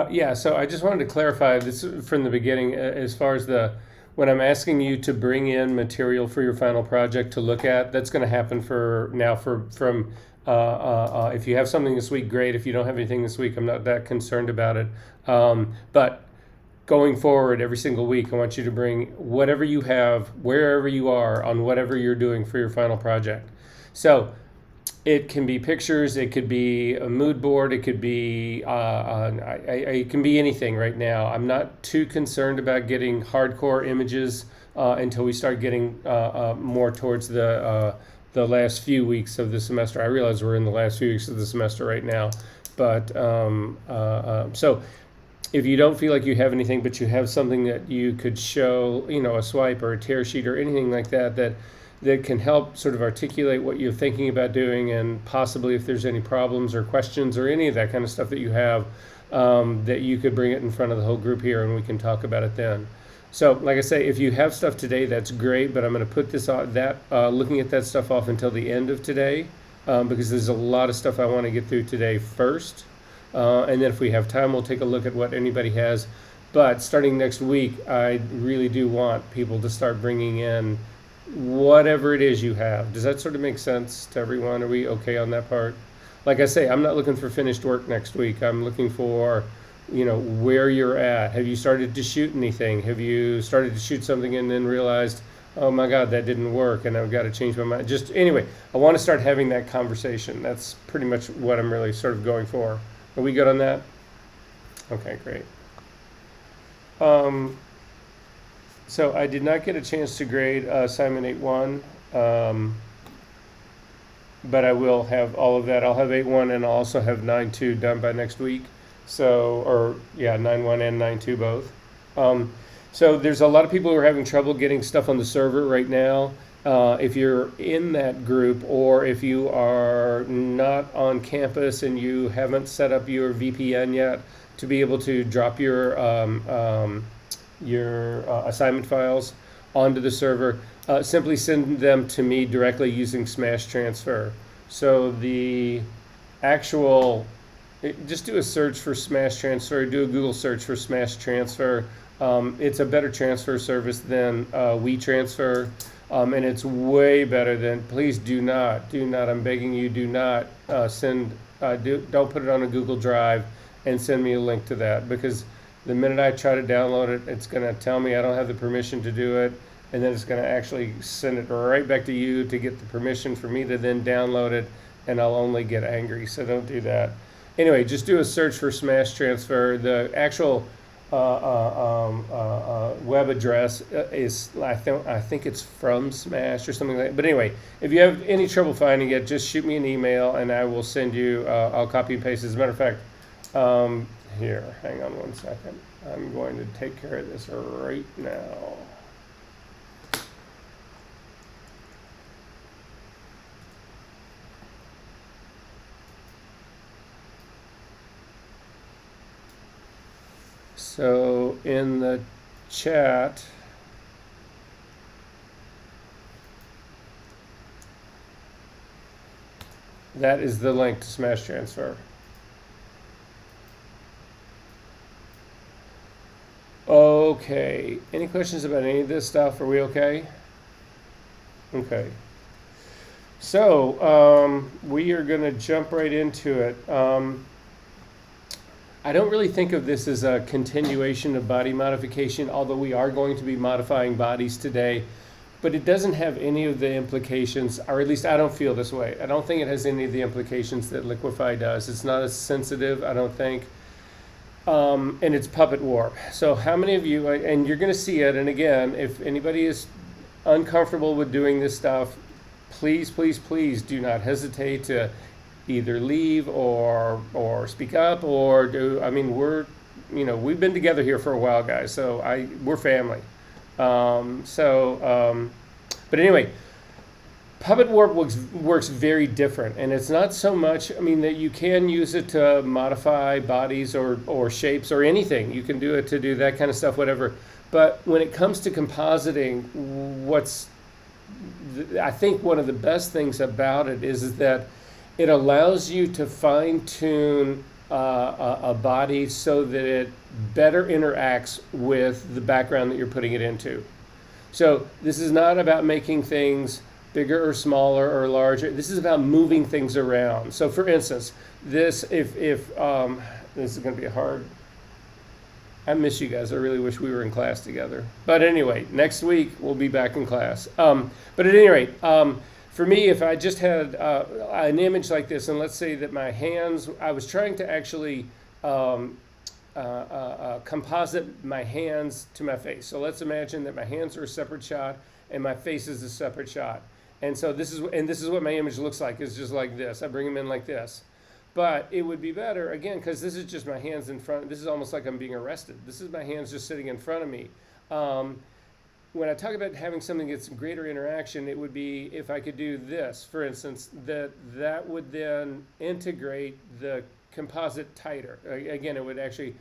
Yeah, so I just wanted to clarify this from the beginning as far as when I'm asking you to bring in material for your final project to look at, that's going to happen for now from if you have something this week, great. If you don't have anything this week, I'm not that concerned about it. But going forward, every single week, I want you to bring whatever you have, wherever you are, on whatever you're doing for your final project. So it can be pictures, it could be a mood board, it could be it can be anything right now. I'm not too concerned about getting hardcore images until we start getting more towards the last few weeks of the semester. I realize we're in the last few weeks of the semester right now, but so if you don't feel like you have anything, but you have something that you could show, a swipe or a tear sheet or anything like that can help sort of articulate what you're thinking about doing, and possibly if there's any problems or questions or any of that kind of stuff that you have, that you could bring it in front of the whole group here and we can talk about it then. So like I say, if you have stuff today, that's great, but I'm going to put looking at that stuff off until the end of today, because there's a lot of stuff I want to get through today first. And then if we have time, we'll take a look at what anybody has. But starting next week, I really do want people to start bringing in whatever it is you have. Does that sort of make sense to everyone? Are we okay on that part? Like I say, I'm not looking for finished work next week. I'm looking for, where you're at. Have you started to shoot anything? Have you started to shoot something and then realized, oh my God, that didn't work and I've got to change my mind? Just anyway, I want to start having that conversation. That's pretty much what I'm really sort of going for. Are we good on that? Okay, great. So I did not get a chance to grade assignment 8.1, but I will have all of that. I'll have 8.1 and I'll also have 9.2 done by next week. So, 9.1 and 9.2 both. So there's a lot of people who are having trouble getting stuff on the server right now. If you're in that group, or if you are not on campus and you haven't set up your VPN yet to be able to drop your assignment files onto the server, simply send them to me directly using Smash Transfer. So the actual, just do a search for Smash Transfer, do a Google search for Smash Transfer. It's a better transfer service than WeTransfer, and it's way better than, please do not, I'm begging you, do not don't put it on a Google Drive and send me a link to that, because the minute I try to download it, it's going to tell me I don't have the permission to do it, and then it's going to actually send it right back to you to get the permission for me to then download it, and I'll only get angry, so don't do that. Anyway, just do a search for Smash Transfer. The actual web address is, I think it's from Smash or something like that. But anyway, if you have any trouble finding it, just shoot me an email and I will send you, I'll copy and paste. As a matter of fact, here, hang on one second. I'm going to take care of this right now. So in the chat, that is the link to Smash Transfer. Okay, any questions about any of this stuff? Are we okay? Okay. So we are going to jump right into it. I don't really think of this as a continuation of body modification, although we are going to be modifying bodies today, but it doesn't have any of the implications, or at least I don't feel this way. I don't think it has any of the implications that Liquify does. It's not as sensitive, I don't think, and it's puppet warp. So how many of you, and you're going to see it, and again, if anybody is uncomfortable with doing this stuff, please, please, please do not hesitate to either leave or speak up or do. I mean, we've been together here for a while, guys, so we're family. But anyway, puppet warp works very different, and it's not so much, I mean, that you can use it to modify bodies or shapes or anything. You can do it to do that kind of stuff, whatever. But when it comes to compositing, I think one of the best things about it is that it allows you to fine-tune a body so that it better interacts with the background that you're putting it into. So this is not about making things bigger or smaller or larger. This is about moving things around. So for instance, this if this is going to be hard. I miss you guys. I really wish we were in class together. But anyway, next week we'll be back in class. But at any rate, for me, if I just had an image like this, and let's say that my hands, I was trying to actually composite my hands to my face. So let's imagine that my hands are a separate shot and my face is a separate shot. And so this is what my image looks like. It's just like this. I bring them in like this. But it would be better, again, because this is just my hands in front. This is almost like I'm being arrested. This is my hands just sitting in front of me. When I talk about having something that's greater interaction, it would be if I could do this, for instance, that would then integrate the composite tighter. Again, it would actually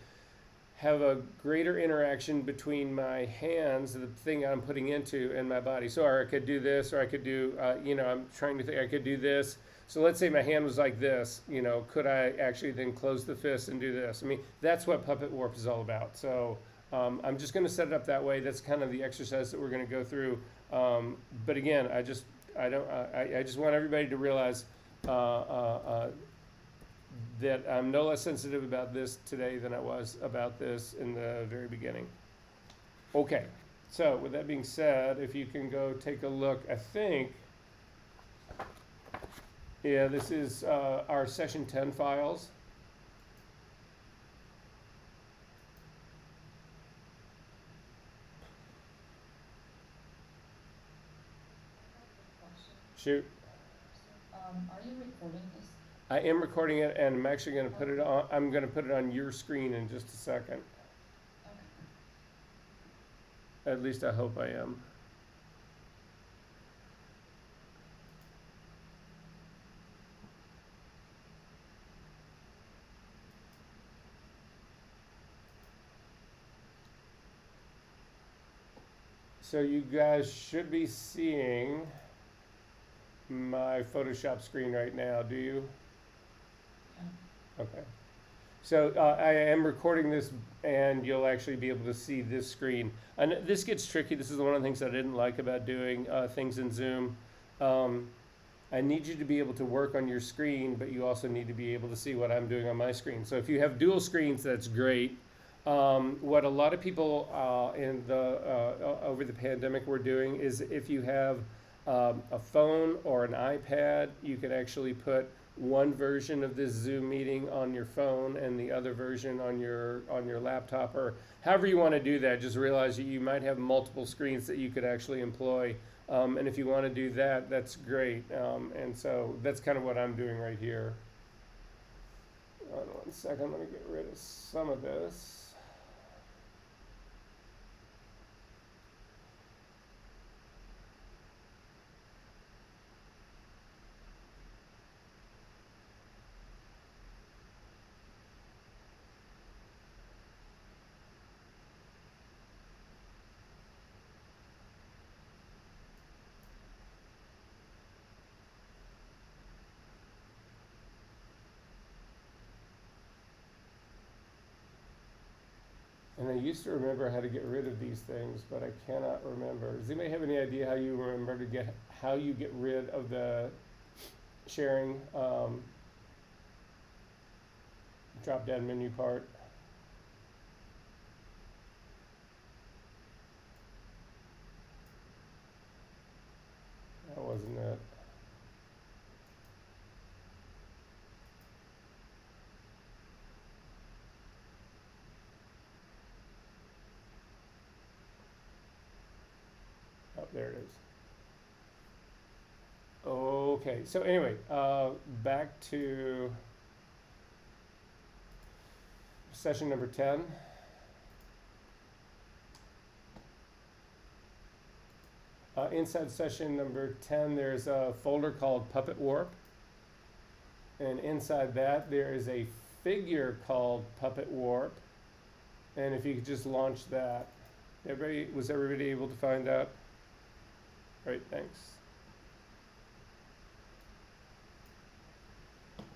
have a greater interaction between my hands, the thing I'm putting into, and my body. So or I could do this, or I could do, I'm trying to think, I could do this. So let's say my hand was like this, could I actually then close the fist and do this? I mean, that's what Puppet Warp is all about. So I'm just going to set it up that way. That's kind of the exercise that we're going to go through. But again, I just want everybody to realize that I'm no less sensitive about this today than I was about this in the very beginning. Okay, so with that being said, if you can go take a look, I think, yeah, this is our session 10 files. Shoot. Are you recording this? I am recording it, and I'm actually going to put it on. I'm going to put it on your screen in just a second. Okay. At least I hope I am. So you guys should be seeing my Photoshop screen right now, do you? Yeah. Okay. So I am recording this, and you'll actually be able to see this screen. And this gets tricky. This is one of the things I didn't like about doing things in Zoom. I need you to be able to work on your screen, but you also need to be able to see what I'm doing on my screen. So if you have dual screens, that's great. What a lot of people over the pandemic were doing is if you have a phone or an iPad, you can actually put one version of this Zoom meeting on your phone and the other version on your laptop, or however you want to do that. Just realize that you might have multiple screens that you could actually employ, and if you want to do that, that's great. And so that's kind of what I'm doing right here. Hold on 1 second, let me get rid of some of this. And I used to remember how to get rid of these things, but I cannot remember. Does anybody have any idea how you remember how you get rid of the sharing drop down menu part? That wasn't it. Oh, there it is. Okay, so anyway, back to session number 10. Inside session number 10, there's a folder called Puppet Warp. And inside that, there is a figure called Puppet Warp. And if you could just launch that. Was everybody able to find that? Great, thanks.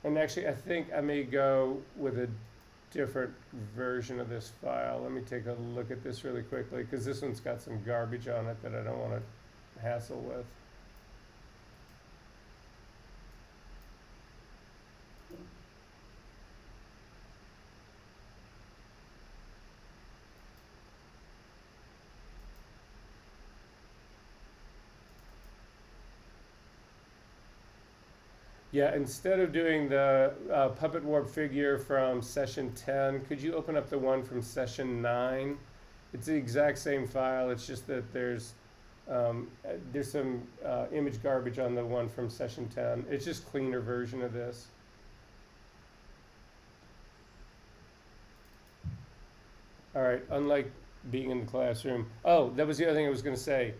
And actually, I think I may go with a different version of this file. Let me take a look at this really quickly, because this one's got some garbage on it that I don't want to hassle with. Yeah, instead of doing the puppet warp figure from session 10, could you open up the one from session 9? It's the exact same file, it's just that there's some image garbage on the one from session 10. It's just cleaner version of this. All right, unlike being in the classroom. Oh, that was the other thing I was going to say.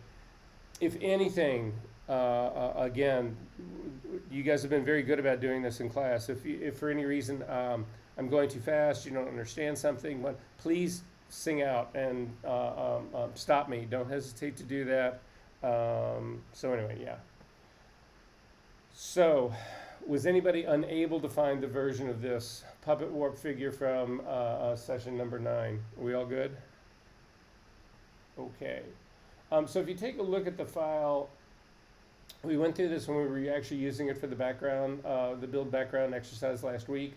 If anything, again, you guys have been very good about doing this in class. If for any reason I'm going too fast, you don't understand something, but please sing out and stop me. Don't hesitate to do that. So anyway, yeah. So, was anybody unable to find the version of this puppet warp figure from session number 9? Are we all good? Okay. So if you take a look at the file, we went through this when we were actually using it for the background, the build background exercise last week.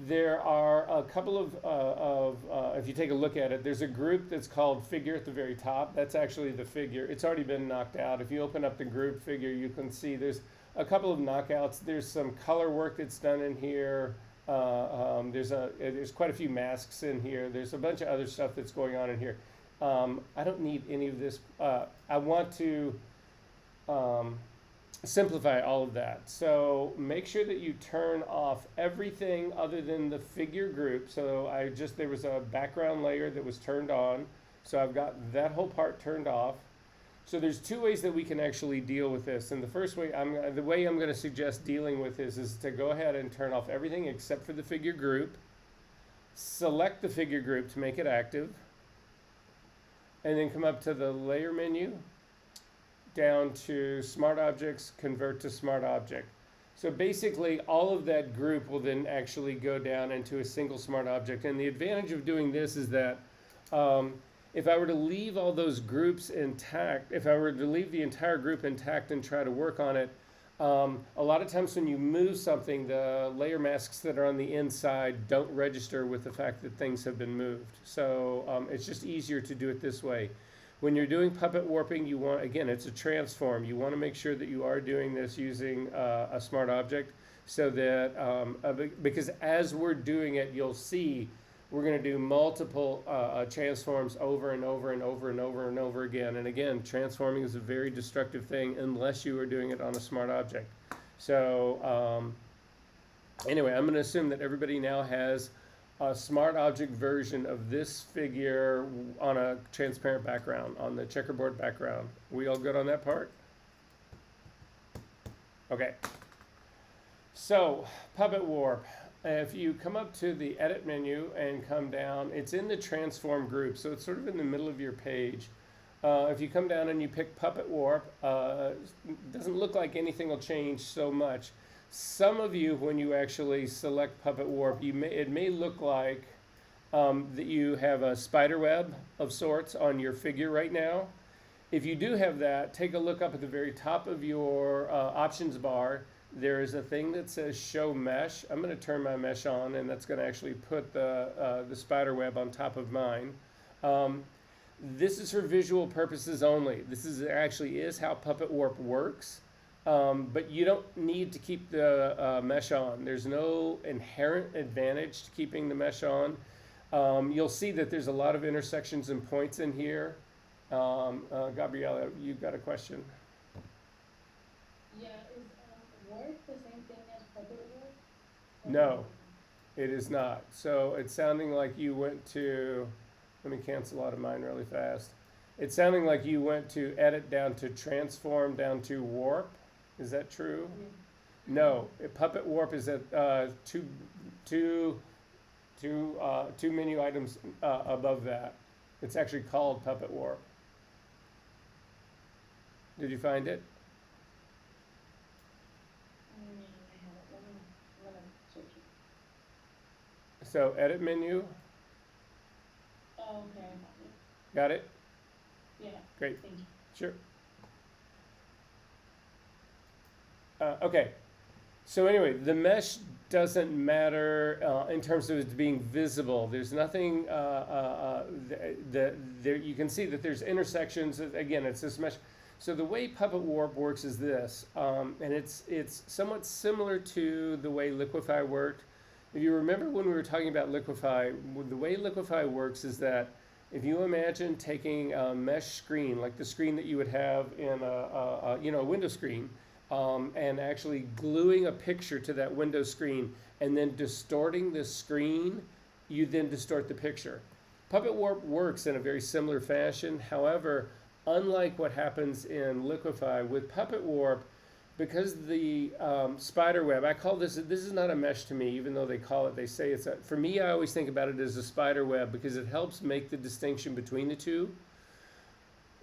There are a couple of if you take a look at it, there's a group that's called figure at the very top. That's actually the figure. It's already been knocked out. If you open up the group figure, you can see there's a couple of knockouts. There's some color work that's done in here. There's quite a few masks in here. There's a bunch of other stuff that's going on in here. I don't need any of this. I want to simplify all of that. So make sure that you turn off everything other than the figure group. So there was a background layer that was turned on. So I've got that whole part turned off. So there's two ways that we can actually deal with this. And the first way, the way I'm going to suggest dealing with this is to go ahead and turn off everything except for the figure group. Select the figure group to make it active. And then come up to the layer menu, down to Smart Objects, Convert to Smart Object. So basically, all of that group will then actually go down into a single Smart Object. And the advantage of doing this is that if I were to leave all those groups intact, if I were to leave the entire group intact and try to work on it, a lot of times when you move something, the layer masks that are on the inside don't register with the fact that things have been moved. So it's just easier to do it this way. When you're doing puppet warping, you want, again, it's a transform. You want to make sure that you are doing this using a smart object so that, because as we're doing it, you'll see we're going to do multiple transforms over and over and over and over and over again. And again, transforming is a very destructive thing unless you are doing it on a smart object. So anyway, I'm going to assume that everybody now has a smart object version of this figure on a transparent background, on the checkerboard background. We all good on that part? Okay. So, Puppet Warp. If you come up to the Edit menu and come down, it's in the Transform group, so it's sort of in the middle of your page. If you come down and you pick Puppet Warp, it doesn't look like anything will change so much. Some of you, when you actually select Puppet Warp, it may look like that you have a spider web of sorts on your figure right now. If you do have that, take a look up at the very top of your options bar. There is a thing that says Show Mesh. I'm going to turn my mesh on, and that's going to actually put the spider web on top of mine. This is for visual purposes only. This actually is how Puppet Warp works. But you don't need to keep the mesh on. There's no inherent advantage to keeping the mesh on. You'll see that there's a lot of intersections and points in here. Gabriella, you've got a question? Yeah, is warp the same thing as puppet warp? No, it is not. So it's sounding like you went to, let me cancel out of mine really fast. It's sounding like you went to edit down to transform down to warp. Is that true? No, Puppet Warp is at two menu items above that. It's actually called Puppet Warp. Did you find it? I have it. I'm gonna So edit menu, Oh, okay, I got it. got it? Yeah, Great, thank you. sure. Okay, so anyway, the mesh doesn't matter in terms of it being visible. There's nothing, there, you can see that there's intersections. Again, it's this mesh. So the way Puppet Warp works is this, and it's somewhat similar to the way Liquify worked. If you remember when we were talking about Liquify, the way Liquify works is that if you imagine taking a mesh screen, like the screen that you would have in a window screen, and actually gluing a picture to that window screen and then distorting the screen, you then distort the picture. Puppet Warp works in a very similar fashion. However, unlike what happens in Liquify, with Puppet Warp, because the spider web, I call this is not a mesh to me, even though they say it's a, for me, I always think about it as a spider web because it helps make the distinction between the two.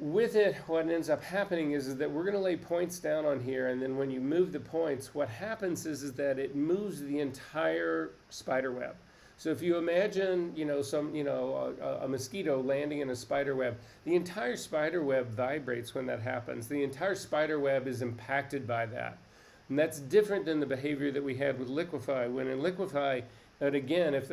With it, what ends up happening is that we're going to lay points down on here, and then when you move the points, what happens is that it moves the entire spider web. So if you imagine, a mosquito landing in a spider web, the entire spider web vibrates when that happens. The entire spider web is impacted by that. And that's different than the behavior that we had with Liquify. When in Liquify, and again, if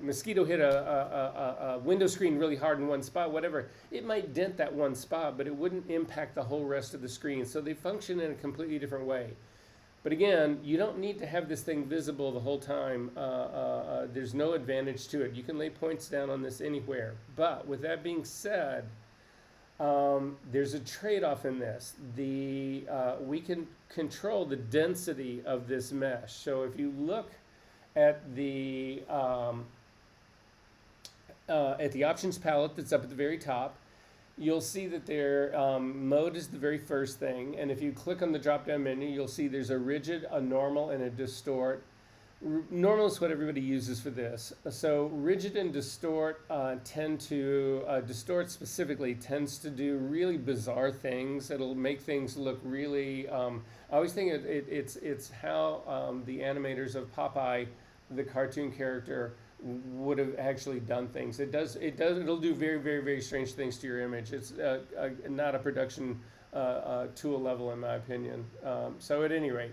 mosquito hit a window screen really hard in one spot, whatever, it might dent that one spot, but it wouldn't impact the whole rest of the screen. So they function in a completely different way. But again, you don't need to have this thing visible the whole time. There's no advantage to it. You can lay points down on this anywhere. But with that being said, there's a trade-off in this. We can control the density of this mesh. So if you look at the options palette that's up at the very top, you'll see that their mode is the very first thing. And if you click on the drop-down menu, you'll see there's a rigid, a normal, and a distort. Normal is what everybody uses for this. So rigid and distort tend to, distort specifically tends to do really bizarre things. It'll make things look really, I always think it's how the animators of Popeye, the cartoon character, would have actually done things. It'll do very, very, very strange things to your image. It's not a production tool level, in my opinion. So at any rate,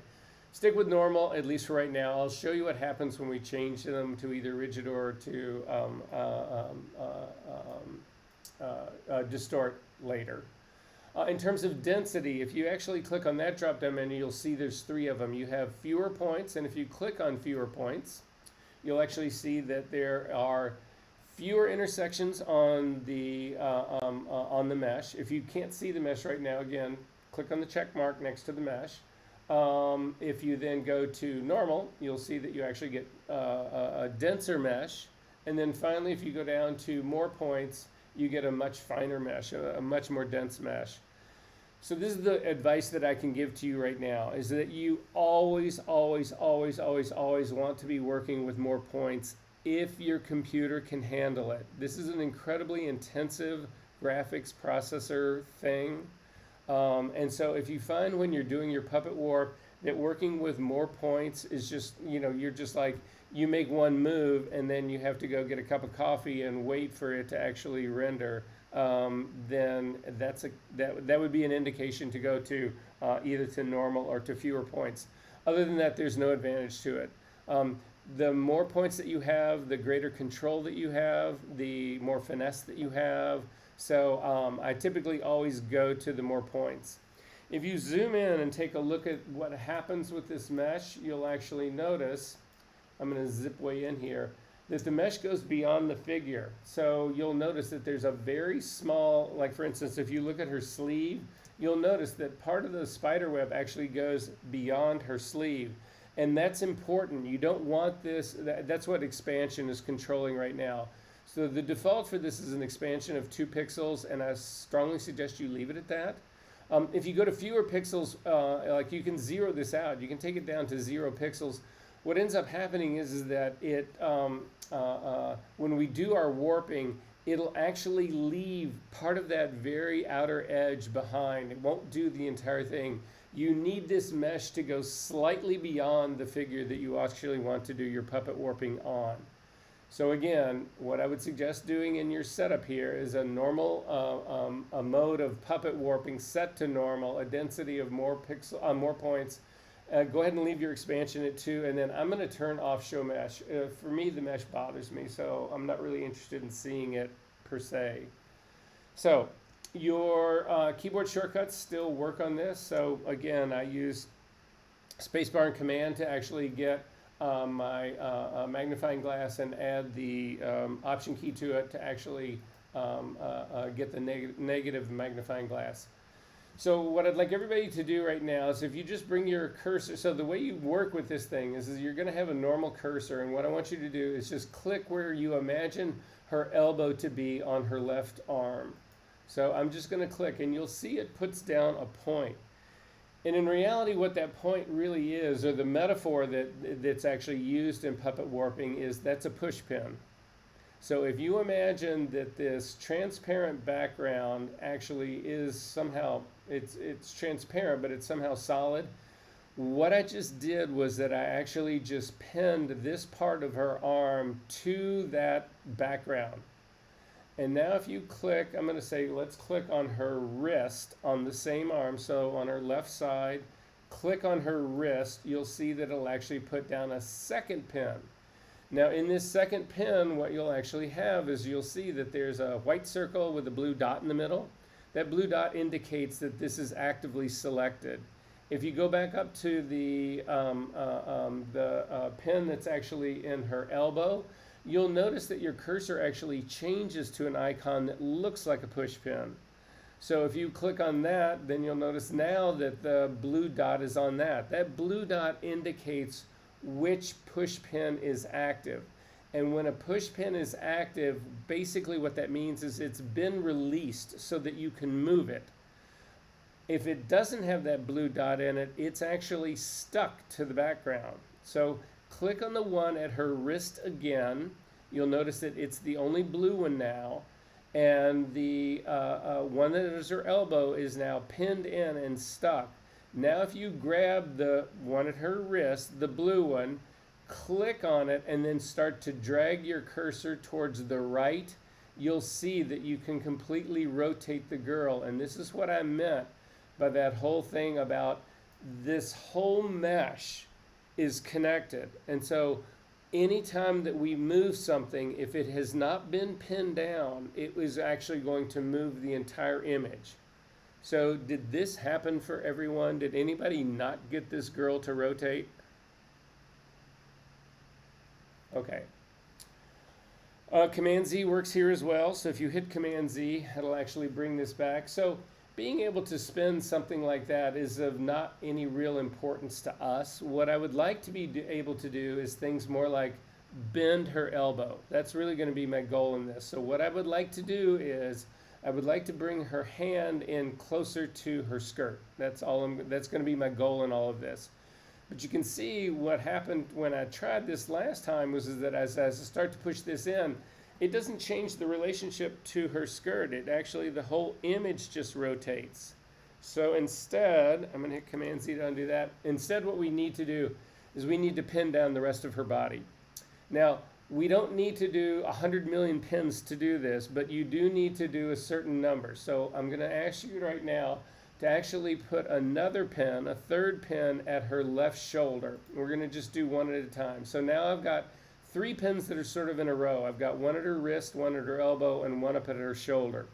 stick with normal, at least for right now. I'll show you what happens when we change them to either rigid or to distort later. In terms of density, if you actually click on that drop-down menu, you'll see there's 3 of them. You have fewer points, and if you click on fewer points, you'll actually see that there are fewer intersections on the mesh. If you can't see the mesh right now, again, click on the check mark next to the mesh. If you then go to normal, you'll see that you actually get a denser mesh. And then finally, if you go down to more points, you get a much finer mesh, a much more dense mesh. So this is the advice that I can give to you right now, is that you always, always, always, always, always want to be working with more points if your computer can handle it. This is an incredibly intensive graphics processor thing. And so if you find when you're doing your Puppet Warp that working with more points is just, you're just like, you make one move and then you have to go get a cup of coffee and wait for it to actually render, then that would be an indication to go to either to normal or to fewer points. Other than that, there's no advantage to it. The more points that you have, the greater control that you have, the more finesse that you have. So I typically always go to the more points. If you zoom in and take a look at what happens with this mesh, you'll actually notice, I'm going to zip way in here, that the mesh goes beyond the figure. So you'll notice that there's a very small, like for instance, if you look at her sleeve, you'll notice that part of the spider web actually goes beyond her sleeve. And that's important. You don't want this, that's what expansion is controlling right now. So the default for this is an expansion of 2 pixels, and I strongly suggest you leave it at that. If you go to fewer pixels, like you can zero this out, you can take it down to 0 pixels. What ends up happening is that it, when we do our warping, it'll actually leave part of that very outer edge behind. It won't do the entire thing. You need this mesh to go slightly beyond the figure that you actually want to do your puppet warping on. So again, what I would suggest doing in your setup here is a normal, a mode of puppet warping set to normal, a density of more more points. Go ahead and leave your expansion at 2, and then I'm going to turn off show mesh. For me, the mesh bothers me, so I'm not really interested in seeing it per se. So your keyboard shortcuts still work on this. So again, I use spacebar and command to actually get my magnifying glass and add the option key to it to actually get the negative magnifying glass. So what I'd like everybody to do right now is if you just bring your cursor, so the way you work with this thing is you're going to have a normal cursor, and what I want you to do is just click where you imagine her elbow to be on her left arm. So I'm just going to click, and you'll see it puts down a point. And in reality, what that point really is, or the metaphor that's actually used in puppet warping, is that's a push pin. So if you imagine that this transparent background actually is somehow, it's transparent, but it's somehow solid. What I just did was that I actually just pinned this part of her arm to that background. And now if you click, I'm going to say, let's click on her wrist on the same arm. So on her left side, click on her wrist, you'll see that it'll actually put down a second pin. Now in this second pin, what you'll actually have is you'll see that there's a white circle with a blue dot in the middle. That blue dot indicates that this is actively selected. If you go back up to the pin that's actually in her elbow, you'll notice that your cursor actually changes to an icon that looks like a push pin. So if you click on that, then you'll notice now that the blue dot is on that. That blue dot indicates which push pin is active. And when a push pin is active, basically what that means is it's been released so that you can move it. If it doesn't have that blue dot in it, it's actually stuck to the background. So click on the one at her wrist again. You'll notice that it's the only blue one now. And the one that is her elbow is now pinned in and stuck. Now if you grab the one at her wrist, the blue one, click on it and then start to drag your cursor towards the right, you'll see that you can completely rotate the girl. And this is what I meant by that whole thing about this whole mesh is connected. And so anytime that we move something, if it has not been pinned down, it was actually going to move the entire image. So did this happen for everyone? Did anybody not get this girl to rotate? Okay. Command Z works here as well. So if you hit Command Z, it'll actually bring this back. So being able to spin something like that is of not any real importance to us. What I would like to be able to do is things more like bend her elbow. That's really going to be my goal in this. So what I would like to do is I would like to bring her hand in closer to her skirt. That's going to be my goal in all of this. But you can see what happened when I tried this last time was that as I start to push this in, it doesn't change the relationship to her skirt. It actually, the whole image just rotates. So instead, I'm going to hit Command Z to undo that. Instead, what we need to do is we need to pin down the rest of her body. Now, we don't need to do 100 million pins to do this, but you do need to do a certain number. So I'm going to ask you right now to actually put another pin, a third pin at her left shoulder. We're going to just do one at a time. So now I've got 3 pins that are sort of in a row. I've got one at her wrist, one at her elbow, and one up at her shoulder.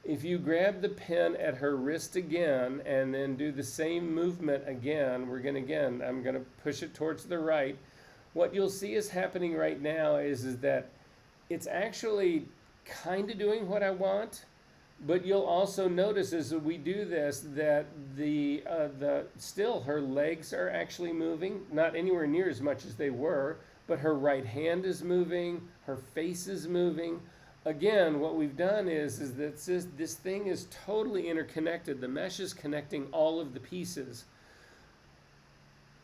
If you grab the pin at her wrist again and then do the same movement again, I'm going to push it towards the right. What you'll see is happening right now is that it's actually kind of doing what I want, but you'll also notice as we do this that still her legs are actually moving, not anywhere near as much as they were, but her right hand is moving, her face is moving. Again, what we've done is that this thing is totally interconnected. The mesh is connecting all of the pieces.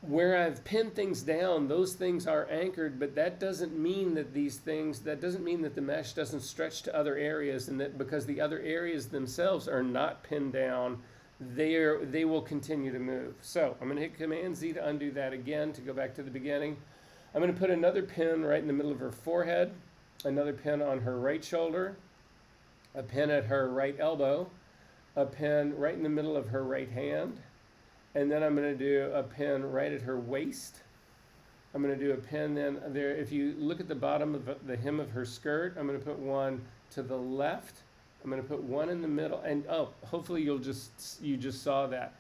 Where I've pinned things down, those things are anchored, but that doesn't mean that the mesh doesn't stretch to other areas, and that because the other areas themselves are not pinned down, they will continue to move. So I'm going to hit Command Z to undo that again to go back to the beginning. I'm going to put another pin right in the middle of her forehead, another pin on her right shoulder, a pin at her right elbow, a pin right in the middle of her right hand, and then I'm going to do a pin right at her waist. I'm going to do a pin then there. If you look at the bottom of the hem of her skirt, I'm going to put one to the left. I'm going to put one in the middle, and oh, hopefully you just saw that.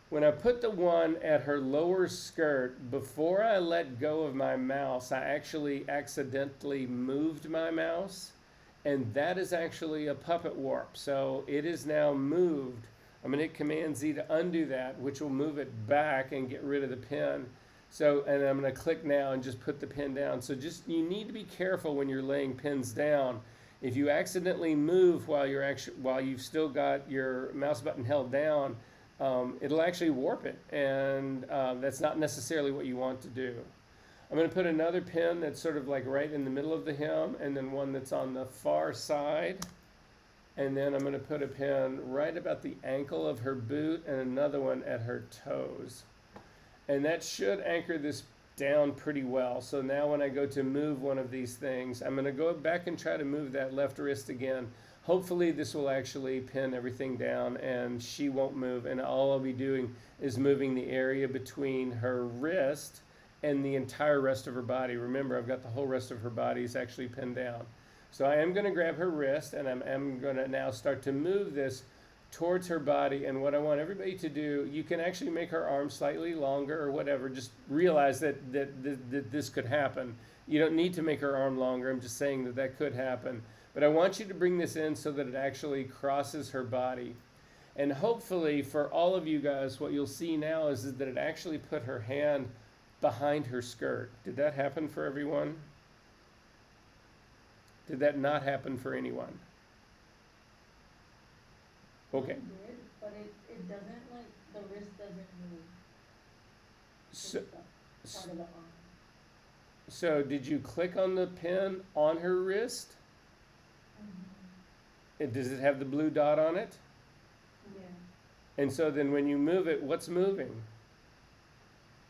When I put the one at her lower skirt, before I let go of my mouse, I actually accidentally moved my mouse, and that is actually a puppet warp. So it is now moved. I'm going to hit Command Z to undo that, which will move it back and get rid of the pin. So, and I'm going to click now and just put the pin down. So just, you need to be careful when you're laying pins down. If you accidentally move while you've still got your mouse button held down, it'll actually warp it, and that's not necessarily what you want to do. I'm going to put another pin that's sort of like right in the middle of the hem, and then one that's on the far side. And then I'm going to put a pin right about the ankle of her boot and another one at her toes. And that should anchor this down pretty well. So now when I go to move one of these things, I'm going to go back and try to move that left wrist again. Hopefully this will actually pin everything down and she won't move. And all I'll be doing is moving the area between her wrist and the entire rest of her body. Remember, I've got the whole rest of her body is actually pinned down. So I am going to grab her wrist, and I'm going to now start to move this towards her body. And what I want everybody to do, you can actually make her arm slightly longer or whatever. Just realize that this could happen. You don't need to make her arm longer. I'm just saying that could happen. But I want you to bring this in so that it actually crosses her body. And hopefully for all of you guys, what you'll see now is that it actually put her hand behind her skirt. Did that happen for everyone? Did that not happen for anyone? Okay. It did, but it doesn't, like, the wrist doesn't move. So, It's part of the arm. so did you click on the pin on her wrist? Does it have the blue dot on it? Yeah. And so then when you move it, what's moving?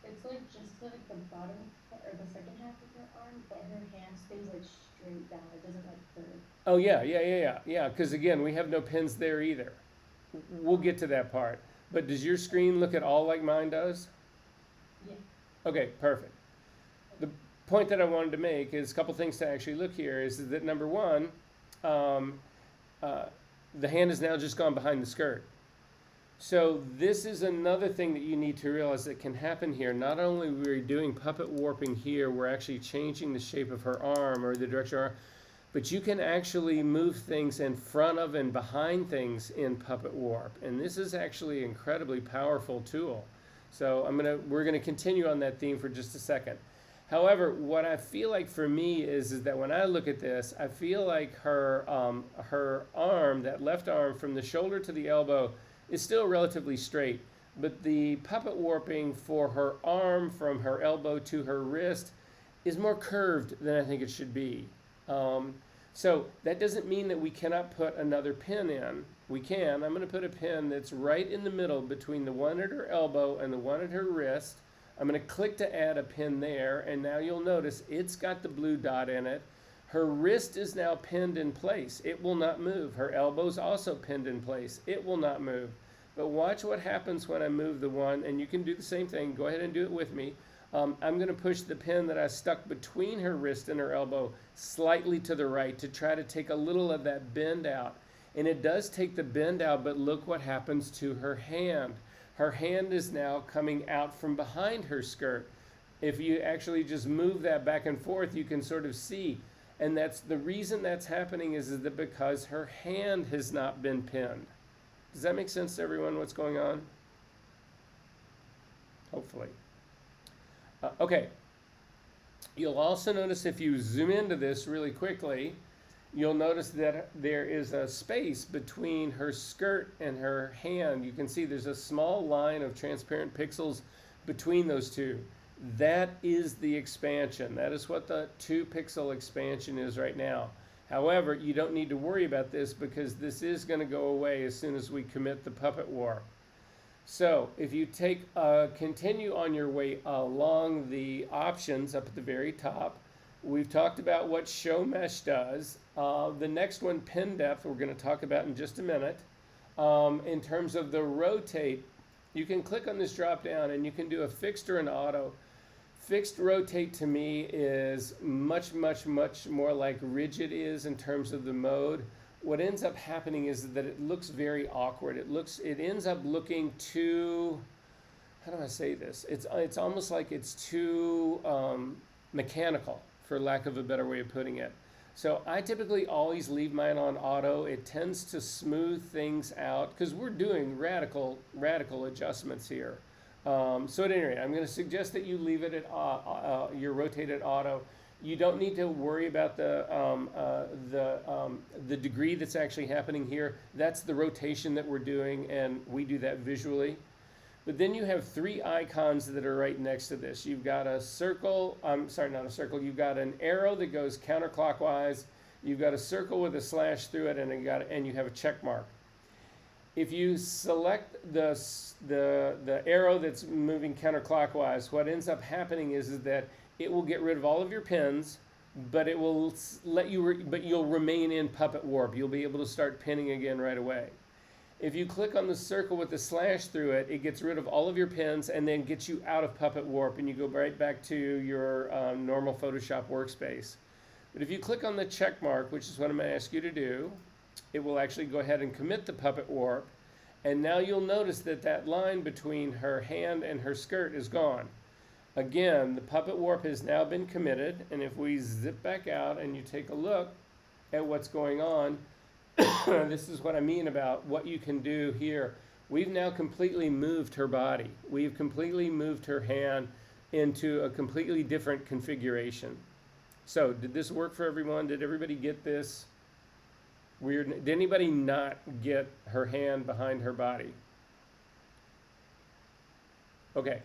It's like just like the bottom or the second half of her arm, but her hand stays like straight down. It doesn't like curve. Oh, yeah. Because again, we have no pins there either. We'll get to that part. But does your screen look at all like mine does? Yeah. Okay, perfect. The point that I wanted to make is a couple things to actually look here is that number one, the hand has now just gone behind the skirt. So this is another thing that you need to realize that can happen here. Not only are we doing puppet warping here, we're actually changing the shape of her arm or the direction of her arm, but you can actually move things in front of and behind things in puppet warp. And this is actually an incredibly powerful tool. So we're gonna continue on that theme for just a second. However, what I feel like for me is that when I look at this, I feel like her arm, that left arm from the shoulder to the elbow, is still relatively straight, but the puppet warping for her arm from her elbow to her wrist is more curved than I think it should be. So that doesn't mean that we cannot put another pin in. We can. I'm going to put a pin that's right in the middle between the one at her elbow and the one at her wrist. I'm going to click to add a pin there, and now you'll notice it's got the blue dot in it. Her wrist is now pinned in place. It will not move. Her elbow's also pinned in place. It will not move. But watch what happens when I move the one, and you can do the same thing. Go ahead and do it with me. I'm going to push the pin that I stuck between her wrist and her elbow slightly to the right to try to take a little of that bend out. And it does take the bend out, but look what happens to her hand. Her hand is now coming out from behind her skirt. If you actually just move that back and forth, you can sort of see. And that's the reason that's happening is that because her hand has not been pinned. Does that make sense to everyone what's going on? Hopefully. Okay. You'll also notice if you zoom into this really quickly, you'll notice that there is a space between her skirt and her hand. You can see there's a small line of transparent pixels between those two. That is the expansion. That is what the 2-pixel expansion is right now. However, you don't need to worry about this because this is going to go away as soon as we commit the puppet warp. So if you continue on your way along the options up at the very top, we've talked about what show mesh does. The next one, pin depth, we're going to talk about in just a minute. In terms of the rotate, you can click on this drop down and you can do a fixed or an auto. Fixed rotate to me is much, much, much more like rigid is in terms of the mode. What ends up happening is that it looks very awkward. It ends up looking too, how do I say this? It's almost like it's too mechanical, for lack of a better way of putting it. So I typically always leave mine on auto. It tends to smooth things out because we're doing radical adjustments here. So at any rate, I'm going to suggest that you leave it at your rotated auto. You don't need to worry about the degree that's actually happening here. That's the rotation that we're doing, and we do that visually. But then you have three icons that are right next to this. You've got a circle, I'm sorry, not a circle. You've got an arrow that goes counterclockwise. You've got a circle with a slash through it, and you have a check mark. If you select the arrow that's moving counterclockwise, what ends up happening is that it will get rid of all of your pins, but it will let you, but you'll remain in Puppet Warp. You'll be able to start pinning again right away. If you click on the circle with the slash through it, it gets rid of all of your pins and then gets you out of Puppet Warp, and you go right back to your normal Photoshop workspace. But if you click on the check mark, which is what I'm going to ask you to do, it will actually go ahead and commit the Puppet Warp. And now you'll notice that that line between her hand and her skirt is gone. Again, the Puppet Warp has now been committed. And if we zip back out and you take a look at what's going on, this is what I mean about what you can do here. We've now completely moved her body. We've completely moved her hand into a completely different configuration. So did this work for everyone? Did everybody get this? Weird. Did anybody not get her hand behind her body? Okay.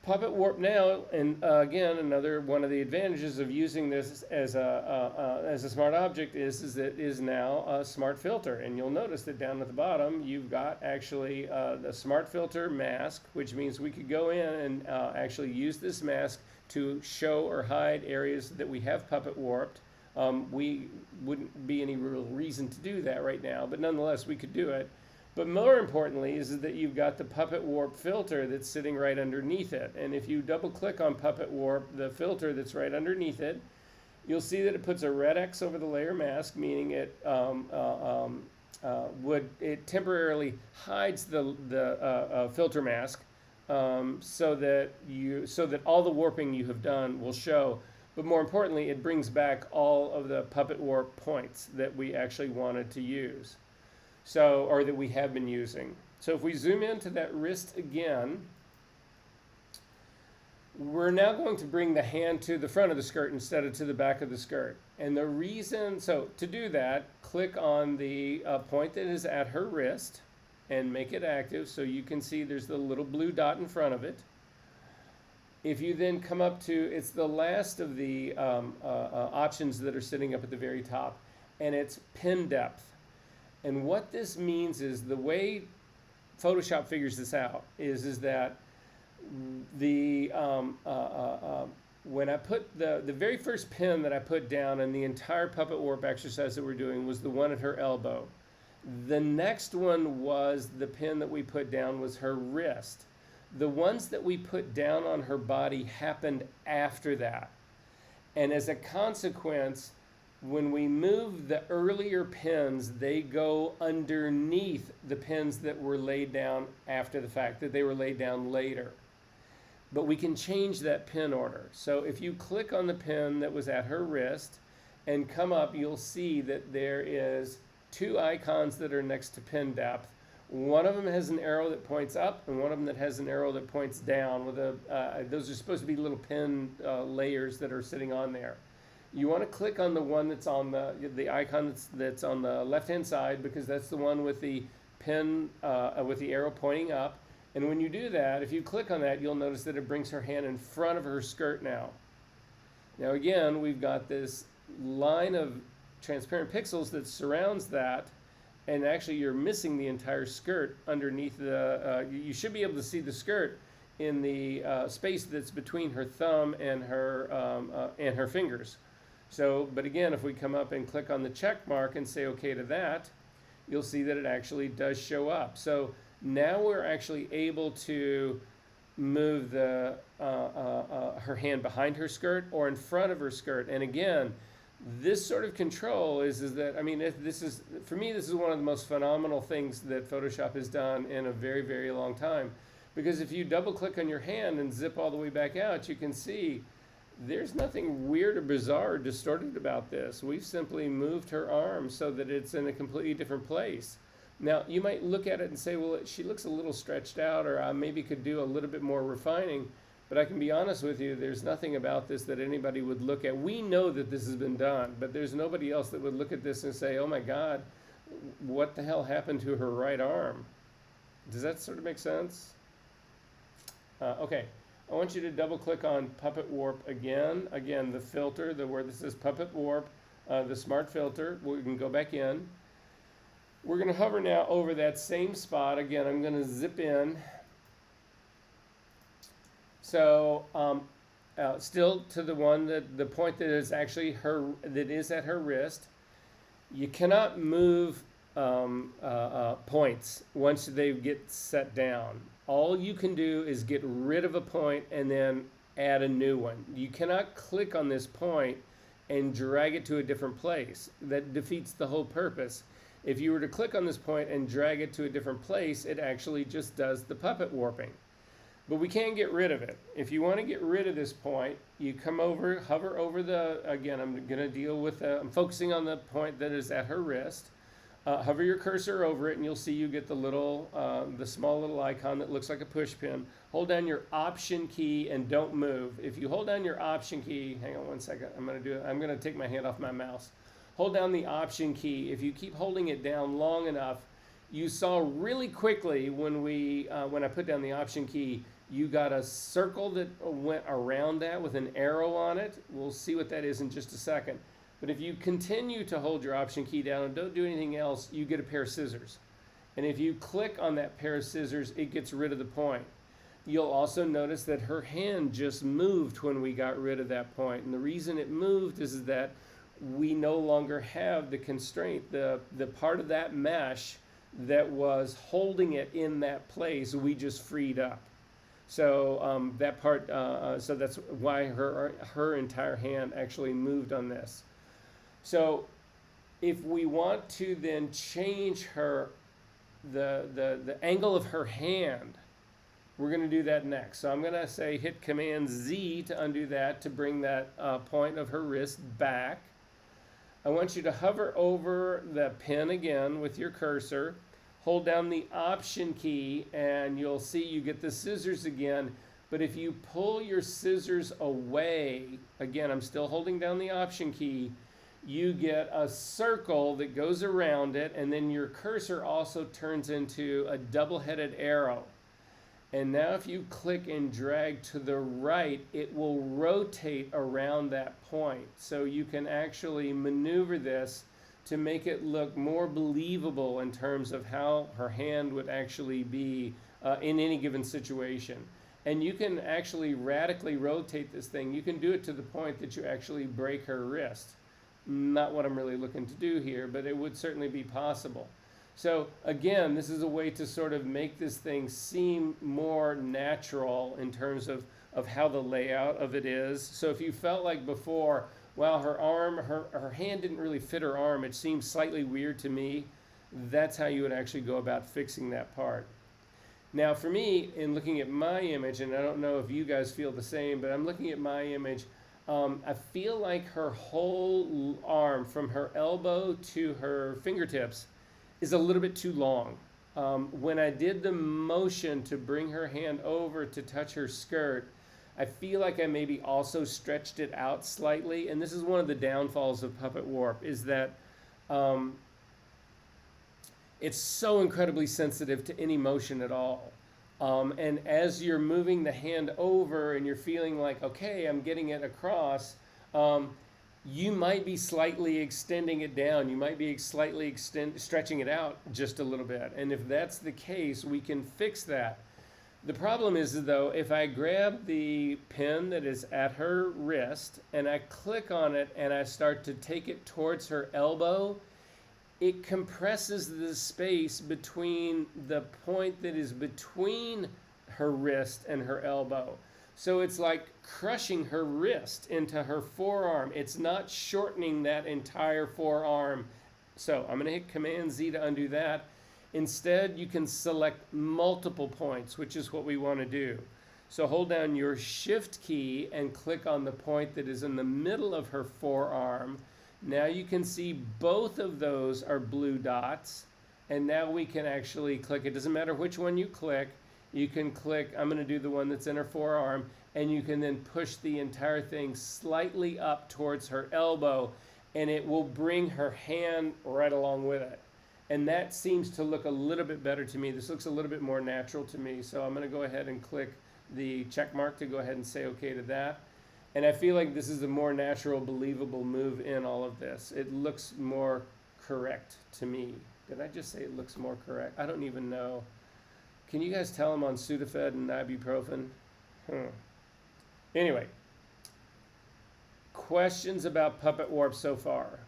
Puppet Warp now, and again, another one of the advantages of using this as a smart object is that it is now a smart filter. And you'll notice that down at the bottom, you've got actually the smart filter mask, which means we could go in and actually use this mask to show or hide areas that we have Puppet Warped. We wouldn't be any real reason to do that right now, but nonetheless, we could do it. But more importantly is that you've got the Puppet Warp filter that's sitting right underneath it. And if you double click on Puppet Warp, the filter that's right underneath it, you'll see that it puts a red X over the layer mask, meaning it temporarily hides the filter mask so that all the warping you have done will show. But more importantly, it brings back all of the Puppet Warp points that we actually wanted to use. So, or that we have been using. So if we zoom into that wrist again, we're now going to bring the hand to the front of the skirt instead of to the back of the skirt. And the reason, so to do that, click on the point that is at her wrist and make it active so you can see there's the little blue dot in front of it. If you then come up to, it's the last of the options that are sitting up at the very top, and it's pin depth. And what this means is the way Photoshop figures this out is that the when I put the very first pin that I put down in the entire Puppet Warp exercise that we're doing was the one at her elbow. The next one was the pin that we put down was her wrist. The ones that we put down on her body happened after that. And as a consequence, when we move the earlier pins, they go underneath the pins that were laid down after the fact, that they were laid down later. But we can change that pin order. So if you click on the pin that was at her wrist and come up, you'll see that there is two icons that are next to pin depth. One of them has an arrow that points up, and one of them that has an arrow that points down. With those are supposed to be little pin layers that are sitting on there. You want to click on the one that's on the icon that's on the left-hand side, because that's the one with the pin with the arrow pointing up. And when you do that, if you click on that, you'll notice that it brings her hand in front of her skirt now. Now again, we've got this line of transparent pixels that surrounds that, and actually you're missing the entire skirt underneath the, you should be able to see the skirt in the space that's between her thumb and her fingers. So, but again, if we come up and click on the check mark and say okay to that, you'll see that it actually does show up. So now we're actually able to move her hand behind her skirt or in front of her skirt. And again, this sort of control is that, I mean, this is, for me, this is one of the most phenomenal things that Photoshop has done in a very, very long time. Because if you double click on your hand and zip all the way back out, you can see there's nothing weird or bizarre or distorted about this. We've simply moved her arm so that it's in a completely different place. Now, you might look at it and say, well, she looks a little stretched out, or I maybe could do a little bit more refining. But I can be honest with you, there's nothing about this that anybody would look at. We know that this has been done, but there's nobody else that would look at this and say, oh my God, what the hell happened to her right arm? Does that sort of make sense? Okay. I want you to double click on Puppet Warp again. Again, the filter, where this says Puppet Warp, the smart filter, we can go back in. We're going to hover now over that same spot. Again, I'm going to zip in. So still to the point that is actually that is at her wrist. You cannot move points once they get set down. All you can do is get rid of a point and then add a new one. You cannot click on this point and drag it to a different place. That defeats the whole purpose. If you were to click on this point and drag it to a different place, it actually just does the puppet warping. But we can get rid of it. If you want to get rid of this point, you come over, hover over again, I'm going to deal with, I'm focusing on the point that is at her wrist. Hover your cursor over it and you'll see you get the small little icon that looks like a push pin. Hold down your Option key and don't move. If you hold down your Option key, hang on one second, I'm going to take my hand off my mouse. Hold down the Option key. If you keep holding it down long enough, you saw really quickly when I put down the Option key, you got a circle that went around that with an arrow on it. We'll see what that is in just a second. But if you continue to hold your Option key down and don't do anything else, you get a pair of scissors. And if you click on that pair of scissors, it gets rid of the point. You'll also notice that her hand just moved when we got rid of that point. And the reason it moved is that we no longer have the constraint, the part of that mesh that was holding it in that place, we just freed up. So that part, so that's why her entire hand actually moved on this. So if we want to then change the angle of her hand, we're going to do that next. So I'm going to say hit Command Z to undo that, to bring that point of her wrist back. I want you to hover over the pin again with your cursor. Hold down the Option key and you'll see you get the scissors again. But if you pull your scissors away, again, I'm still holding down the Option key, you get a circle that goes around it, and then your cursor also turns into a double-headed arrow. And now if you click and drag to the right, it will rotate around that point. So you can actually maneuver this to make it look more believable in terms of how her hand would actually be in any given situation. And you can actually radically rotate this thing. You can do it to the point that you actually break her wrist. Not what I'm really looking to do here, but it would certainly be possible. So again, this is a way to sort of make this thing seem more natural in terms of how the layout of it is. So if you felt like before, wow, her hand didn't really fit her arm, it seemed slightly weird to me, that's how you would actually go about fixing that part. Now for me, in looking at my image, and I don't know if you guys feel the same, but I'm looking at my image, I feel like her whole arm, from her elbow to her fingertips, is a little bit too long. When I did the motion to bring her hand over to touch her skirt, I feel like I maybe also stretched it out slightly. And this is one of the downfalls of Puppet Warp, is that it's so incredibly sensitive to any motion at all. And as you're moving the hand over and you're feeling like, okay, I'm getting it across, you might be slightly extending it down. You might be slightly stretching it out just a little bit. And if that's the case, we can fix that. The problem is, though, if I grab the pin that is at her wrist and I click on it and I start to take it towards her elbow, it compresses the space between the point that is between her wrist and her elbow. So it's like crushing her wrist into her forearm. It's not shortening that entire forearm. So I'm going to hit Command Z to undo that. Instead, you can select multiple points, which is what we want to do. So hold down your Shift key and click on the point that is in the middle of her forearm. Now you can see both of those are blue dots. And now we can actually click. It doesn't matter which one you click. You can click, I'm going to do the one that's in her forearm, and you can then push the entire thing slightly up towards her elbow, and it will bring her hand right along with it. And that seems to look a little bit better to me. This looks a little bit more natural to me. So I'm going to go ahead and click the check mark to go ahead and say okay to that. And I feel like this is a more natural, believable move in all of this. It looks more correct to me. Did I just say it looks more correct? I don't even know. Can you guys tell I'm on Sudafed and ibuprofen? Anyway, questions about Puppet Warp so far?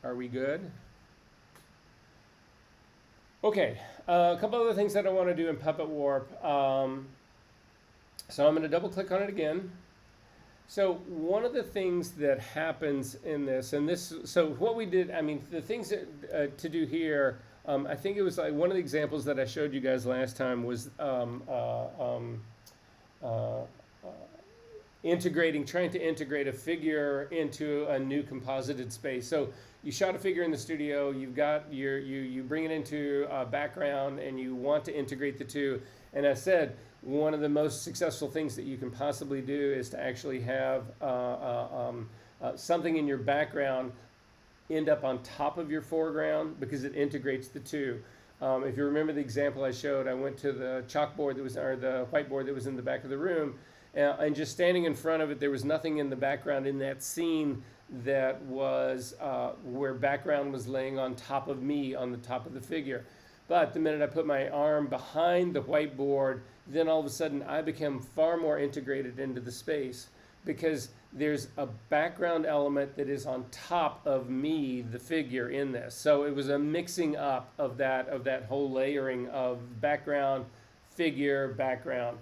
Are we good? Okay, a couple other things that I want to do in Puppet Warp. So I'm going to double click on it again. So one of the things that happens in this, so what we did, I mean, the things that, to do here, I think it was like one of the examples that I showed you guys last time was trying to integrate a figure into a new composited space. So you shot a figure in the studio, you've got you bring it into a background and you want to integrate the two. And I said, one of the most successful things that you can possibly do is to actually have something in your background end up on top of your foreground because it integrates the two. If you remember the example I showed, I went to the chalkboard or the whiteboard that was in the back of the room, and just standing in front of it, there was nothing in the background in that scene that was where background was laying on top of me on the top of the figure. But the minute I put my arm behind the whiteboard, then all of a sudden I became far more integrated into the space because there's a background element that is on top of me, the figure in this. So it was a mixing up of that whole layering of background, figure, background.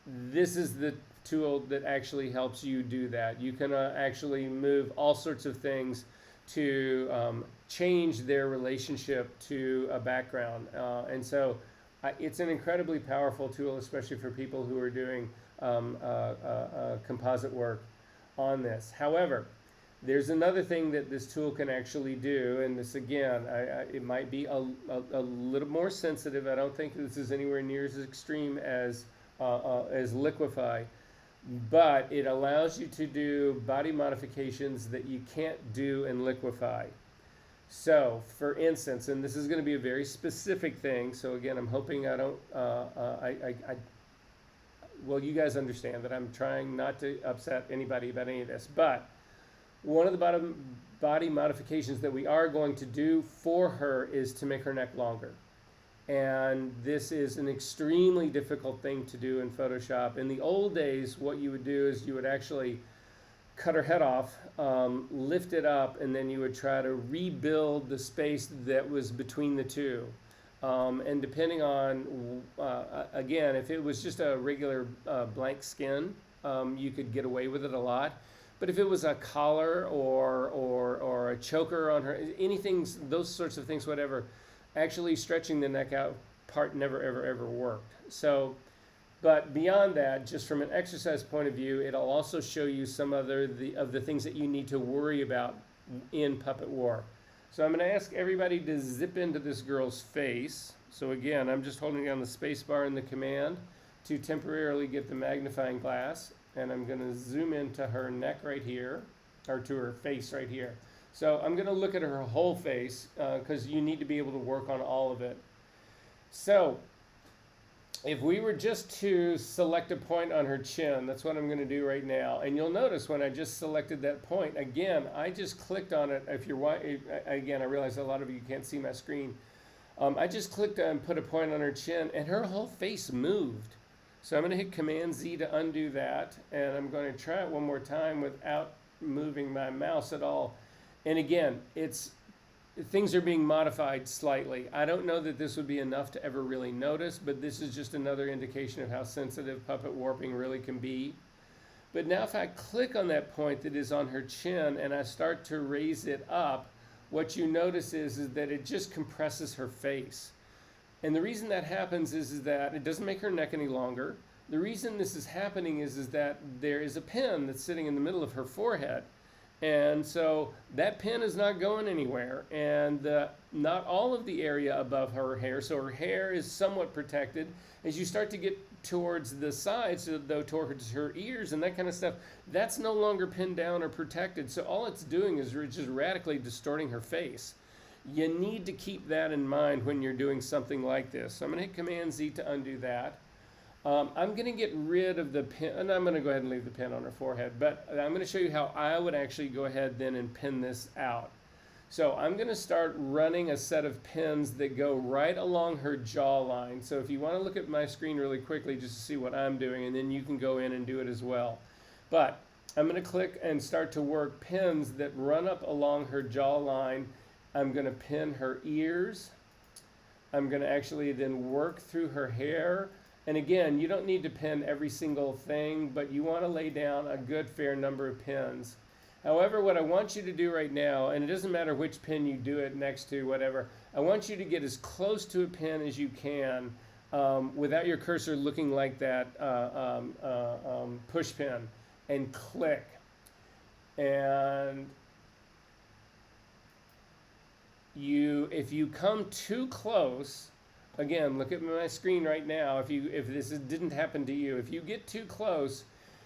This is the tool that actually helps you do that. You can actually move all sorts of things to change their relationship to a background. And so it's an incredibly powerful tool, especially for people who are doing composite work on this. However, there's another thing that this tool can actually do, and this again, it might be a little more sensitive. I don't think this is anywhere near as extreme as Liquify, but it allows you to do body modifications that you can't do in Liquify. So, for instance, and this is going to be a very specific thing, so again, I'm hoping I don't, well, you guys understand that I'm trying not to upset anybody about any of this, but one of the body modifications that we are going to do for her is to make her neck longer. And this is an extremely difficult thing to do in Photoshop. In the old days, what you would do is you would actually cut her head off, lift it up, and then you would try to rebuild the space that was between the two. And depending on, again, if it was just a regular blank skin, you could get away with it a lot. But if it was a collar or a choker on her, anything, those sorts of things, whatever, actually stretching the neck out part never, ever worked. So, but beyond that, just from an exercise point of view, it'll also show you some of the things that you need to worry about in Puppet War. So I'm going to ask everybody to zip into this girl's face. So again, I'm just holding down the space bar in the command to temporarily get the magnifying glass. And I'm going to zoom into her neck right here, or to her face right here. So I'm going to look at her whole face because you need to be able to work on all of it. So if we were just to select a point on her chin, that's what I'm going to do right now. And you'll notice when I just selected that point, again, I just clicked on it. If you're, again, I realize a lot of you can't see my screen. I just clicked and put a point on her chin, and her whole face moved. So I'm going to hit Command Z to undo that, and I'm going to try it one more time without moving my mouse at all. And again, things are being modified slightly. I don't know that this would be enough to ever really notice, but this is just another indication of how sensitive puppet warping really can be. But now if I click on that point that is on her chin and I start to raise it up, what you notice is that it just compresses her face. And the reason that happens is that it doesn't make her neck any longer. The reason this is happening is that there is a pin that's sitting in the middle of her forehead. And so that pin is not going anywhere, and not all of the area above her hair, so her hair is somewhat protected. As you start to get towards the sides, though, towards her ears and that kind of stuff, that's no longer pinned down or protected. So all it's doing is just radically distorting her face. You need to keep that in mind when you're doing something like this. So I'm going to hit Command Z to undo that. I'm going to get rid of the pin, and I'm going to go ahead and leave the pin on her forehead, but I'm going to show you how I would actually go ahead then and pin this out. So I'm going to start running a set of pins that go right along her jawline. So if you want to look at my screen really quickly just to see what I'm doing, and then you can go in and do it as well. But I'm going to click and start to work pins that run up along her jawline. I'm going to pin her ears. I'm going to actually then work through her hair. And again, you don't need to pin every single thing, but you want to lay down a good fair number of pins. However, what I want you to do right now, and it doesn't matter which pin you do it next to, whatever, I want you to get as close to a pin as you can without your cursor looking like that push pin, and click. And if you come too close, again, look at my screen right now. If this didn't happen to you, if you get too close,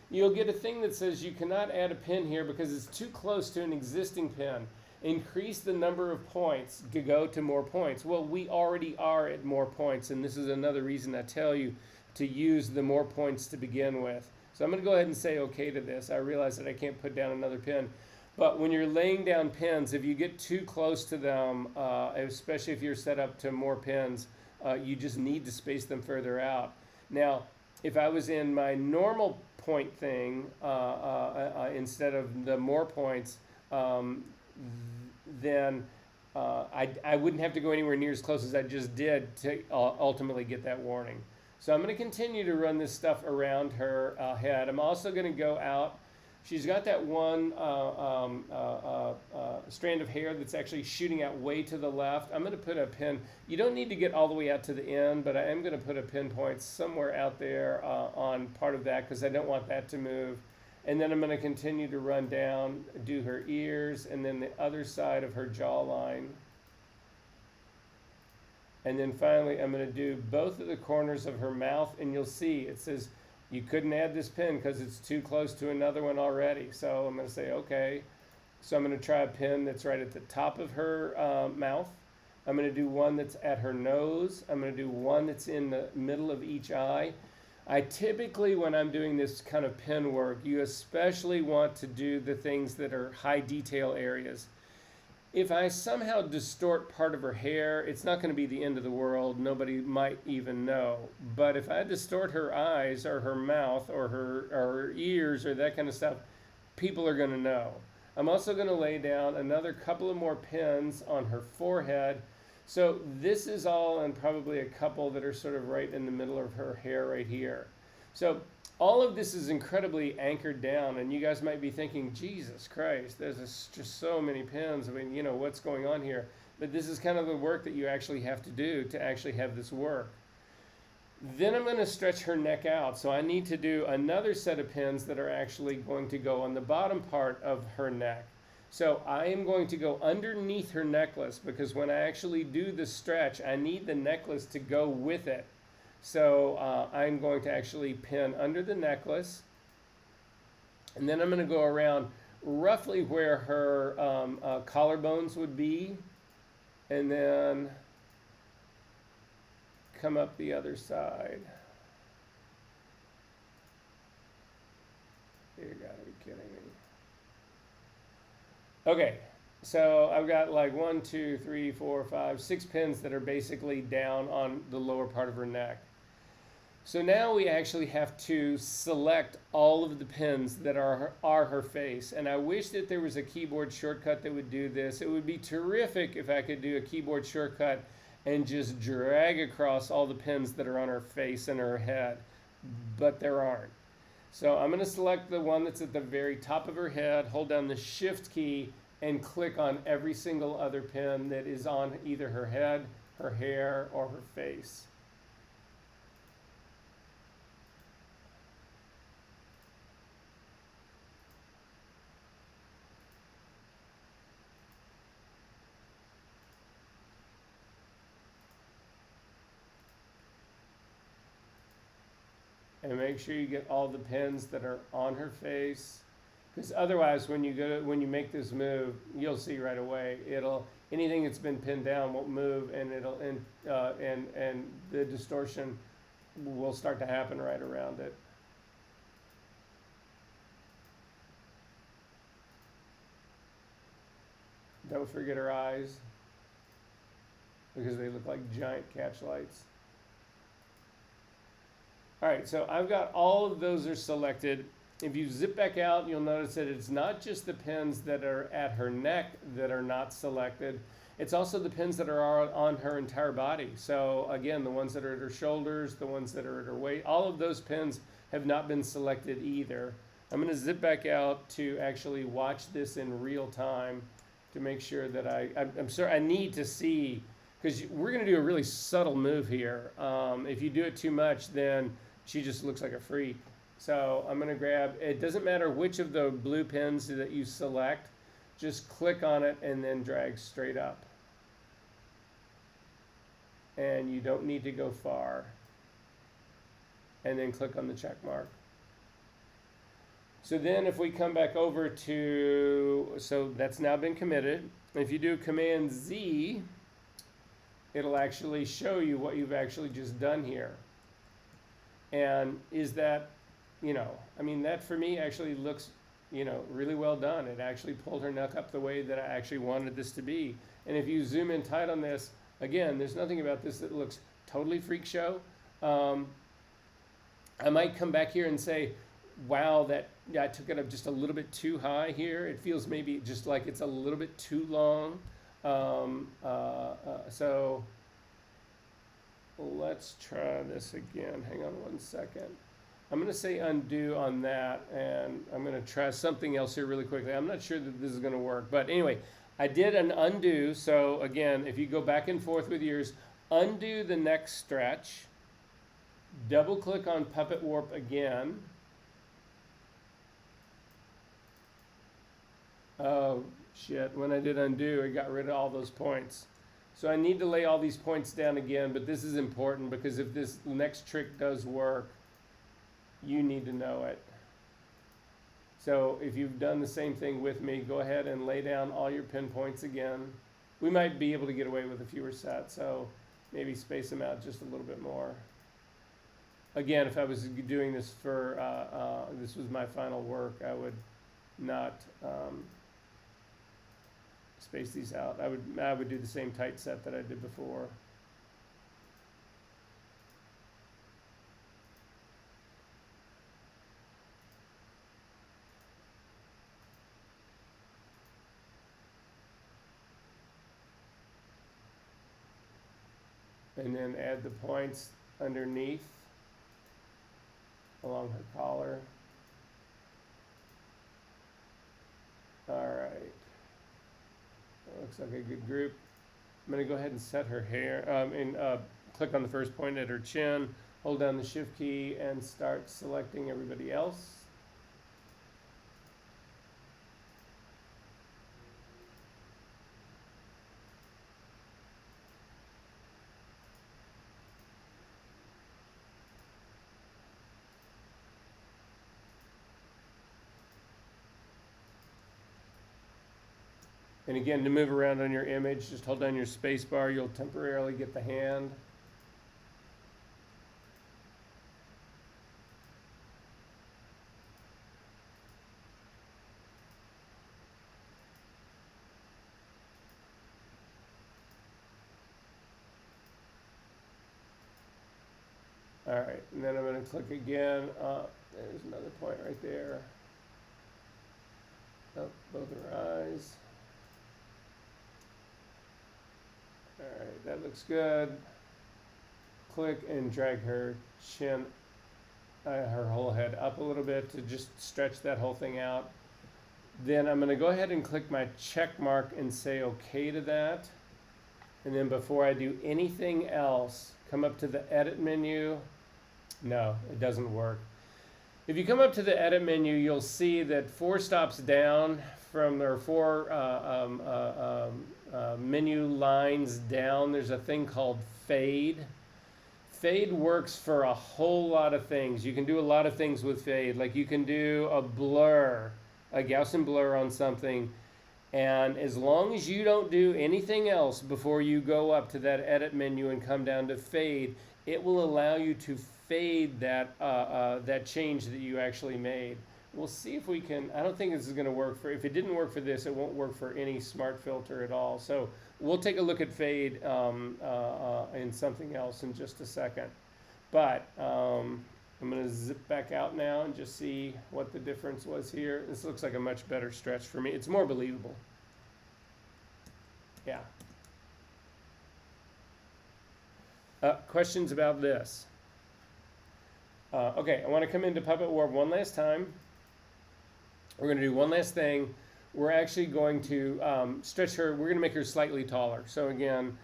you'll get a thing that says you cannot add a pin here because it's too close to an existing pin. Increase the number of points to go to more points. Well, we already are at more points, and this is another reason I tell you to use the more points to begin with. So I'm going to go ahead and say OK to this. I realize that I can't put down another pin. But when you're laying down pins, if you get too close to them, especially if you're set up to more pins, you just need to space them further out. Now, if I was in my normal point thing instead of the more points, then I wouldn't have to go anywhere near as close as I just did to ultimately get that warning. So I'm going to continue to run this stuff around her head. I'm also going to go out. She's got that one strand of hair that's actually shooting out way to the left. I'm going to put a pin. You don't need to get all the way out to the end, but I am going to put a pinpoint somewhere out there on part of that because I don't want that to move. And then I'm going to continue to run down, do her ears, and then the other side of her jawline. And then finally, I'm going to do both of the corners of her mouth, and you'll see it says you couldn't add this pin because it's too close to another one already. So I'm going to say, okay. So I'm going to try a pin that's right at the top of her mouth. I'm going to do one that's at her nose. I'm going to do one that's in the middle of each eye. I typically, when I'm doing this kind of pin work, you especially want to do the things that are high detail areas. If I somehow distort part of her hair, it's not going to be the end of the world. Nobody might even know. But if I distort her eyes or her mouth or her ears or that kind of stuff, people are going to know. I'm also going to lay down another couple of more pins on her forehead. So this is all, and probably a couple that are sort of right in the middle of her hair right here. So all of this is incredibly anchored down, and you guys might be thinking, Jesus Christ, there's just so many pins. I mean, you know, what's going on here? But this is kind of the work that you actually have to do to actually have this work. Then I'm going to stretch her neck out. So I need to do another set of pins that are actually going to go on the bottom part of her neck. So I am going to go underneath her necklace because when I actually do the stretch, I need the necklace to go with it. So I'm going to actually pin under the necklace, and then I'm going to go around roughly where her collarbones would be, and then come up the other side. You gotta be kidding me. Okay, so I've got like 1, 2, 3, 4, 5, 6 pins that are basically down on the lower part of her neck. So now we actually have to select all of the pins that are her face. And I wish that there was a keyboard shortcut that would do this. It would be terrific if I could do a keyboard shortcut and just drag across all the pins that are on her face and her head. But there aren't. So I'm going to select the one that's at the very top of her head, hold down the Shift key, and click on every single other pin that is on either her head, her hair, or her face. And make sure you get all the pins that are on her face, because otherwise when you make this move, you'll see right away anything that's been pinned down won't move, and and the distortion will start to happen right around it. Don't forget her eyes, because they look like giant catch lights. All right, so I've got all of those are selected. If you zip back out, you'll notice that it's not just the pins that are at her neck that are not selected. It's also the pins that are on her entire body. So again, the ones that are at her shoulders, the ones that are at her waist, all of those pins have not been selected either. I'm going to zip back out to actually watch this in real time to make sure that I'm sorry, I need to see, because we're going to do a really subtle move here. If you do it too much, then she just looks like a freak. So I'm going to grab, it doesn't matter which of the blue pins that you select, just click on it and then drag straight up. And you don't need to go far. And then click on the check mark. So then if we come back over to, so that's now been committed. If you do Command Z, it'll actually show you what you've actually just done here. And is that, I mean, that for me actually looks, really well done. It actually pulled her neck up the way that I actually wanted this to be. And if you zoom in tight on this, again, there's nothing about this that looks totally freak show. I might come back here and say, wow, I took it up just a little bit too high here. It feels maybe just like it's a little bit too long. So let's try this again. Hang on one second. I'm going to say undo on that, and I'm going to try something else here really quickly. I'm not sure that this is going to work, but anyway, I did an undo. So again, if you go back and forth with yours, undo the next stretch, double click on Puppet Warp again. Oh shit, when I did undo, it got rid of all those points. So I need to lay all these points down again, but this is important because if this next trick does work, you need to know it. So if you've done the same thing with me, go ahead and lay down all your pin points again. We might be able to get away with a fewer sets, so maybe space them out just a little bit more. Again, if I was doing this for, this was my final work, I would not space these out. I would do the same tight set that I did before. And then add the points underneath along her collar. All right. That looks like a good group. I'm going to go ahead and set her hair, click on the first point at her chin, hold down the Shift key, and start selecting everybody else. And again, to move around on your image, just hold down your space bar. You'll temporarily get the hand. All right, and then I'm going to click again. There's another point right there. Oh, both her eyes. All right, that looks good. Click and drag her chin, her whole head up a little bit to just stretch that whole thing out. Then I'm going to go ahead and click my check mark and say OK to that. And then before I do anything else, come up to the edit menu. No, it doesn't work. If you come up to the edit menu, you'll see that 4 stops down from there, 4 menu lines down, there's a thing called fade. Fade works for a whole lot of things. You can do a lot of things with fade. Like you can do a blur, a Gaussian blur on something. And as long as you don't do anything else before you go up to that edit menu and come down to fade, it will allow you to fade that, that change that you actually made. We'll see if we can. I don't think this is going to work for, if it didn't work for this, it won't work for any smart filter at all. So we'll take a look at fade in something else in just a second. But I'm going to zip back out now and just see what the difference was here. This looks like a much better stretch for me. It's more believable. Yeah. Questions about this? Okay, I want to come into Puppet Warp one last time. We're going to do one last thing. We're actually going to stretch her. We're going to make her slightly taller. So again,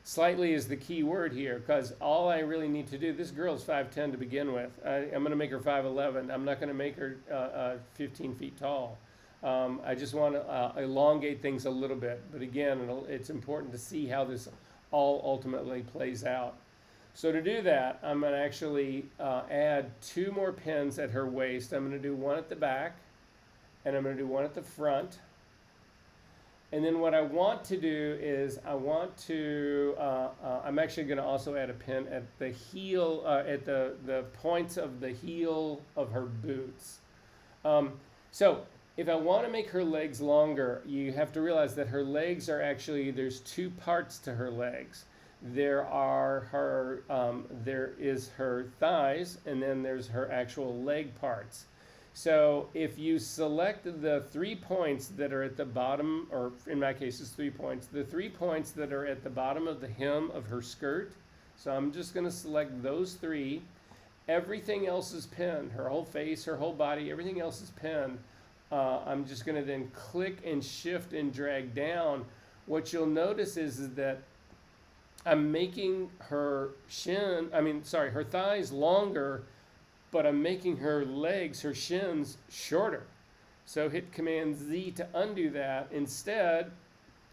slightly is the key word here, because all I really need to do, this girl's 5'10" to begin with. I'm going to make her 5'11". I'm not going to make her 15 feet tall. I just want to elongate things a little bit. But again, it's important to see how this all ultimately plays out. So to do that, I'm going to actually add 2 more pins at her waist. I'm going to do one at the back, and I'm going to do one at the front. And then what I want to do is I want to, I'm actually going to also add a pin at the heel, at the points of the heel of her boots. So if I want to make her legs longer, you have to realize that her legs are actually, there's 2 parts to her legs. There is her thighs, and then there's her actual leg parts. So if you select the 3 points that are at the bottom, or in my case it's 3 points, the 3 points that are at the bottom of the hem of her skirt, so I'm just going to select those 3. Everything else is pinned, her whole face, her whole body, everything else is pinned. I'm just going to then click and shift and drag down. What you'll notice is that I'm making her her thighs longer, but I'm making her legs, her shins, shorter. So hit Command Z to undo that. Instead,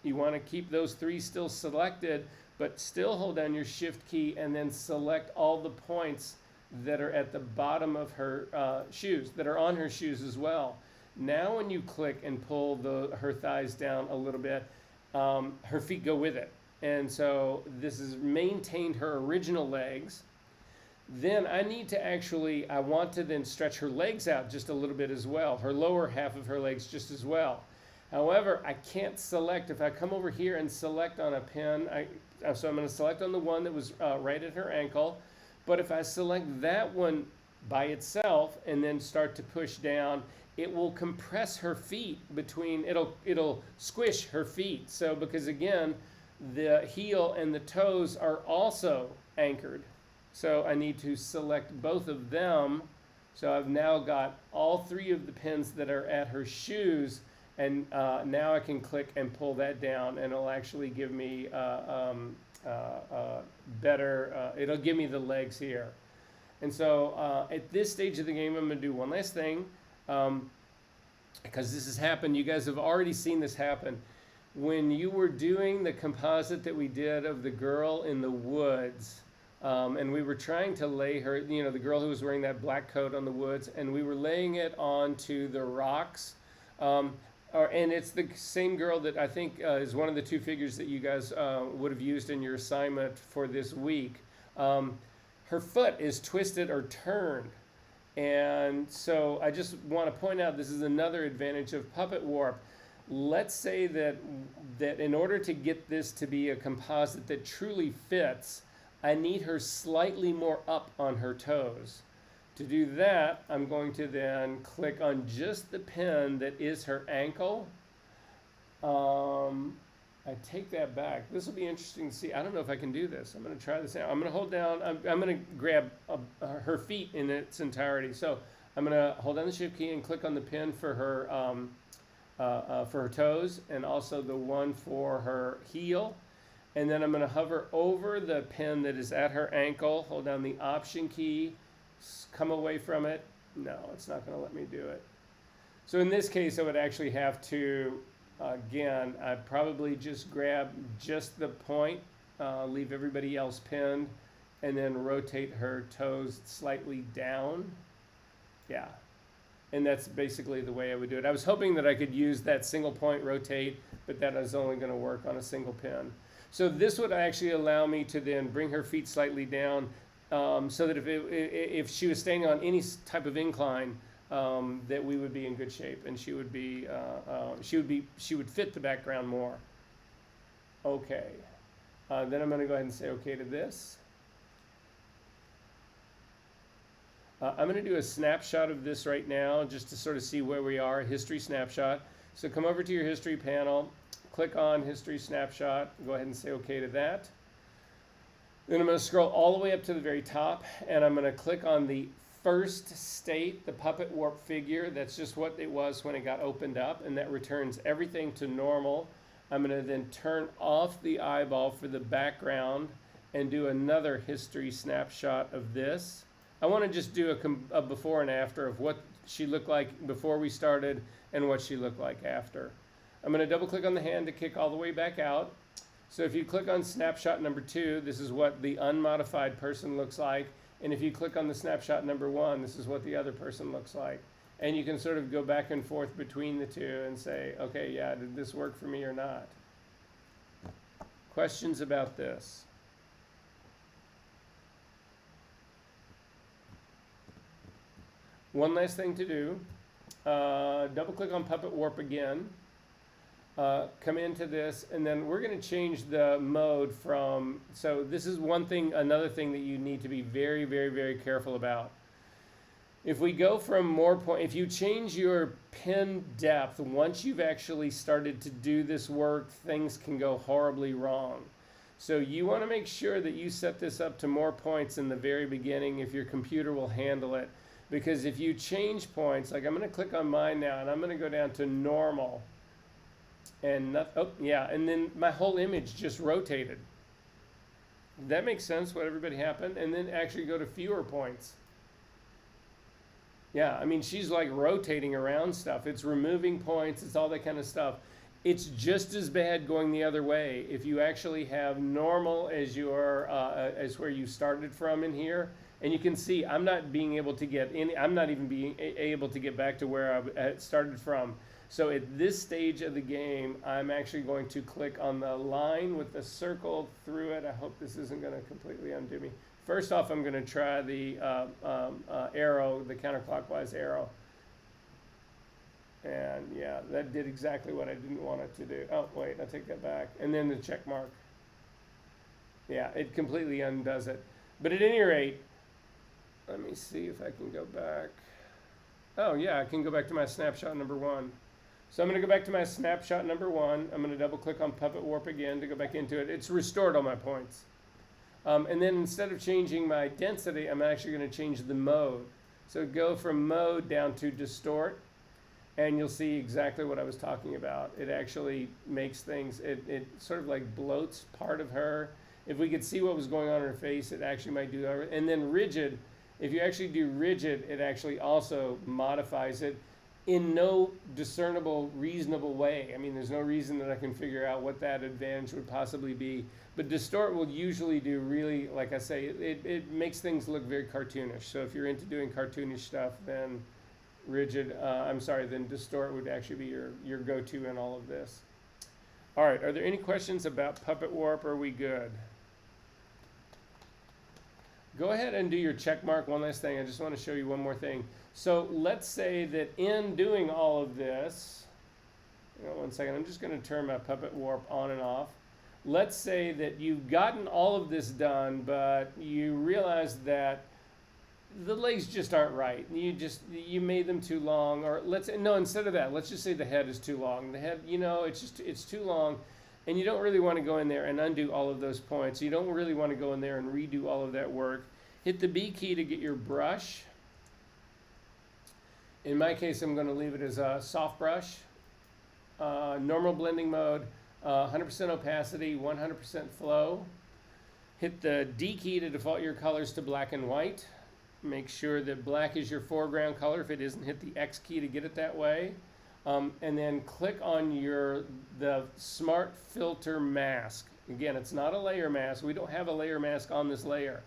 you want to keep those 3 still selected, but still hold down your Shift key and then select all the points that are at the bottom of her shoes, that are on her shoes as well. Now when you click and pull her thighs down a little bit, her feet go with it. And so this has maintained her original legs. Then I want to then stretch her legs out just a little bit as well, her lower half of her legs just as well. However, I can't select, if I come over here and select on a pin, so I'm going to select on the one that was right at her ankle, but if I select that one by itself and then start to push down, it will compress her feet it'll squish her feet. So because again, the heel and the toes are also anchored. So I need to select both of them. So I've now got all 3 of the pins that are at her shoes, and now I can click and pull that down, and it'll actually give me better, it'll give me the legs here. And so at this stage of the game, I'm going to do one last thing, because this has happened. You guys have already seen this happen. When you were doing the composite that we did of the girl in the woods, and we were trying to lay her, the girl who was wearing that black coat on the woods, and we were laying it onto the rocks. And it's the same girl that I think is one of the 2 figures that you guys would have used in your assignment for this week. Her foot is twisted or turned. And so I just want to point out, this is another advantage of Puppet Warp. Let's say that in order to get this to be a composite that truly fits, I need her slightly more up on her toes. To do that, I'm going to then click on just the pin that is her ankle. I take that back. This will be interesting to see. I don't know if I can do this. I'm going to try this out. I'm going to hold down, I'm going to grab her feet in its entirety. So I'm going to hold down the shift key and click on the pin for her toes, and also the one for her heel. And then I'm going to hover over the pin that is at her ankle, hold down the option key, come away from it. No, it's not going to let me do it. So in this case, I would actually have to, again, I'd probably just grab just the point, leave everybody else pinned, and then rotate her toes slightly down. Yeah. And that's basically the way I would do it. I was hoping that I could use that single point rotate, but that is only going to work on a single pin. So this would actually allow me to then bring her feet slightly down, so that if she was staying on any type of incline, that we would be in good shape, and she would fit the background more. Okay. Then I'm going to go ahead and say okay to this. I'm going to do a snapshot of this right now just to sort of see where we are, history snapshot. So come over to your history panel, click on history snapshot, go ahead and say okay to that. Then I'm going to scroll all the way up to the very top, and I'm going to click on the first state, the puppet warp figure. That's just what it was when it got opened up, and that returns everything to normal. I'm going to then turn off the eyeball for the background and do another history snapshot of this. I want to just do a before and after of what she looked like before we started and what she looked like after. I'm going to double click on the hand to kick all the way back out. So if you click on snapshot number 2, this is what the unmodified person looks like. And if you click on the snapshot number 1, this is what the other person looks like. And you can sort of go back and forth between the two and say, okay, yeah, did this work for me or not? Questions about this? One last thing to do, double click on Puppet Warp again, come into this, and then we're going to change the mode from, so this is another thing that you need to be very, very, very careful about. If we go from if you change your pin depth, once you've actually started to do this work, things can go horribly wrong. So you want to make sure that you set this up to more points in the very beginning if your computer will handle it. Because if you change points, like I'm going to click on mine now, and I'm going to go down to normal. And and then my whole image just rotated. That makes sense, what everybody happened. And then actually go to fewer points. Yeah, I mean, she's like rotating around stuff. It's removing points. It's all that kind of stuff. It's just as bad going the other way. If you actually have normal as as where you started from in here, and you can see I'm not being able to get any. I'm not even being able to get back to where I started from. So at this stage of the game, I'm actually going to click on the line with the circle through it. I hope this isn't going to completely undo me. First off, I'm going to try the arrow, the counterclockwise arrow. And yeah, that did exactly what I didn't want it to do. Oh, wait, I'll take that back. And then the check mark. Yeah, it completely undoes it. But at any rate, let me see if I can go back. Oh, yeah, I can go back to my snapshot number 1. So I'm going to go back to my snapshot number 1. I'm going to double click on Puppet Warp again to go back into it. It's restored all my points. And then instead of changing my density, I'm actually going to change the mode. So go from mode down to distort, and you'll see exactly what I was talking about. It actually makes things, it sort of like bloats part of her. If we could see what was going on in her face, it actually might do that. And then rigid, if you actually do rigid, it actually also modifies it in no discernible, reasonable way. I mean, there's no reason that I can figure out what that advantage would possibly be. But distort will usually do really, like I say, it makes things look very cartoonish. So if you're into doing cartoonish stuff, then then distort would actually be your go-to in all of this. All right, are there any questions about Puppet Warp? Are we good? Go ahead and do your check mark. One last thing. I just want to show you one more thing. So let's say that in doing all of this, one second, I'm just going to turn my Puppet Warp on and off. let's say that you've gotten all of this done, but you realize that the legs just aren't right. You made them too long, or instead of that, let's just say the head is too long. The head, it's too long, and you don't really want to go in there and undo all of those points. You don't really want to go in there and redo all of that work. Hit the B key to get your brush. In my case, I'm going to leave it as a soft brush, normal blending mode, 100% opacity, 100% flow. Hit the D key to default your colors to black and white. Make sure that black is your foreground color. If it isn't, hit the X key to get it that way. And then click on the Smart Filter Mask. Again, it's not a layer mask. We don't have a layer mask on this layer.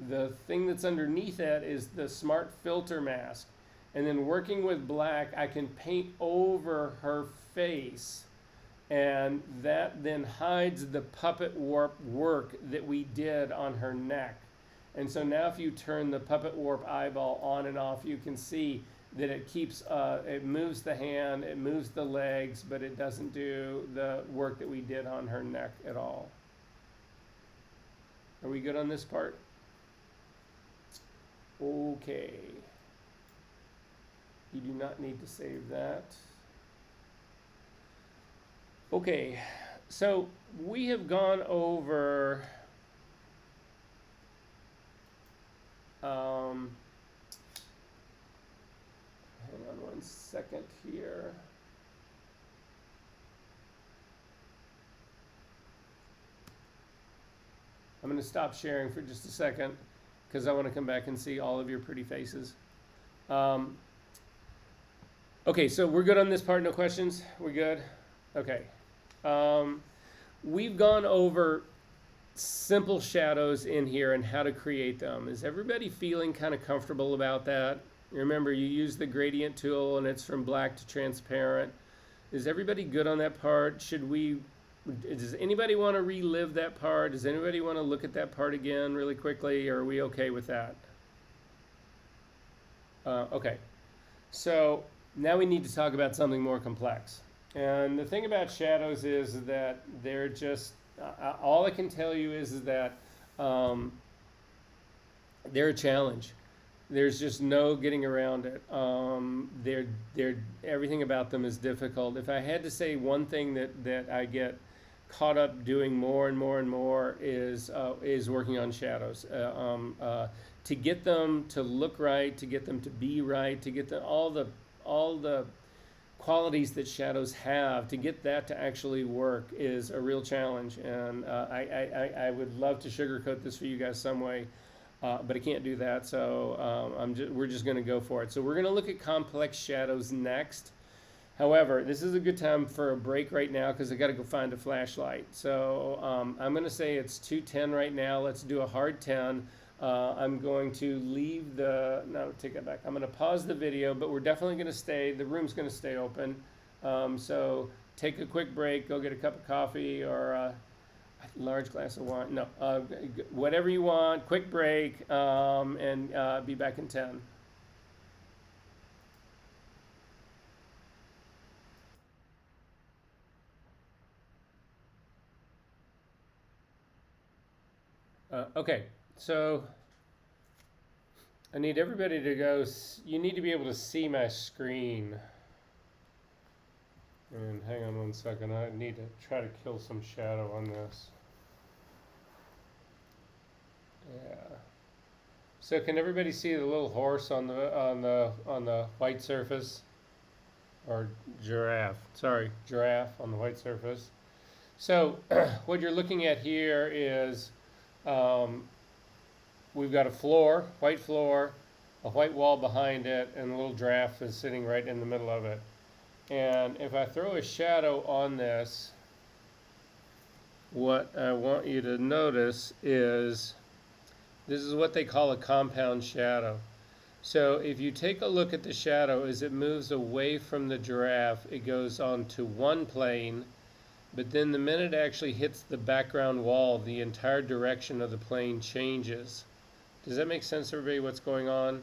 The thing that's underneath that is the Smart Filter Mask. And then working with black, I can paint over her face. And that then hides the puppet warp work that we did on her neck. And so now if you turn the puppet warp eyeball on and off, you can see that it moves the hand, it moves the legs, but it doesn't do the work that we did on her neck at all. Are we good on this part? Okay. You do not need to save that. Okay, so we have gone over hang on one second here. I'm going to stop sharing for just a second because I want to come back and see all of your pretty faces. Okay, so we're good on this part, no questions? We good? Okay. We've gone over simple shadows in here and how to create them. Is everybody feeling kind of comfortable about that? Remember, you use the gradient tool and it's from black to transparent. Is everybody good on that part? Does anybody want to relive that part? Does anybody want to look at that part again really quickly, or are we okay with that? Okay. So now we need to talk about something more complex. And the thing about shadows is that they're just, all I can tell you is that they're a challenge. There's just no getting around it. Everything about them is difficult. If I had to say one thing that I get caught up doing more and more and more is working on shadows. To get them to look right, to get them to be right, to get all the qualities that shadows have, to get that to actually work is a real challenge. And I would love to sugarcoat this for you guys some way, but I can't do that. So we're just going to go for it. So we're going to look at complex shadows next. However, this is a good time for a break right now because I got to go find a flashlight. So I'm going to say it's 2:10 right now. Let's do a hard 10. I'm going to take that back. I'm going to pause the video, but we're definitely going to stay. The room's going to stay open. So take a quick break, go get a cup of coffee or a large glass of wine. No, whatever you want, quick break, and be back in 10. Okay, so I need everybody to go. You need to be able to see my screen. And hang on one second. I need to try to kill some shadow on this. Yeah. So can everybody see the little horse on the white surface? Or giraffe. Sorry, giraffe on the white surface. So what you're looking at here is we've got a floor, white floor, a white wall behind it, and a little giraffe is sitting right in the middle of it. And if I throw a shadow on this, what I want you to notice is this is what they call a compound shadow. So if you take a look at the shadow as it moves away from the giraffe, it goes onto one plane, but then the minute it actually hits the background wall, the entire direction of the plane changes. Does that make sense, everybody, what's going on?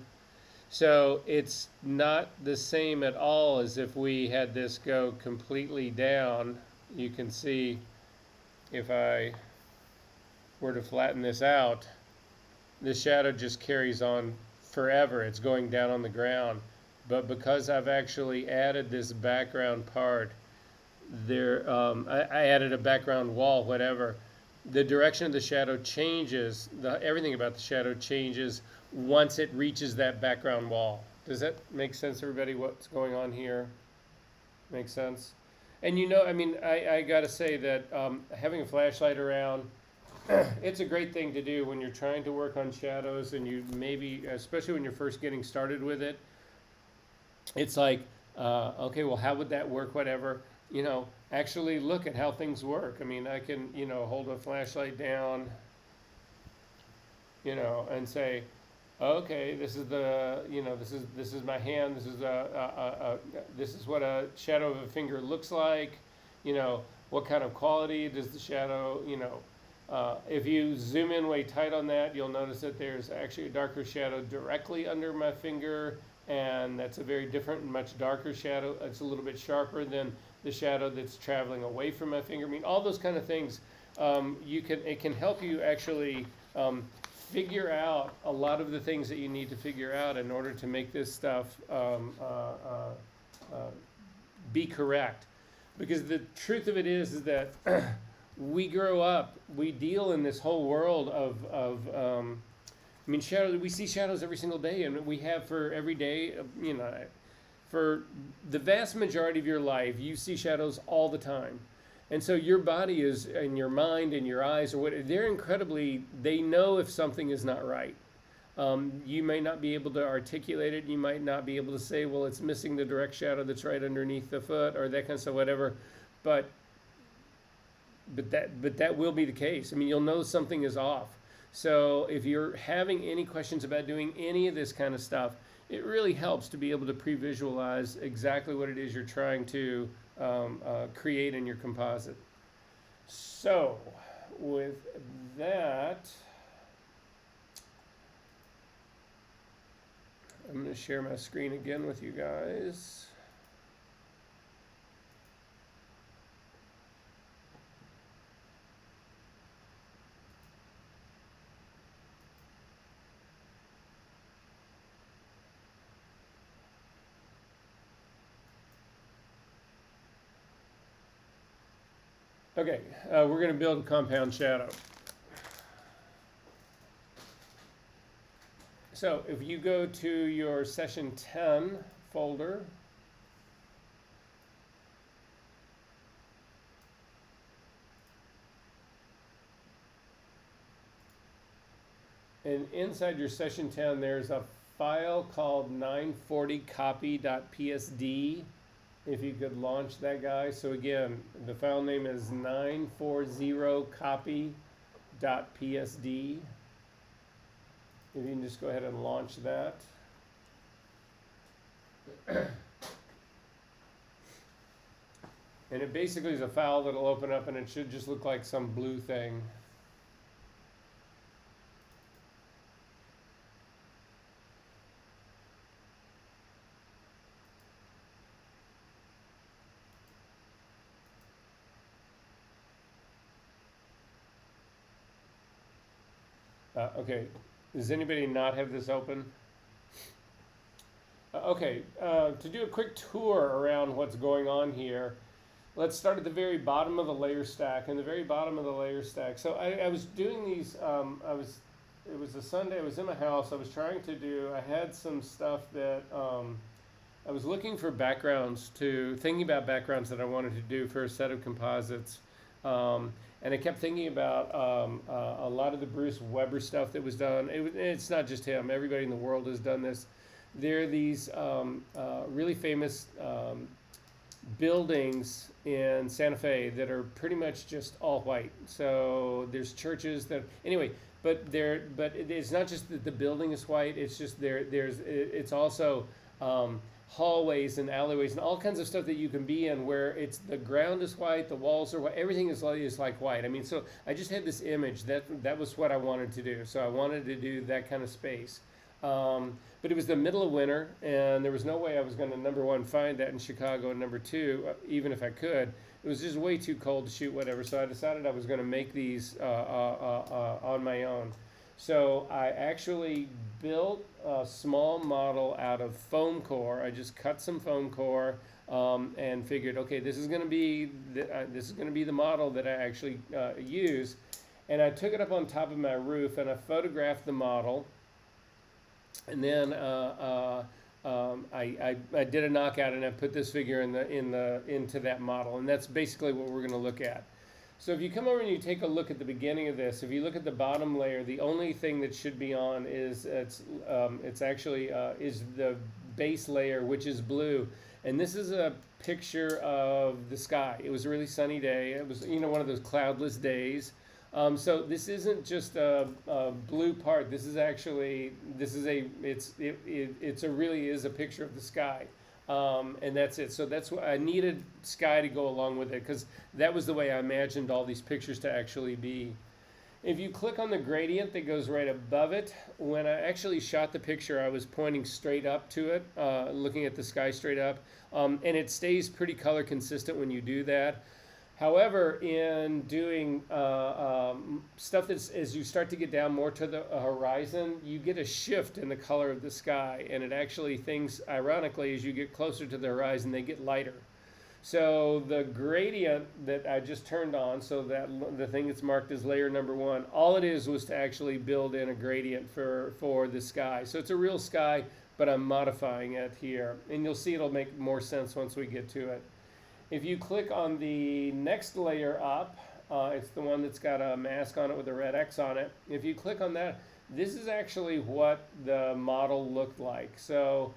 So it's not the same at all as if we had this go completely down. You can see if I were to flatten this out, the shadow just carries on forever. It's going down on the ground. But because I've actually added this background part, I added a background wall, whatever. The direction of the shadow changes. Everything about the shadow changes once it reaches that background wall. Does that make sense, everybody? What's going on here? Makes sense. And I mean, I got to say that having a flashlight around, it's a great thing to do when you're trying to work on shadows, and you maybe, especially when you're first getting started with it. It's like, okay, well, how would that work? Whatever, actually look at how things work. I mean, I can, hold a flashlight down, and say, okay, this is this is my hand. This is what a shadow of a finger looks like. What kind of quality does the shadow, if you zoom in way tight on that, you'll notice that there's actually a darker shadow directly under my finger, and that's a very different and much darker shadow. It's a little bit sharper than the shadow that's traveling away from my finger. I mean, all those kind of things, it can help you actually figure out a lot of the things that you need to figure out in order to make this stuff be correct. Because the truth of it is that we grow up, we deal in this whole world of I mean, we see shadows every single day, and we have for every day, for the vast majority of your life, you see shadows all the time. And so your body is, and your mind and your eyes, they know if something is not right. You may not be able to articulate it. You might not be able to say, well, it's missing the direct shadow that's right underneath the foot, or that kind of stuff, whatever. But that will be the case. I mean, you'll know something is off. So if you're having any questions about doing any of this kind of stuff, it really helps to be able to pre-visualize exactly what it is you're trying to create in your composite. So with that, I'm going to share my screen again with you guys. Okay, we're going to build a compound shadow. So if you go to your session 10 folder, and inside your session 10, there's a file called 940copy.psd. If you could launch that guy. So again, the file name is 940copy.psd. If you can just go ahead and launch that. And it basically is a file that'll open up, and it should just look like some blue thing. Okay, does anybody not have this open? Okay, to do a quick tour around what's going on here, let's start at the very bottom of the layer stack. In the very bottom of the layer stack, so I was doing these, it was a Sunday, I was in my house, I had some stuff that, I was looking for thinking about backgrounds that I wanted to do for a set of composites. And I kept thinking about a lot of the Bruce Weber stuff that was done. It's not just him. Everybody in the world has done this. There are these really famous buildings in Santa Fe that are pretty much just all white. So there's churches that, anyway, but it's not just that the building is white. It's just it's also hallways and alleyways and all kinds of stuff that you can be in where the ground is white, the walls are white, everything is like white. I mean, so I just had this image that was what I wanted to do. So I wanted to do that kind of space. But it was the middle of winter, and there was no way I was going to, number one, find that in Chicago, and number two, even if I could, it was just way too cold to shoot whatever. So I decided I was going to make these on my own. So I actually built a small model out of foam core. I just cut some foam core and figured, okay, this is going to be the model that I actually use. And I took it up on top of my roof and I photographed the model. And then I did a knockout and I put this figure into that model, and that's basically what we're going to look at. So if you come over and you take a look at the beginning of this, if you look at the bottom layer, the only thing that should be on is it's actually is the base layer, which is blue. And this is a picture of the sky. It was a really sunny day. It was one of those cloudless days. So this isn't just a blue part. This is actually it's a really is a picture of the sky, and that's it. So that's what I needed sky to go along with it because that was the way I imagined all these pictures to actually be. If you click on the gradient that goes right above it, when I actually shot the picture, I was pointing straight up to it, looking at the sky straight up, and it stays pretty color consistent when you do that. However, in doing stuff that's as you start to get down more to the horizon, you get a shift in the color of the sky, and it actually things ironically as you get closer to the horizon, they get lighter. So the gradient that I just turned on, so that the thing that's marked as layer number 1, all it is was to actually build in a gradient for the sky. So it's a real sky, but I'm modifying it here, and you'll see it'll make more sense once we get to it. If you click on the next layer up, it's the one that's got a mask on it with a red X on it. If you click on that, this is actually what the model looked like. So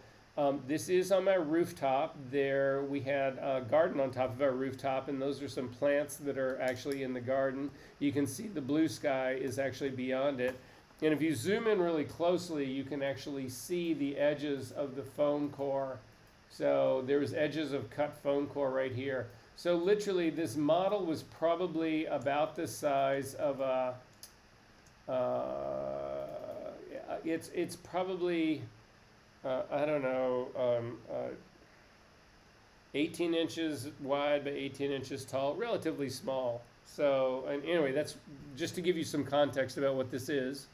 this is on my rooftop. There we had a garden on top of our rooftop, and those are some plants that are actually in the garden. You can see the blue sky is actually beyond it. And if you zoom in really closely, you can actually see the edges of the foam core. So there's edges of cut foam core right here. So literally this model was probably about the size of a, it's probably, I don't know, 18 inches wide by 18 inches tall, relatively small. So, and anyway, that's just to give you some context about what this is.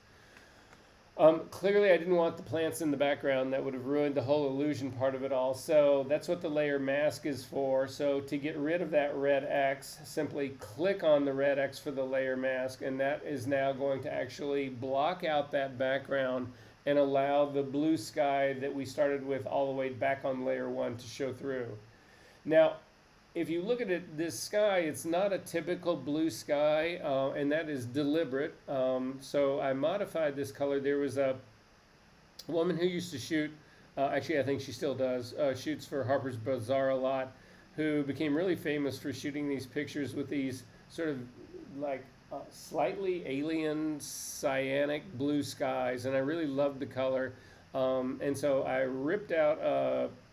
Clearly I didn't want the plants in the background. That would have ruined the whole illusion part of it all. So that's what the layer mask is for. So to get rid of that red X, simply click on the red X for the layer mask, and that is now going to actually block out that background and allow the blue sky that we started with all the way back on layer 1 to show through. Now, if you look at it, this sky, it's not a typical blue sky, and that is deliberate. So I modified this color. There was a woman who used to shoot, actually I think she still does, shoots for Harper's Bazaar a lot, who became really famous for shooting these pictures with these sort of like slightly alien cyanic blue skies, and I really loved the color. And so I ripped out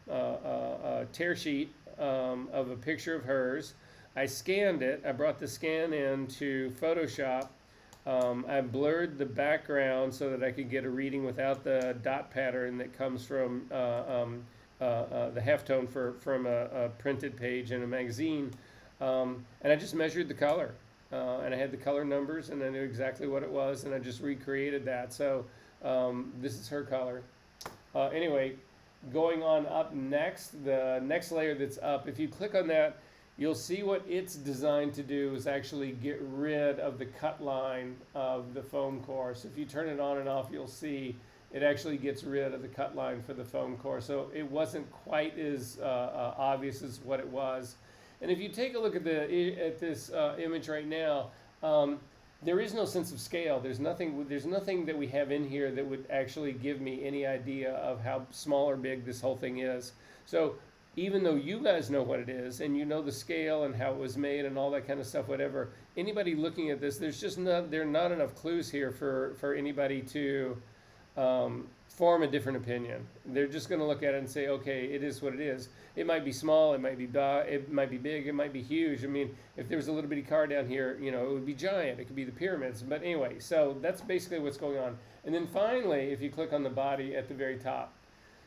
a tear sheet of a picture of hers. I scanned it. I brought the scan into Photoshop. I blurred the background so that I could get a reading without the dot pattern that comes from the halftone from a printed page in a magazine. And I just measured the color. And I had the color numbers, and I knew exactly what it was, and I just recreated that. So this is her color. Anyway, going on up next, the next layer that's up, if you click on that, you'll see what it's designed to do is actually get rid of the cut line of the foam core. So if you turn it on and off, you'll see it actually gets rid of the cut line for the foam core. So it wasn't quite as obvious as what it was. And if you take a look at this image right now, there is no sense of scale. There's nothing that we have in here that would actually give me any idea of how small or big this whole thing is. So even though you guys know what it is and you know the scale and how it was made and all that kind of stuff, whatever, anybody looking at this, there are not enough clues here for anybody to form a different opinion. They're just going to look at it and say, okay, it is what it is. It might be small, it might be big, it might be huge. I mean, if there was a little bitty car down here, it would be giant. It could be the pyramids. But anyway, so that's basically what's going on. And then finally, if you click on the body at the very top,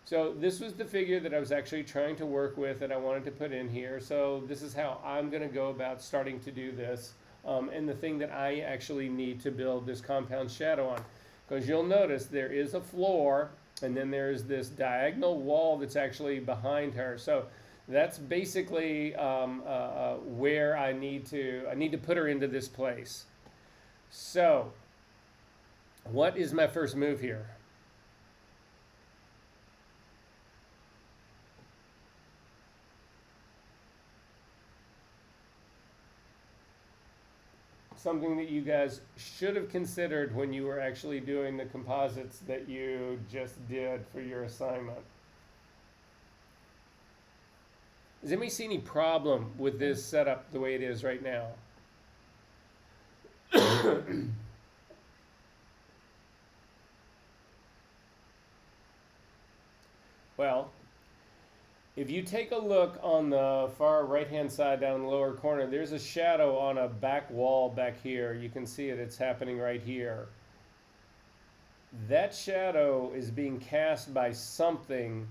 So this was the figure that I was actually trying to work with that I wanted to put in here. So this is how I'm going to go about starting to do this. And the thing that I actually need to build this compound shadow on. Because you'll notice there is a floor and then there's this diagonal wall that's actually behind her. So that's basically where I need to put her into this place. So what is my first move here? Something that you guys should have considered when you were actually doing the composites that you just did for your assignment. Does anybody see any problem with this setup the way it is right now? Well, if you take a look on the far right-hand side down in the lower corner, there's a shadow on a back wall back here. You can see it, it's happening right here. That shadow is being cast by something.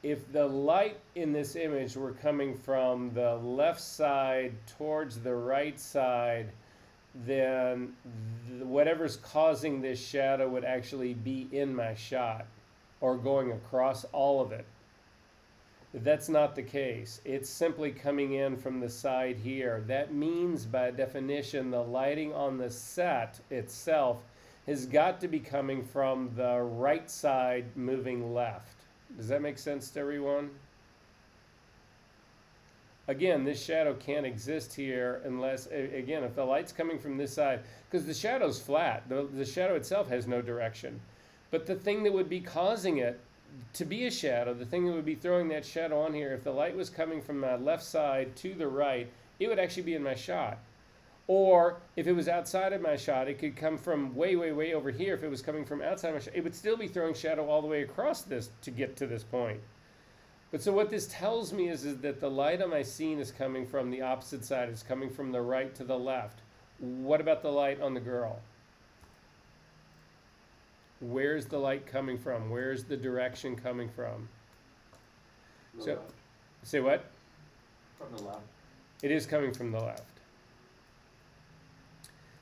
If the light in this image were coming from the left side towards the right side, then whatever's causing this shadow would actually be in my shot or going across all of it. That's not the case. It's simply coming in from the side here. That means, by definition, the lighting on the set itself has got to be coming from the right side moving left. Does that make sense to everyone? Again, this shadow can't exist here unless, again, if the light's coming from this side, because the shadow's flat. The shadow itself has no direction. But the thing that would be causing it to be a shadow, the thing that would be throwing that shadow on here, if the light was coming from my left side to the right, it would actually be in my shot. Or if it was outside of my shot, it could come from way, way, way over here. If it was coming from outside my shot, it would still be throwing shadow all the way across this to get to this point. But so what this tells me is that the light on my scene is coming from the opposite side. It's coming from the right to the left. What about the light on the girl? Where's the light coming from? Where's the direction coming from? The left. Say what? From the left. It is coming from the left.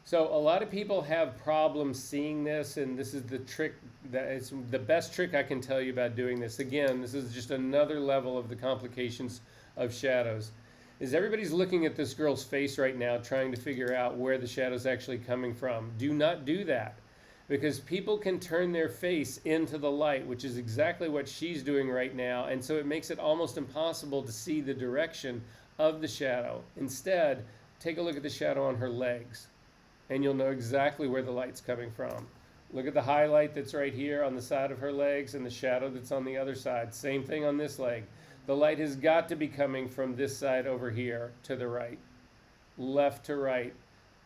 So a lot of people have problems seeing this, and this is the trick. It's the best trick I can tell you about doing this. Again, this is just another level of the complications of shadows. Is everybody's looking at this girl's face right now, trying to figure out where the shadow's actually coming from. Do not do that, because people can turn their face into the light, which is exactly what she's doing right now, and so it makes it almost impossible to see the direction of the shadow. Instead, take a look at the shadow on her legs, and you'll know exactly where the light's coming from. Look at the highlight that's right here on the side of her legs and the shadow that's on the other side. Same thing on this leg. The light has got to be coming from this side over here to the right, left to right.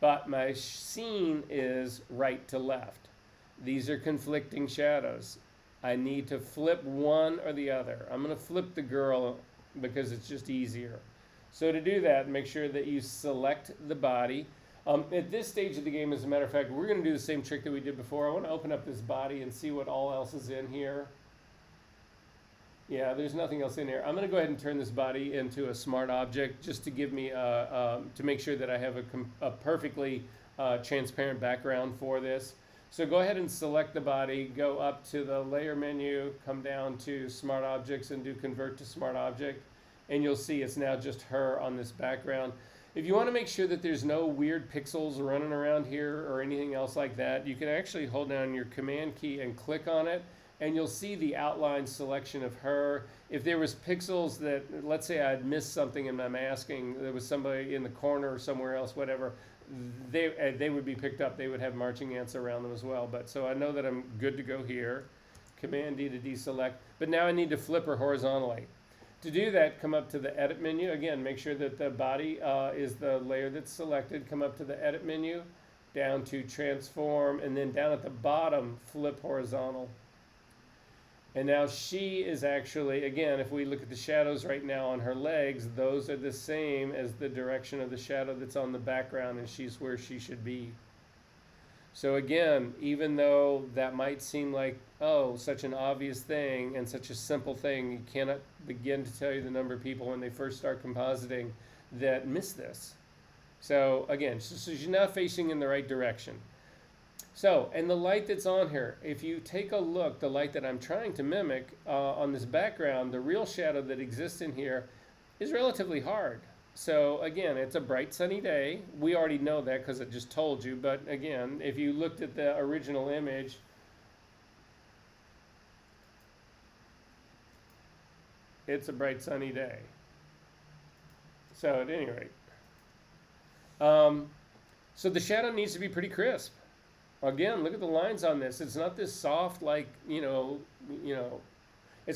But my scene is right to left. These are conflicting shadows. I need to flip one or the other. I'm going to flip the girl because it's just easier. So to do that, make sure that you select the body. At this stage of the game, as a matter of fact, we're going to do the same trick that we did before. I want to open up this body and see what all else is in here. Yeah, there's nothing else in here. I'm going to go ahead and turn this body into a smart object just to give me, to make sure that I have a perfectly transparent background for this. So go ahead and select the body, go up to the layer menu, come down to smart objects and do convert to smart object. And you'll see it's now just her on this background. If you want to make sure that there's no weird pixels running around here or anything else like that, you can actually hold down your command key and click on it, and you'll see the outline selection of her. If there was pixels that, let's say I'd missed something in my masking, there was somebody in the corner or somewhere else, whatever, they would be picked up. They would have marching ants around them as well. But so I know that I'm good to go here. Command D to deselect. But now I need to flip her horizontally. To do that, come up to the Edit menu. Again, make sure that the body is the layer that's selected. Come up to the Edit menu, down to Transform, and then down at the bottom, Flip Horizontal. And now she is actually, again, if we look at the shadows right now on her legs, those are the same as the direction of the shadow that's on the background, and she's where she should be. So again, even though that might seem like, oh, such an obvious thing and such a simple thing, you cannot begin to tell you the number of people when they first start compositing that miss this. So again, so you're not facing in the right direction. So, and the light that's on here, if you take a look, the light that I'm trying to mimic on this background, the real shadow that exists in here is relatively hard. So again, it's a bright sunny day. We already know that because I just told you. But again, if you looked at the original image, it's a bright sunny day. So at any rate, so the shadow needs to be pretty crisp. Again, look at the lines on this. It's not this soft, like, it's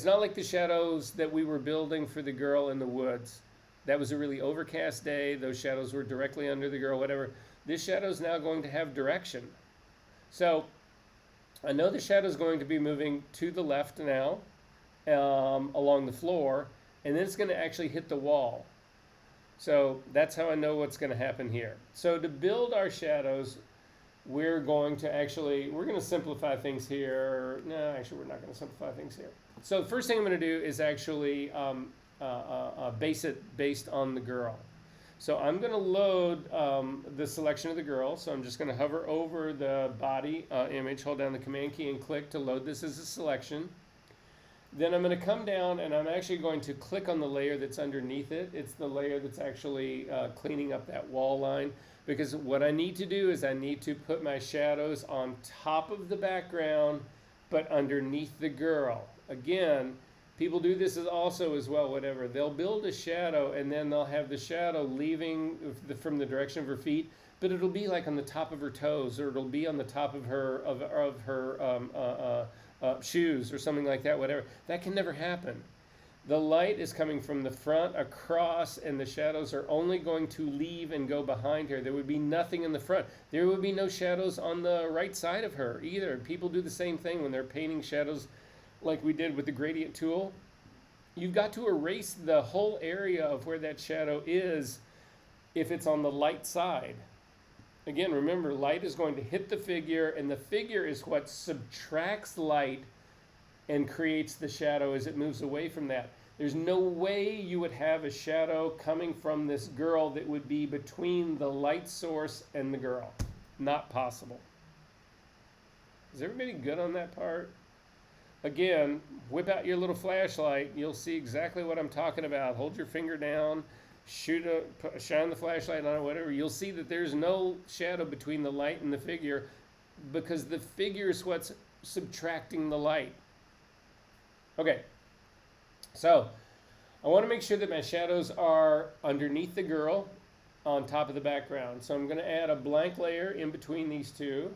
not like the shadows that we were building for the girl in the woods. That was a really overcast day. Those shadows were directly under the girl, whatever. This shadow is now going to have direction. So I know the shadow is going to be moving to the left now along the floor, and then it's going to actually hit the wall. So that's how I know what's going to happen here. So to build our shadows, we're going to simplify things here. No, actually, we're not going to simplify things here. So the first thing I'm going to do is actually base it based on the girl. So I'm going to load the selection of the girl. So I'm just going to hover over the body image, hold down the Command key and click to load this as a selection. Then I'm going to come down and I'm actually going to click on the layer that's underneath it. It's the layer that's actually cleaning up that wall line. Because what I need to do is I need to put my shadows on top of the background, but underneath the girl. Again, people do this also as well, whatever. They'll build a shadow and then they'll have the shadow leaving from the direction of her feet, but it'll be like on the top of her toes, or it'll be on the top of her shoes or something like that, whatever. That can never happen. The light is coming from the front across, and the shadows are only going to leave and go behind her. There would be nothing in the front. There would be no shadows on the right side of her either. People do the same thing when they're painting shadows like we did with the gradient tool. You've got to erase the whole area of where that shadow is if it's on the light side. Again, remember, light is going to hit the figure, and the figure is what subtracts light and creates the shadow as it moves away from that. There's no way you would have a shadow coming from this girl that would be between the light source and the girl. Not possible. Is everybody good on that part? Again, whip out your little flashlight. You'll see exactly what I'm talking about. Hold your finger down, shine the flashlight on it, whatever. You'll see that there's no shadow between the light and the figure because the figure is what's subtracting the light. Okay, so I want to make sure that my shadows are underneath the girl on top of the background. So I'm going to add a blank layer in between these two.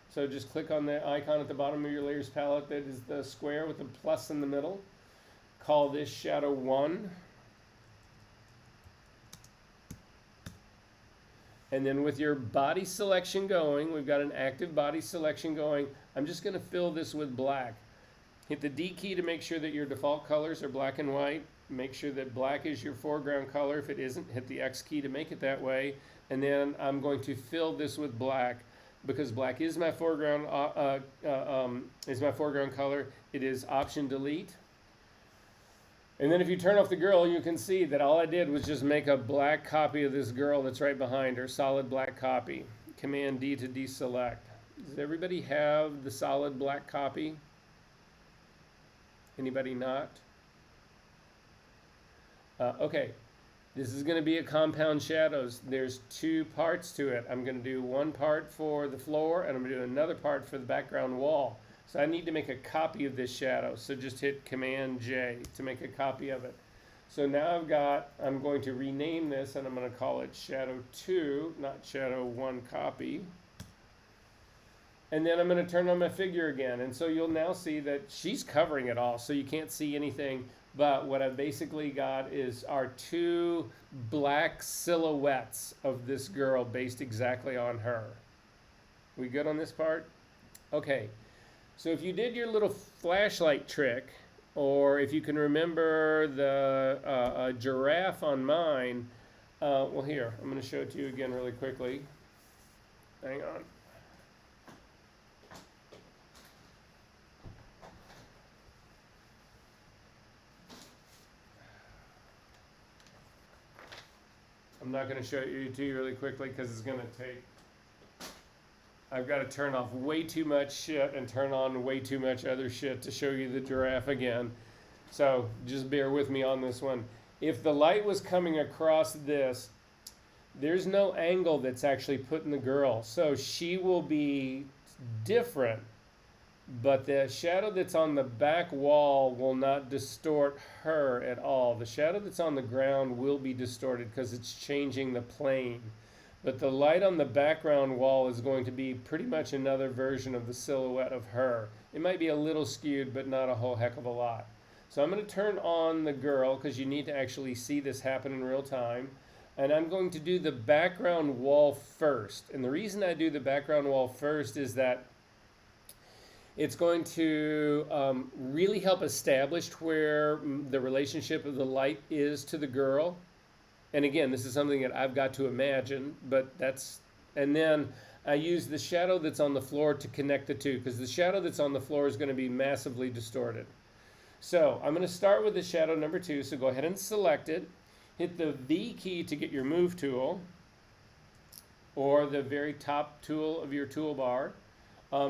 So just click on the icon at the bottom of your layers palette that is the square with the plus in the middle. Call this shadow 1. And then with your body selection going, we've got an active body selection going. I'm just going to fill this with black. Hit the D key to make sure that your default colors are black and white. Make sure that black is your foreground color. If it isn't, hit the X key to make it that way. And then I'm going to fill this with black because black is my foreground color. It is Option Delete. And then if you turn off the girl, you can see that all I did was just make a black copy of this girl that's right behind her, solid black copy. Command D to deselect. Does everybody have the solid black copy? Anybody not? Okay, this is going to be a compound shadows. There's 2 parts to it. I'm going to do one part for the floor, and I'm going to do another part for the background wall. So I need to make a copy of this shadow. So just hit Command J to make a copy of it. So now I'm going to rename this, and I'm going to call it Shadow 2, not Shadow 1 copy. And then I'm going to turn on my figure again. And so you'll now see that she's covering it all, so you can't see anything. But what I've basically got is our 2 black silhouettes of this girl based exactly on her. We good on this part? Okay. So if you did your little flashlight trick, or if you can remember the giraffe on mine, well here, I'm going to show it to you again really quickly. Hang on. I'm not going to show it to you really quickly because it's going to take. I've got to turn off way too much shit and turn on way too much other shit to show you the giraffe again. So just bear with me on this one. If the light was coming across this, there's no angle that's actually putting the girl. So she will be different, but the shadow that's on the back wall will not distort her at all. The shadow that's on the ground will be distorted because it's changing the plane. But the light on the background wall is going to be pretty much another version of the silhouette of her. It might be a little skewed, but not a whole heck of a lot. So I'm going to turn on the girl because you need to actually see this happen in real time. And I'm going to do the background wall first. And the reason I do the background wall first is that it's going to really help establish where the relationship of the light is to the girl. And again, this is something that I've got to imagine, but that's, and then I use the shadow that's on the floor to connect the two, because the shadow that's on the floor is going to be massively distorted. So I'm going to start with the shadow number 2, so go ahead and select it. Hit the V key to get your move tool, or the very top tool of your toolbar.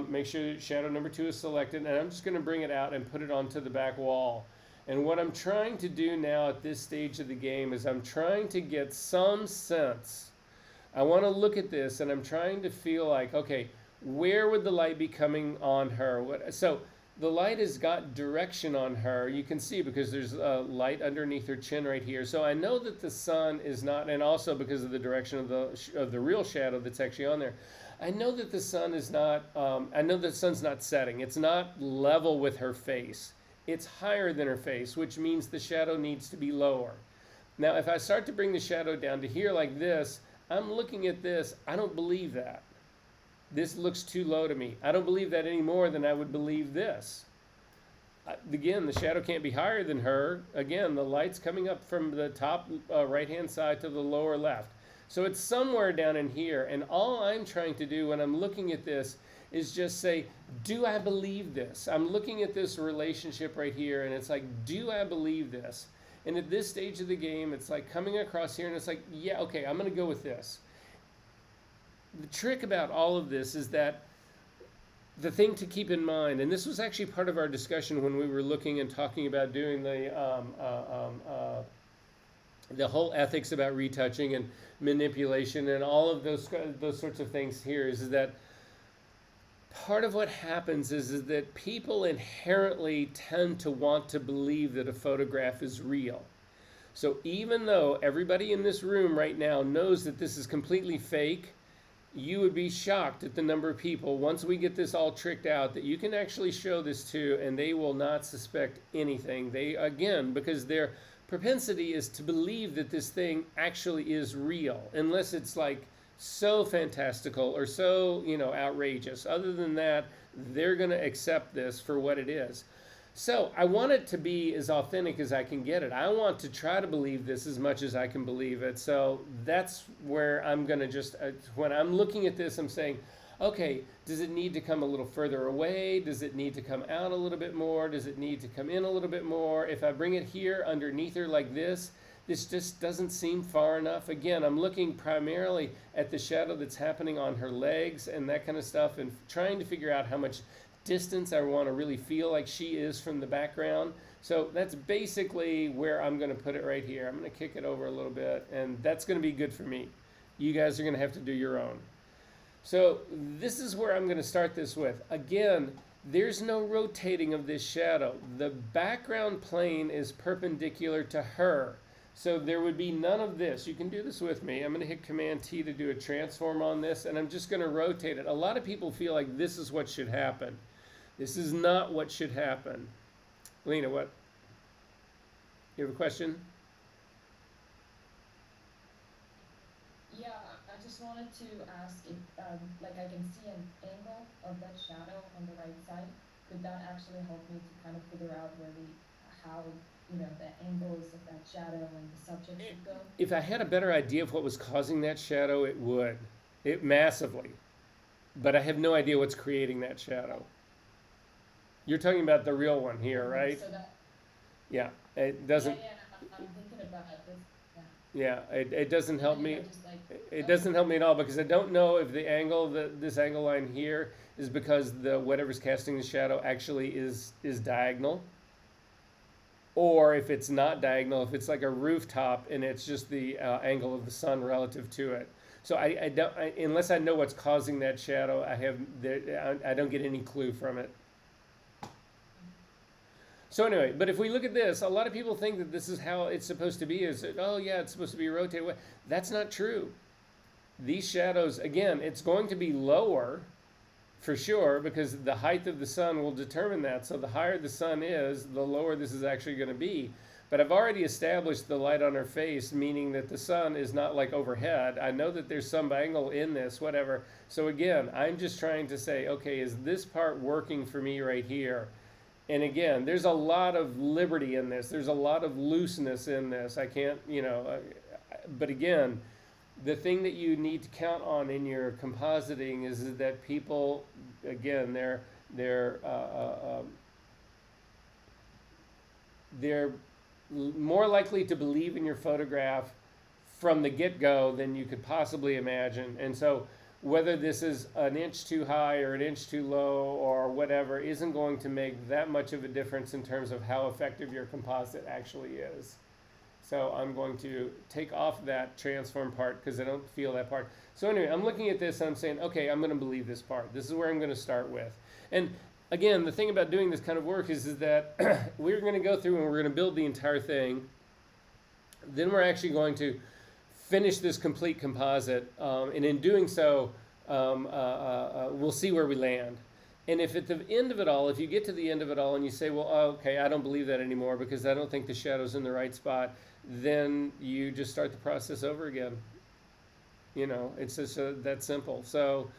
Make sure that shadow number 2 is selected, and I'm just going to bring it out and put it onto the back wall. And what I'm trying to do now at this stage of the game is I'm trying to get some sense. I want to look at this and I'm trying to feel like, okay, where would the light be coming on her? So the light has got direction on her. You can see because there's a light underneath her chin right here. So I know that the sun is not, and also because of the direction of the real shadow that's actually on there. I know that the sun is not, I know the sun's not setting. It's not level with her face. It's higher than her face, which means the shadow needs to be lower. Now, if I start to bring the shadow down to here like this, I'm looking at this. I don't believe that. This looks too low to me. I don't believe that any more than I would believe this. Again, the shadow can't be higher than her. Again, the light's coming up from the top right-hand side to the lower left. So it's somewhere down in here, and all I'm trying to do when I'm looking at this is just say, do I believe this? I'm looking at this relationship right here, and it's like, do I believe this? And at this stage of the game, it's like coming across here, and it's like, yeah, okay, I'm going to go with this. The trick about all of this is that the thing to keep in mind, and this was actually part of our discussion when we were looking and talking about doing the whole ethics about retouching and manipulation and all of those sorts of things here, is that part of what happens is that people inherently tend to want to believe that a photograph is real. So even though everybody in this room right now knows that this is completely fake, you would be shocked at the number of people, once we get this all tricked out, that you can actually show this to and they will not suspect anything. They, again, because their propensity is to believe that this thing actually is real, unless it's like so fantastical or so, outrageous. Other than that, they're going to accept this for what it is. So I want it to be as authentic as I can get it. I want to try to believe this as much as I can believe it. So that's where I'm going to just, when I'm looking at this, I'm saying, okay, does it need to come a little further away? Does it need to come out a little bit more? Does it need to come in a little bit more? If I bring it here underneath her like this just doesn't seem far enough. Again, I'm looking primarily at the shadow that's happening on her legs and that kind of stuff, and trying to figure out how much distance I want to really feel like she is from the background. So that's basically where I'm going to put it right here. I'm going to kick it over a little bit, and that's going to be good for me. You guys are going to have to do your own. So this is where I'm going to start this with. Again, there's no rotating of this shadow. The background plane is perpendicular to her. So there would be none of this. You can do this with me. I'm going to hit Command T to do a transform on this, and I'm just going to rotate it. A lot of people feel like this is what should happen. This is not what should happen. Lena, what? You have a question? Yeah, I just wanted to ask if, like, I can see an angle of that shadow on the right side. Could that actually help me to kind of figure out how the angles of that shadow and the subject should go? If I had a better idea of what was causing that shadow, it would. It massively. But I have no idea what's creating that shadow. You're talking about the real one here, right? So that, Yeah, it doesn't. yeah, I'm thinking about this. Yeah. Yeah, it doesn't help And, you me. know, just like, It oh, doesn't help me at all because I don't know if the angle this angle line here is because the whatever's casting the shadow actually is diagonal, or if it's not diagonal, if it's like a rooftop and it's just the angle of the sun relative to it. So I don't unless I know what's causing that shadow, I don't get any clue from it. So anyway, but if we look at this, a lot of people think that this is how it's supposed to be. Is that, oh yeah, it's supposed to be rotated. That's not true. These shadows, again, it's going to be lower for sure because the height of the sun will determine that. So the higher the sun is, the lower this is actually going to be. But I've already established the light on her face, meaning that the sun is not like overhead. I know that there's some angle in this, whatever. So again, I'm just trying to say, okay, is this part working for me right here? And again, there's a lot of liberty in this. There's a lot of looseness in this. I can't, but again, the thing that you need to count on in your compositing is that people, again, they're more likely to believe in your photograph from the get-go than you could possibly imagine. And so whether this is an inch too high or an inch too low or whatever isn't going to make that much of a difference in terms of how effective your composite actually is. So I'm going to take off that transform part because I don't feel that part. So anyway, I'm looking at this and I'm saying, okay, I'm going to believe this part. This is where I'm going to start with. And again, the thing about doing this kind of work is that we're going to go through and we're going to build the entire thing. Then we're actually going to finish this complete composite. And in doing so, we'll see where we land. And if at the end of it all, if you get to the end of it all and you say, well, okay, I don't believe that anymore because I don't think the shadow's in the right spot, then you just start the process over again. It's just that simple. So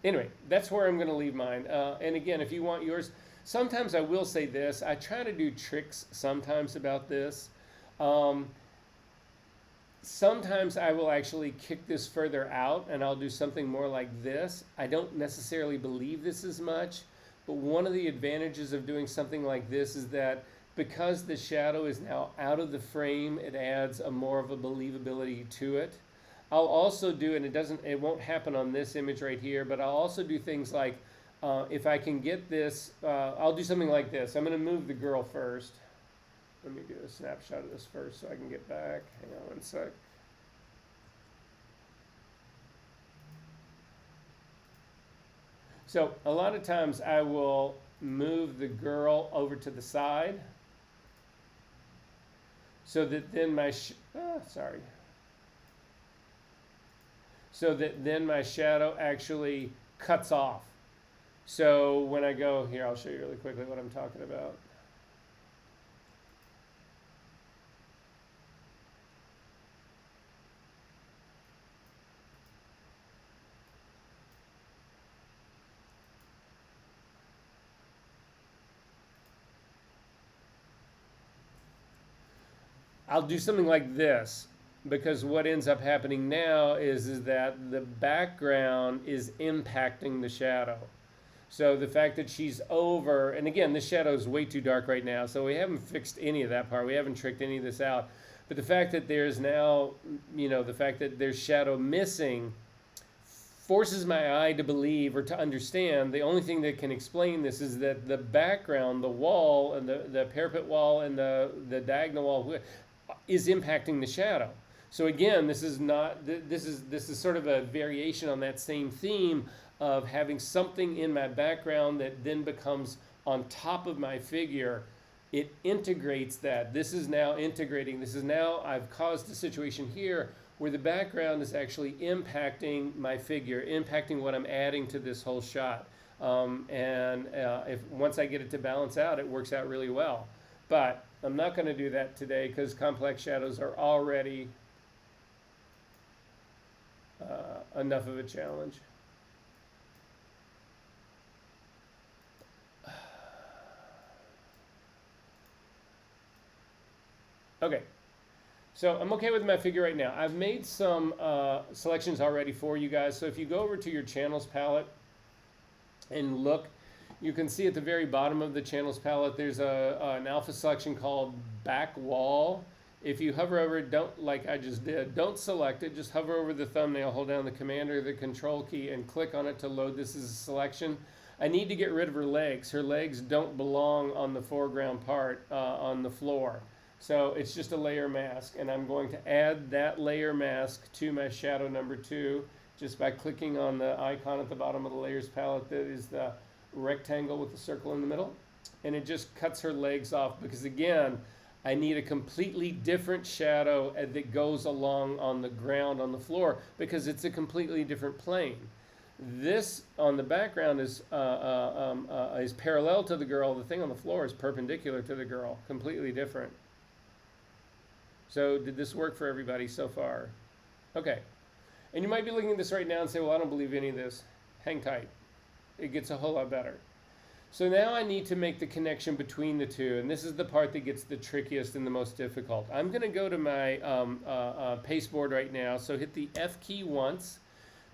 anyway, that's where I'm going to leave mine. And again, if you want yours, sometimes I will say this. I try to do tricks sometimes about this. Sometimes I will actually kick this further out and I'll do something more like this. I don't necessarily believe this as much, but one of the advantages of doing something like this is that because the shadow is now out of the frame, it adds a more of a believability to it. I'll also do, and it won't happen on this image right here, but I'll also do things like, if I can get this, I'll do something like this. I'm going to move the girl first. Let me do a snapshot of this first so I can get back. Hang on one sec. So a lot of times I will move the girl over to the side so that then so that then my shadow actually cuts off. So when I go here, I'll show you really quickly what I'm talking about. I'll do something like this because what ends up happening now is that the background is impacting the shadow. So the fact that she's over, and again, this shadow is way too dark right now, so we haven't fixed any of that part. We haven't tricked any of this out. But the fact that there's now, the fact that there's shadow missing forces my eye to believe or to understand the only thing that can explain this is that the background, the wall, and the parapet wall and the diagonal wall is impacting the shadow. So again, this is sort of a variation on that same theme of having something in my background that then becomes on top of my figure. It integrates that. This is now integrating. This is now, I've caused a situation here where the background is actually impacting my figure, impacting what I'm adding to this whole shot. If once I get it to balance out, it works out really well. But I'm not going to do that today because complex shadows are already enough of a challenge. Okay, so I'm okay with my figure right now. I've made some selections already for you guys. So if you go over to your channels palette and look, you can see at the very bottom of the channels palette, there's an alpha selection called back wall. If you hover over it, don't, like I just did, don't select it, just hover over the thumbnail, hold down the command or the control key and click on it to load this as a selection. I need to get rid of her legs. Her legs don't belong on the foreground part on the floor. So it's just a layer mask, and I'm going to add that layer mask to my shadow number 2 just by clicking on the icon at the bottom of the layers palette that is the rectangle with the circle in the middle. And it just cuts her legs off because, again, I need a completely different shadow that goes along on the ground on the floor because it's a completely different plane. This on the background is parallel to the girl. The thing on the floor is perpendicular to the girl, completely different. So did this work for everybody so far? Okay. And you might be looking at this right now and say, well, I don't believe any of this. Hang tight. It gets a whole lot better. So now I need to make the connection between the two, and this is the part that gets the trickiest and the most difficult. I'm going to go to my pasteboard right now, so hit the F key once,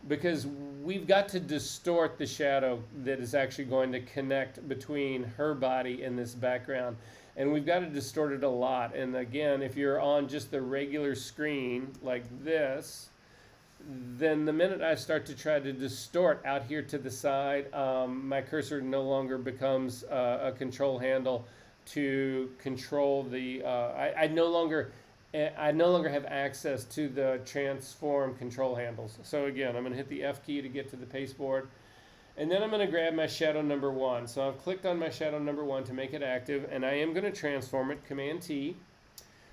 because we've got to distort the shadow that is actually going to connect between her body and this background. And we've got to distort it a lot. And again, if you're on just the regular screen like this, then the minute I start to try to distort out here to the side, my cursor no longer becomes a control handle to control the. I no longer have access to the transform control handles. So again, I'm going to hit the F key to get to the pasteboard. And then I'm going to grab my shadow number 1. So I've clicked on my shadow number 1 to make it active, and I am going to transform it, Command T.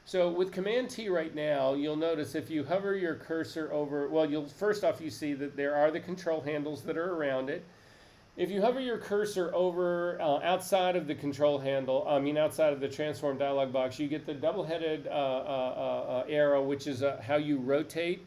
So with Command T right now, you'll notice if you hover your cursor over, well, first off, you see that there are the control handles that are around it. If you hover your cursor over outside of the control handle, outside of the transform dialog box, you get the double-headed arrow, which is how you rotate.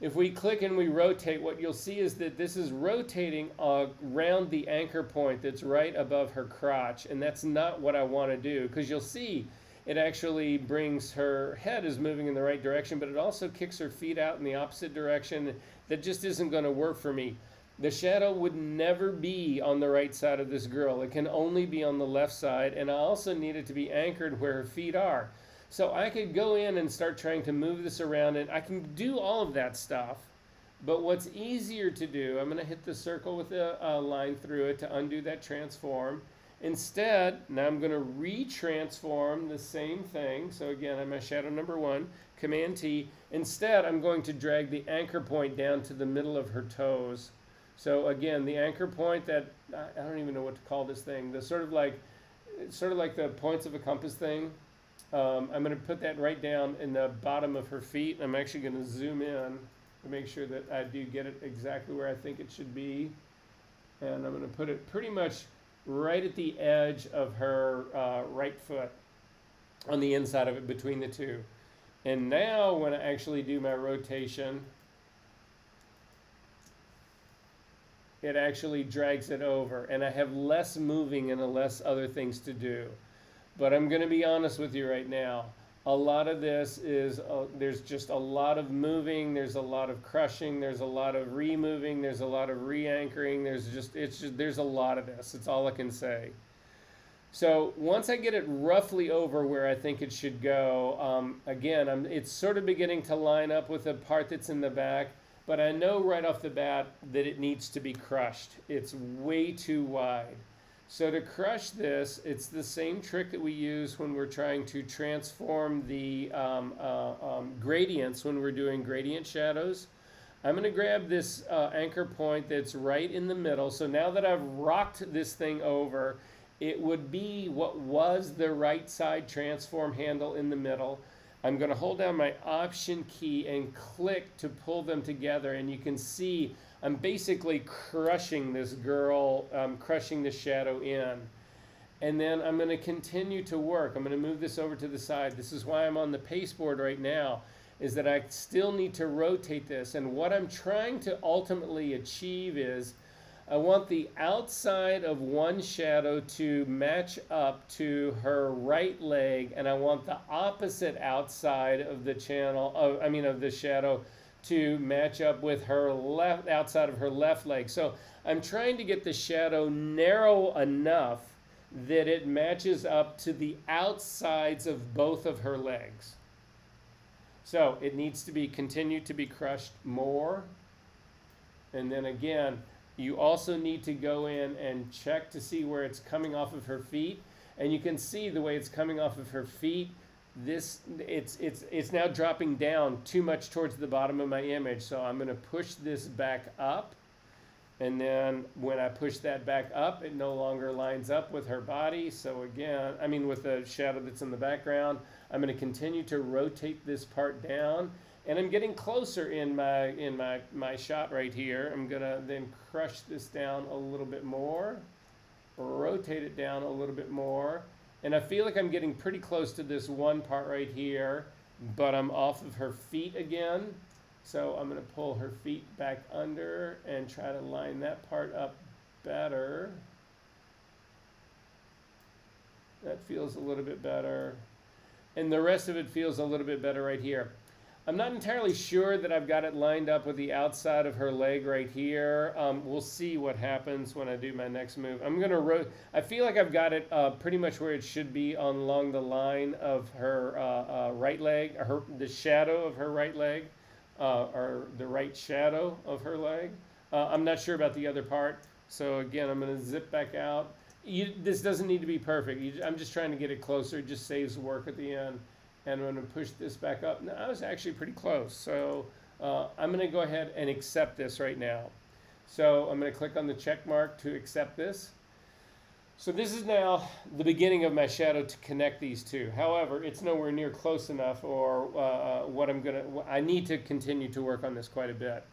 If we click and we rotate, what you'll see is that this is rotating around the anchor point that's right above her crotch, and that's not what I want to do, because you'll see it actually brings her head is moving in the right direction, but it also kicks her feet out in the opposite direction. That just isn't going to work for me. The shadow would never be on the right side of this girl. It can only be on the left side, and I also need it to be anchored where her feet are. So I could go in and start trying to move this around, and I can do all of that stuff. But what's easier to do, I'm going to hit the circle with a line through it to undo that transform. Instead, now I'm going to retransform the same thing. So again, I'm at shadow number 1, Command T. Instead, I'm going to drag the anchor point down to the middle of her toes. So again, the anchor point that, I don't even know what to call this thing, the sort of like the points of a compass thing. I'm going to put that right down in the bottom of her feet. I'm actually going to zoom in to make sure that I do get it exactly where I think it should be. And I'm going to put it pretty much right at the edge of her right foot on the inside of it between the two. And now when I actually do my rotation, it actually drags it over, and I have less moving and less other things to do. But I'm going to be honest with you right now. A lot of this is, there's just a lot of moving, there's a lot of crushing, there's a lot of removing, there's a lot of re-anchoring, there's a lot of this. It's all I can say. So once I get it roughly over where I think it should go, again, it's sort of beginning to line up with the part that's in the back, but I know right off the bat that it needs to be crushed. It's way too wide. So to crush this, it's the same trick that we use when we're trying to transform the gradients when we're doing gradient shadows. I'm going to grab this anchor point that's right in the middle. So now that I've rocked this thing over, it would be what was the right side transform handle in the middle. I'm going to hold down my Option key and click to pull them together, and you can see I'm basically crushing this girl, crushing the shadow in. And then I'm going to continue to work. I'm going to move this over to the side. This is why I'm on the pasteboard right now, is that I still need to rotate this. And what I'm trying to ultimately achieve is I want the outside of one shadow to match up to her right leg, and I want the opposite outside of the of the shadow to match up with her outside of her left leg. So I'm trying to get the shadow narrow enough that it matches up to the outsides of both of her legs. So it needs to be continue to be crushed more. And then again, you also need to go in and check to see where it's coming off of her feet. And you can see the way it's coming off of her feet. It's now dropping down too much towards the bottom of my image. So I'm going to push this back up. And then when I push that back up, it no longer lines up with her body. So again, I mean with the shadow that's in the background, I'm going to continue to rotate this part down. And I'm getting closer in my shot right here. I'm going to then crush this down a little bit more, rotate it down a little bit more. And I feel like I'm getting pretty close to this one part right here, but I'm off of her feet again. So I'm going to pull her feet back under and try to line that part up better. That feels a little bit better. And the rest of it feels a little bit better right here. I'm not entirely sure that I've got it lined up with the outside of her leg right here. We'll see what happens when I do my next move. I'm going to I feel like I've got it pretty much where it should be along the line of her right leg, the shadow of her right leg. Or the right shadow of her leg. I'm not sure about the other part. So again, I'm going to zip back out. This doesn't need to be perfect. I'm just trying to get it closer. It just saves work at the end. And I'm going to push this back up. Now, I was actually pretty close. So I'm going to go ahead and accept this right now. So I'm going to click on the check mark to accept this. So this is now the beginning of my shadow to connect these two. However, it's nowhere near close enough, or I need to continue to work on this quite a bit.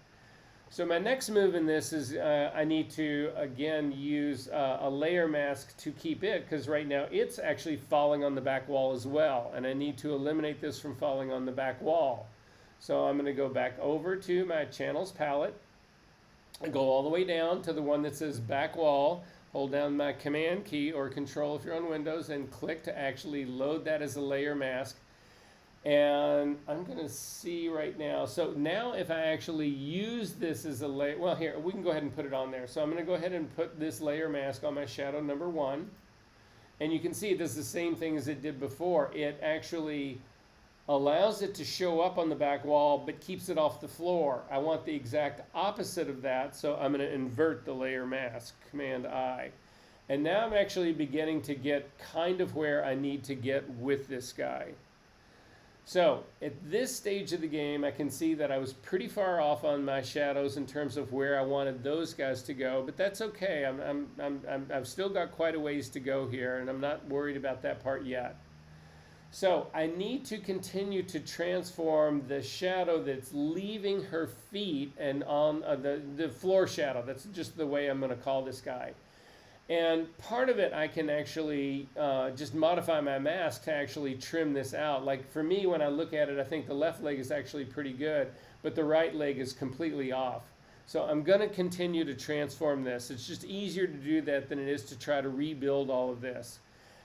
So my next move in this is I need to, again, use a layer mask to keep it, because right now it's actually falling on the back wall as well. And I need to eliminate this from falling on the back wall. So I'm going to go back over to my channels palette, and go all the way down to the one that says back wall. Hold down my command key or control if you're on Windows and click to actually load that as a layer mask. And I'm going to see right now. So now if I actually use this as a layer, well here, we can go ahead and put it on there. So I'm going to go ahead and put this layer mask on my shadow number 1. And you can see it does the same thing as it did before. It actually allows it to show up on the back wall, but keeps it off the floor. I want the exact opposite of that, so I'm going to invert the layer mask, Command I. And now I'm actually beginning to get kind of where I need to get with this guy. So at this stage of the game, I can see that I was pretty far off on my shadows in terms of where I wanted those guys to go, but that's okay. I've still got quite a ways to go here, and I'm not worried about that part yet. So I need to continue to transform the shadow that's leaving her feet and on the floor shadow. That's just the way I'm going to call this guy. And part of it I can actually just modify my mask to actually trim this out. Like for me, when I look at it, I think the left leg is actually pretty good, but the right leg is completely off. So I'm going to continue to transform this. It's just easier to do that than it is to try to rebuild all of this.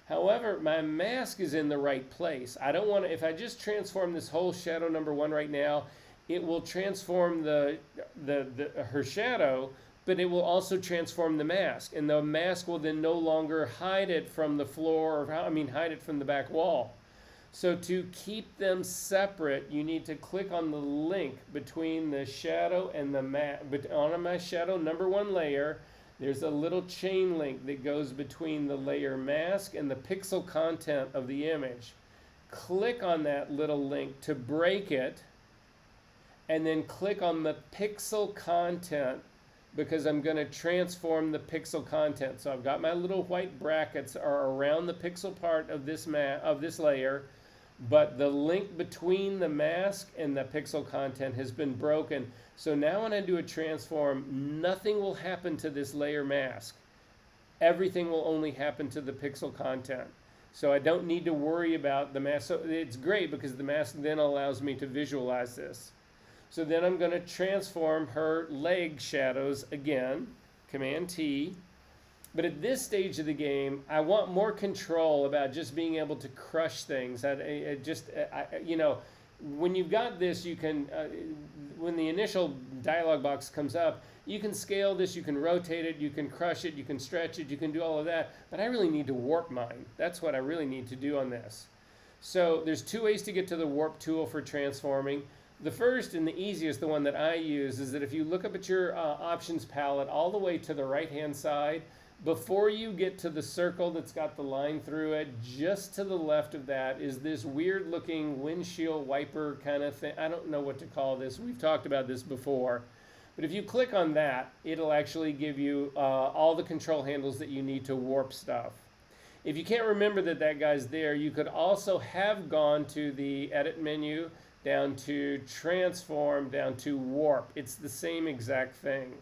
However, my mask is in the right place. I don't want to, if I just transform this whole shadow number 1 right now, it will transform her shadow, but it will also transform the mask. And the mask will then no longer hide it from the floor, hide it from the back wall. So to keep them separate, you need to click on the link between the shadow and the mask. On my shadow number 1 layer, there's a little chain link that goes between the layer mask and the pixel content of the image. Click on that little link to break it, and then click on the pixel content, because I'm going to transform the pixel content. So I've got my little white brackets are around the pixel part of this layer, but the link between the mask and the pixel content has been broken. So now when I do a transform, nothing will happen to this layer mask. Everything will only happen to the pixel content. So I don't need to worry about the mask. So it's great because the mask then allows me to visualize this. So then I'm going to transform her leg shadows again, Command T. But at this stage of the game, I want more control about just being able to crush things. When you've got this, you can, when the initial dialog box comes up, you can scale this, you can rotate it, you can crush it, you can stretch it, you can do all of that. But I really need to warp mine. That's what I really need to do on this. So there's two ways to get to the warp tool for transforming. The first and the easiest, the one that I use, is that if you look up at your options palette all the way to the right hand side, before you get to the circle that's got the line through it, just to the left of that is this weird looking windshield wiper kind of thing. I don't know what to call this. We've talked about this before. But if you click on that, it'll actually give you all the control handles that you need to warp stuff. If you can't remember that that guy's there, you could also have gone to the edit menu, down to transform, down to warp. It's the same exact thing.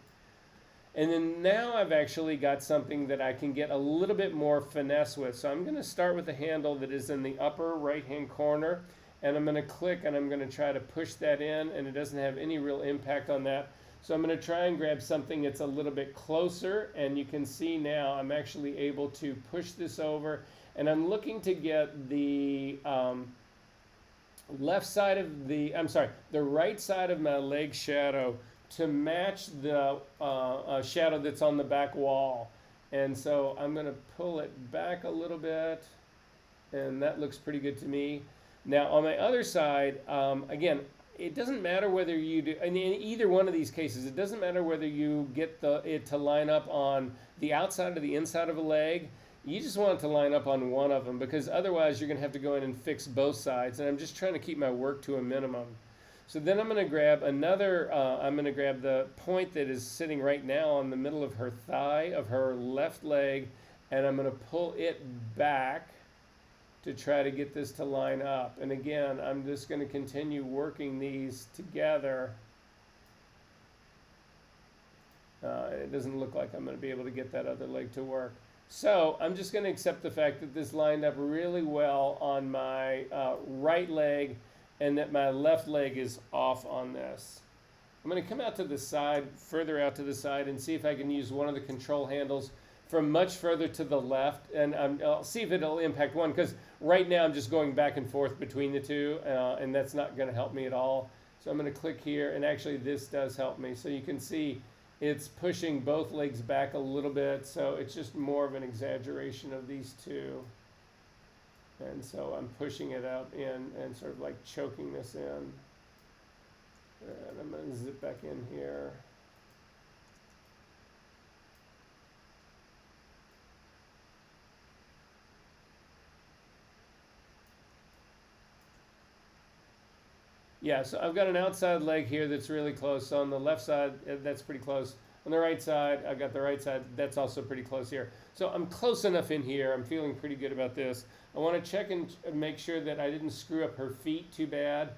And then now I've actually got something that I can get a little bit more finesse with. So I'm going to start with the handle that is in the upper right hand corner, and I'm going to click and I'm going to try to push that in, and it doesn't have any real impact on that. So I'm going to try and grab something that's a little bit closer, and you can see now I'm actually able to push this over, and I'm looking to get the left side of the, the right side of my leg shadow to match the shadow that's on the back wall. And so I'm going to pull it back a little bit, and that looks pretty good to me. Now on my other side, again, it doesn't matter whether you do, in either one of these cases, it doesn't matter whether you get it to line up on the outside or the inside of a leg. You just want it to line up on one of them, because otherwise you're going to have to go in and fix both sides. And I'm just trying to keep my work to a minimum. So then I'm going to grab another, I'm going to grab the point that is sitting right now on the middle of her thigh, of her left leg, and I'm going to pull it back to try to get this to line up. And again, I'm just going to continue working these together. It doesn't look like I'm going to be able to get that other leg to work. So I'm just going to accept the fact that this lined up really well on my right leg, and that my left leg is off on this. I'm going to come out to the side, further out to the side, and see if I can use one of the control handles from much further to the left, and I'll see if it'll impact one, because right now I'm just going back and forth between the two, and that's not going to help me at all. So I'm going to click here, and actually this does help me. So you can see it's pushing both legs back a little bit, so it's just more of an exaggeration of these two. And so I'm pushing it out in and sort of like choking this in. And I'm going to zip back in here. Yeah, so I've got an outside leg here that's really close. So on the left side, that's pretty close. On the right side, I've got the right side. That's also pretty close here. So I'm close enough in here. I'm feeling pretty good about this. I want to check and make sure that I didn't screw up her feet too bad.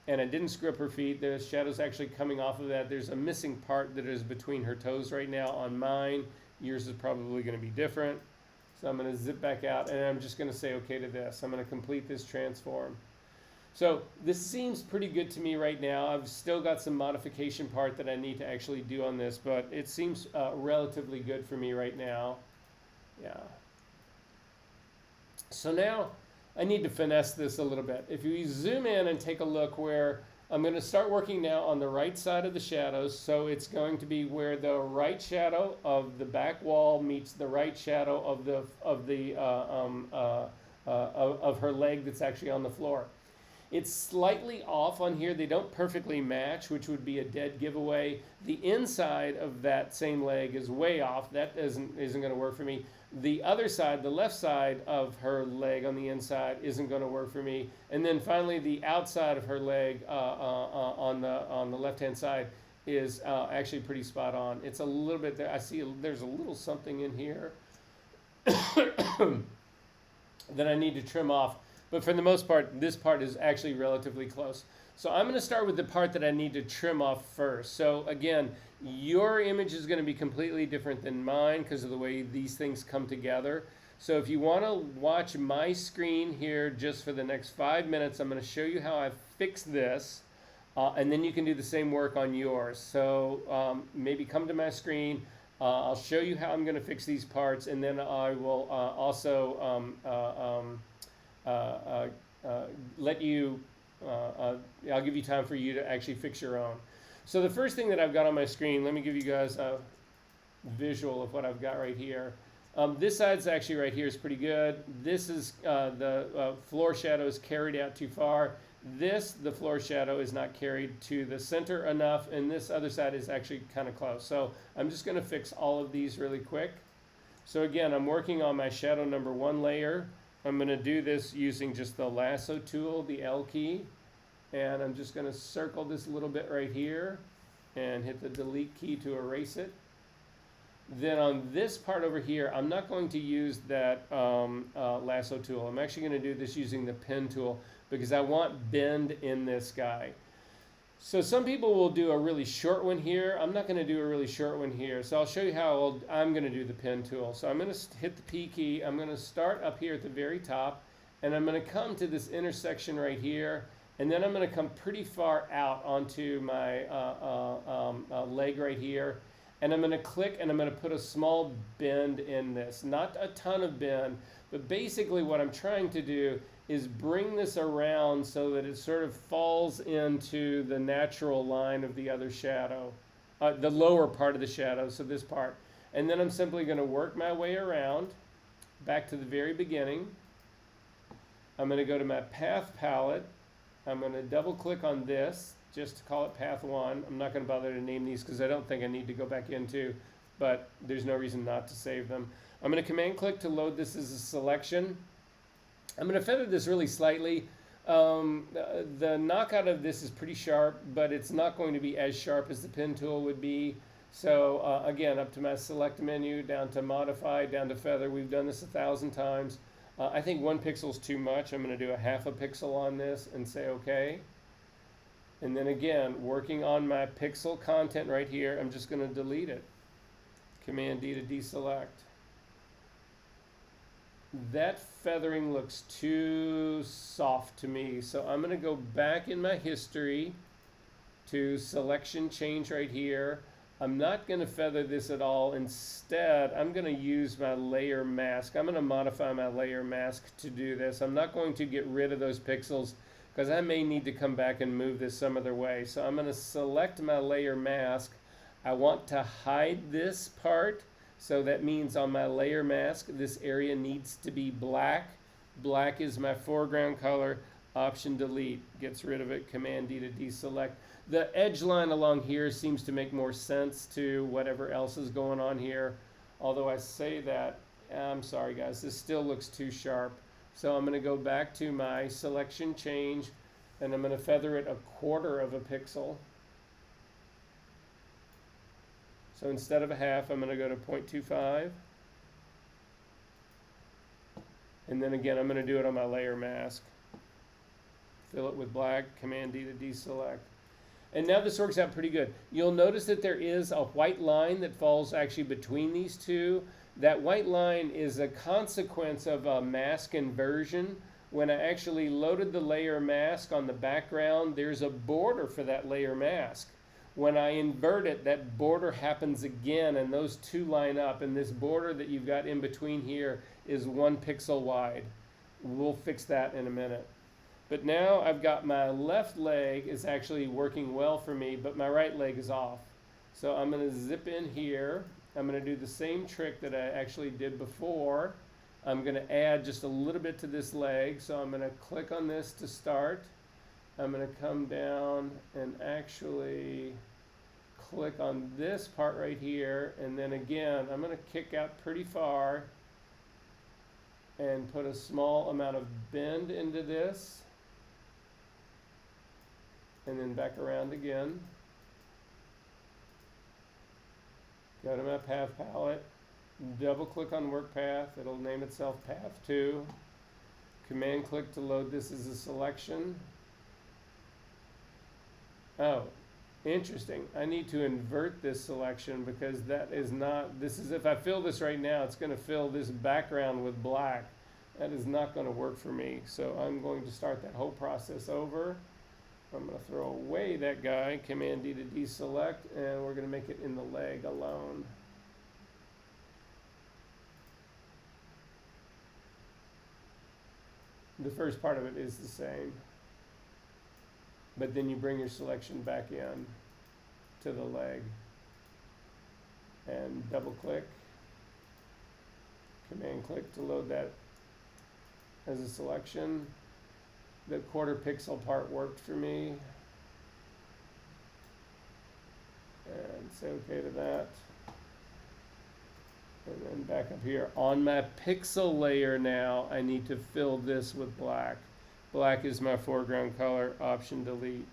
And I didn't screw up her feet. The shadow's actually coming off of that. There's a missing part that is between her toes right now on mine. Yours is probably going to be different. So I'm going to zip back out, and I'm just going to say okay to this. I'm going to complete this transform. So this seems pretty good to me right now. I've still got some modification part that I need to actually do on this, but it seems relatively good for me right now. Yeah. So now I need to finesse this a little bit. If you zoom in and take a look where I'm going to start working now on the right side of the shadows. So it's going to be where the right shadow of the back wall meets the right shadow of her leg that's actually on the floor. It's slightly off on here. They don't perfectly match, which would be a dead giveaway. The inside of that same leg is way off. That isn't going to work for me. The other side, the left side of her leg on the inside isn't going to work for me. And then finally, the outside of her leg on the left-hand side is actually pretty spot on. It's a little bit there. I see there's a little something in here that I need to trim off. But for the most part, this part is actually relatively close. So I'm going to start with the part that I need to trim off first. So again, your image is going to be completely different than mine because of the way these things come together. So if you want to watch my screen here just for the next 5 minutes, I'm going to show you how I fixed this. And then you can do the same work on yours. So maybe come to my screen. I'll show you how I'm going to fix these parts. And then I will also let you, I'll give you time for you to actually fix your own. So the first thing that I've got on my screen, let me give you guys a visual of what I've got right here. This side's actually right here is pretty good. This is the floor shadow is carried out too far. The floor shadow is not carried to the center enough, and this other side is actually kind of close. So I'm just going to fix all of these really quick. So again, I'm working on my shadow number 1 layer. I'm going to do this using just the lasso tool, the L key, and I'm just going to circle this a little bit right here and hit the delete key to erase it. Then on this part over here, I'm not going to use that lasso tool. I'm actually going to do this using the pen tool because I want bend in this guy. So some people will do a really short one here. I'm not going to do a really short one here. So I'll show you how I'm going to do the pen tool. So I'm going to hit the P key. I'm going to start up here at the very top, and I'm going to come to this intersection right here. And then I'm going to come pretty far out onto my leg right here. And I'm going to click and I'm going to put a small bend in this. Not a ton of bend, but basically what I'm trying to do is bring this around so that it sort of falls into the natural line of the other shadow, the lower part of the shadow, so this part. And then I'm simply going to work my way around back to the very beginning. I'm going to go to my path palette. I'm going to double click on this just to call it path 1. I'm not going to bother to name these because I don't think I need to go back into, but there's no reason not to save them. I'm going to command click to load this as a selection. I'm going to feather this really slightly. The knockout of this is pretty sharp, but it's not going to be as sharp as the pen tool would be. So again, up to my select menu, down to modify, down to feather. We've done this 1,000 times. I think 1 pixel is too much. I'm going to do a half a pixel on this and say OK. And then again, working on my pixel content right here, I'm just going to delete it. Command D to deselect. That feathering looks too soft to me, so I'm going to go back in my history to selection change right here. I'm not going to feather this at all. Instead, I'm going to use my layer mask. I'm going to modify my layer mask to do this. I'm not going to get rid of those pixels because I may need to come back and move this some other way. So I'm going to select my layer mask. I want to hide this part. So that means on my layer mask, this area needs to be black. Black is my foreground color. Option delete gets rid of it. Command D to deselect. The edge line along here seems to make more sense to whatever else is going on here. Although I say that, I'm sorry guys, this still looks too sharp. So I'm going to go back to my selection change and I'm going to feather it 1/4 of a pixel. So instead of a half, I'm going to go to 0.25. And then again, I'm going to do it on my layer mask. Fill it with black, Command D to deselect. And now this works out pretty good. You'll notice that there is a white line that falls actually between these two. That white line is a consequence of a mask inversion. When I actually loaded the layer mask on the background, there's a border for that layer mask. When I invert it, that border happens again, and those two line up. And this border that you've got in between here is 1 pixel wide. We'll fix that in a minute. But now I've got my left leg is actually working well for me, but my right leg is off. So I'm going to zip in here. I'm going to do the same trick that I actually did before. I'm going to add just a little bit to this leg. So I'm going to click on this to start. I'm going to come down and actually click on this part right here. And then again, I'm going to kick out pretty far and put a small amount of bend into this. And then back around again. Go to my path palette. Double click on work path. It'll name itself path 2. Command click to load this as a selection. Oh, interesting. I need to invert this selection because that is not, this is, if I fill this right now, it's going to fill this background with black. That is not going to work for me. So I'm going to start that whole process over. I'm going to throw away that guy, Command D to deselect, and we're going to make it in the leg alone. The first part of it is the same. But then you bring your selection back in to the leg and double click. Command click to load that as a selection. The quarter pixel part worked for me. And say okay to that. And then back up here. On my pixel layer now, I need to fill this with black. Black is my foreground color. Option delete.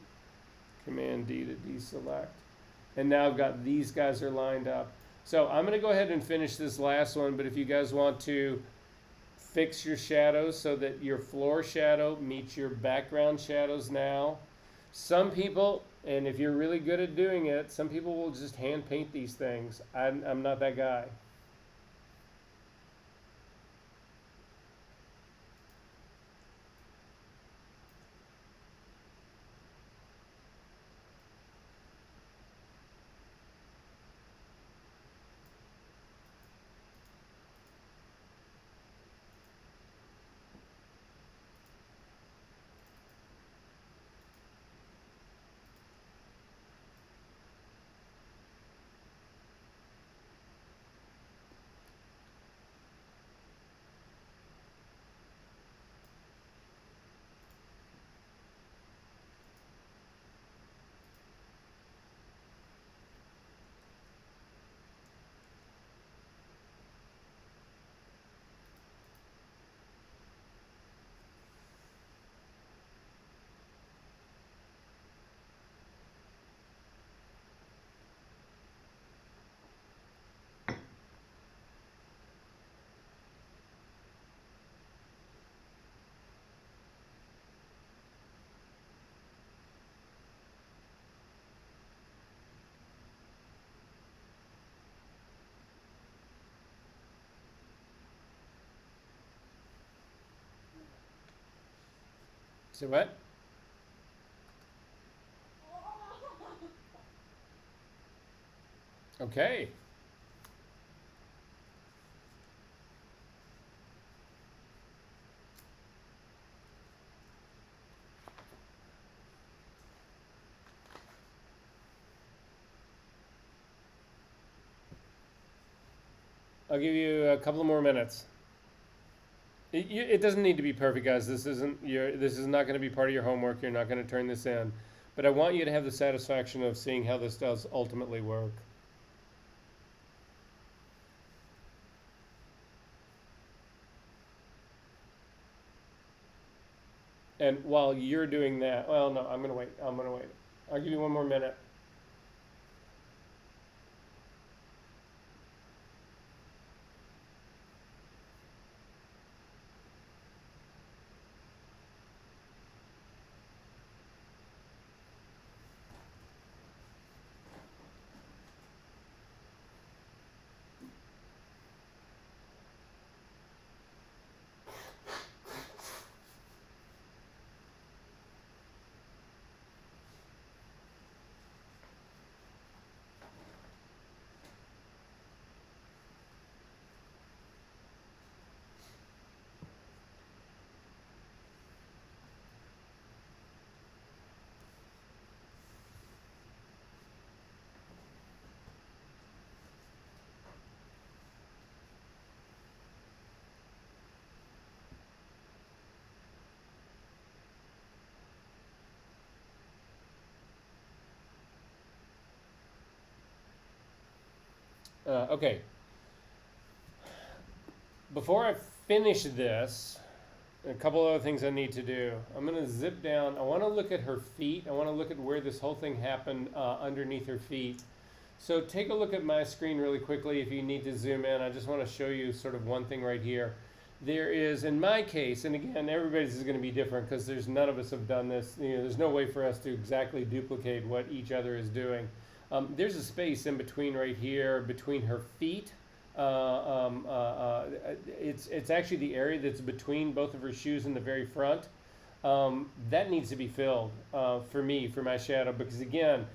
Command D to deselect. And now I've got these guys are lined up. So I'm going to go ahead and finish this last one, but if you guys want to fix your shadows so that your floor shadow meets your background shadows now. Some people, and if you're really good at doing it, some people will just hand paint these things. I'm not that guy. So what? Okay. I'll give you a couple more minutes. It doesn't need to be perfect, guys. This is not going to be part of your homework. You're not going to turn this in. But I want you to have the satisfaction of seeing how this does ultimately work. And while you're doing that, well, no, I'm going to wait. I'll give you one more minute. Okay. Before I finish this, a couple other things I need to do. I'm going to zip down. I want to look at her feet. I want to look at where this whole thing happened underneath her feet. So take a look at my screen really quickly if you need to zoom in. I just want to show you sort of one thing right here. There is, in my case, and again, everybody's is going to be different because there's none of us have done this. There's no way for us to exactly duplicate what each other is doing. There's a space in between right here, between her feet. It's actually the area that's between both of her shoes in the very front. That needs to be filled for me, for my shadow, because again,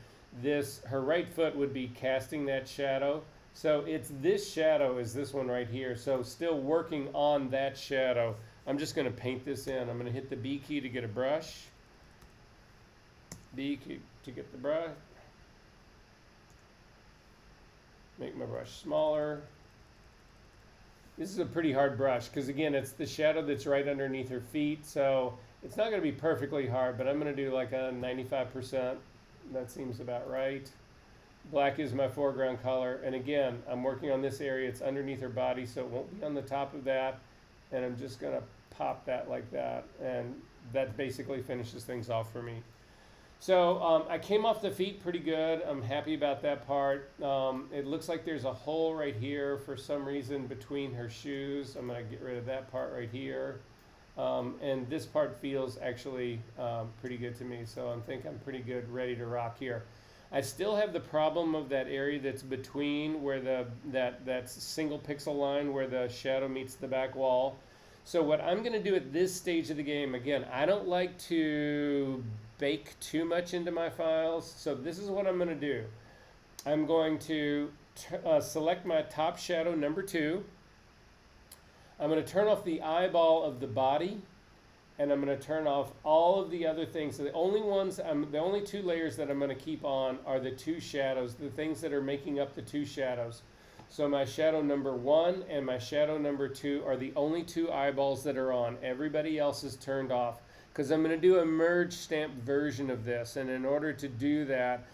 her right foot would be casting that shadow. So it's this shadow is this one right here. So still working on that shadow. I'm just going to paint this in. I'm going to hit the B key to get a brush. B key to get the brush. Make my brush smaller. This is a pretty hard brush because again, it's the shadow that's right underneath her feet, so it's not going to be perfectly hard, but I'm going to do like a 95%. That seems about right. Black is my foreground color, and again, I'm working on this area. It's underneath her body, so it won't be on the top of that, and I'm just going to pop that like that, and that basically finishes things off for me. So I came off the feet pretty good. I'm happy about that part. It looks like there's a hole right here for some reason between her shoes. I'm going to get rid of that part right here. And this part feels actually pretty good to me. So I think I'm pretty good, ready to rock here. I still have the problem of that area that's between where that single pixel line where the shadow meets the back wall. So what I'm going to do at this stage of the game, again, I don't like to bake too much into my files. So this is what I'm going to do. I'm going to select my top shadow number 2. I'm going to turn off the eyeball of the body, and I'm going to turn off all of the other things. So the only 2 layers that I'm going to keep on are the 2 shadows, the things that are making up the 2 shadows. So my shadow number 1 and my shadow number 2 are the only 2 eyeballs that are on. Everybody else is turned off because I'm going to do a merge stamp version of this. And in order to do that,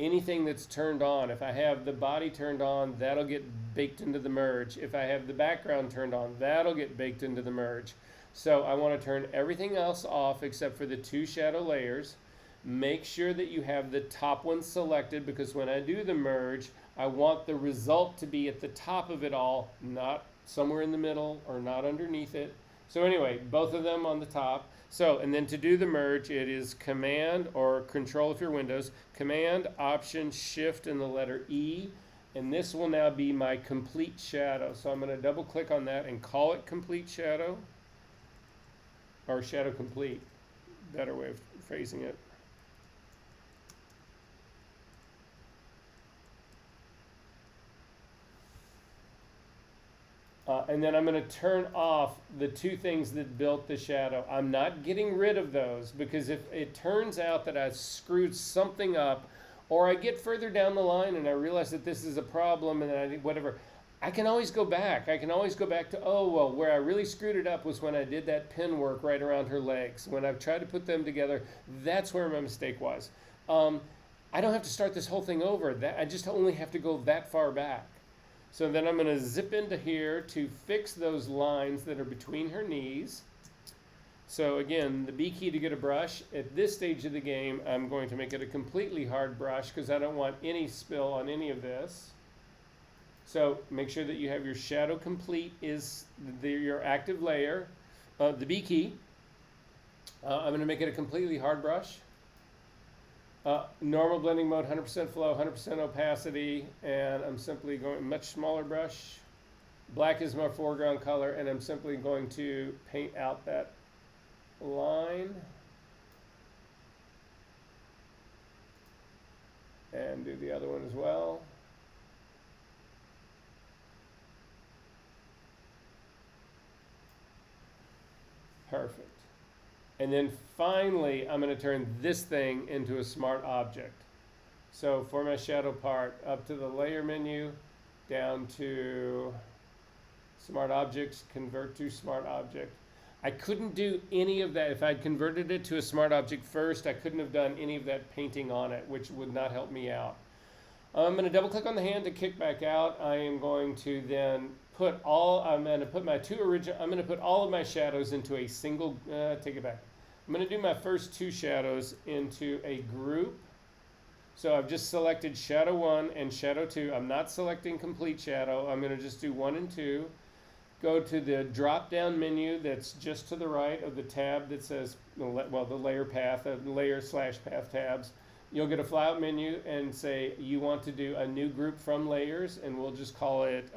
anything that's turned on, if I have the body turned on, that'll get baked into the merge. If I have the background turned on, that'll get baked into the merge. So I want to turn everything else off except for the 2 shadow layers. Make sure that you have the top one selected because when I do the merge, I want the result to be at the top of it all, not somewhere in the middle or not underneath it. So anyway, both of them on the top. So, and then to do the merge, it is Command or Control if you're Windows, Command, Option, Shift, and the letter E. And this will now be my complete shadow. So I'm going to double click on that and call it Complete Shadow. Or Shadow Complete, better way of phrasing it. And then I'm going to turn off the 2 things that built the shadow. I'm not getting rid of those because if it turns out that I screwed something up or I get further down the line and I realize that this is a problem and whatever, I can always go back. I can always go back to, oh, well, where I really screwed it up was when I did that pin work right around her legs. When I've tried to put them together, that's where my mistake was. I don't have to start this whole thing over. I just only have to go that far back. So then I'm going to zip into here to fix those lines that are between her knees. So again, the B key to get a brush. At this stage of the game, I'm going to make it a completely hard brush because I don't want any spill on any of this. So make sure that you have your shadow complete is your active layer. The B key. I'm going to make it a completely hard brush. Normal blending mode, 100% flow, 100% opacity, and I'm simply going much smaller brush. Black is my foreground color, and I'm simply going to paint out that line and do the other one as well. Perfect. And then finally, I'm going to turn this thing into a smart object. So for my shadow part, up to the layer menu, down to smart objects, convert to smart object. I couldn't do any of that. If I'd converted it to a smart object first, I couldn't have done any of that painting on it, which would not help me out. I'm going to double click on the hand to kick back out. I am going to then put all of my shadows into a single, take it back. I'm going to do my first 2 shadows into a group. So I've just selected shadow 1 and shadow 2. I'm not selecting complete shadow. I'm going to just do 1 and 2. Go to the drop down menu that's just to the right of the tab that says, well, the layer path, layer/path tabs. You'll get a flyout menu and say you want to do a new group from layers, and we'll just call it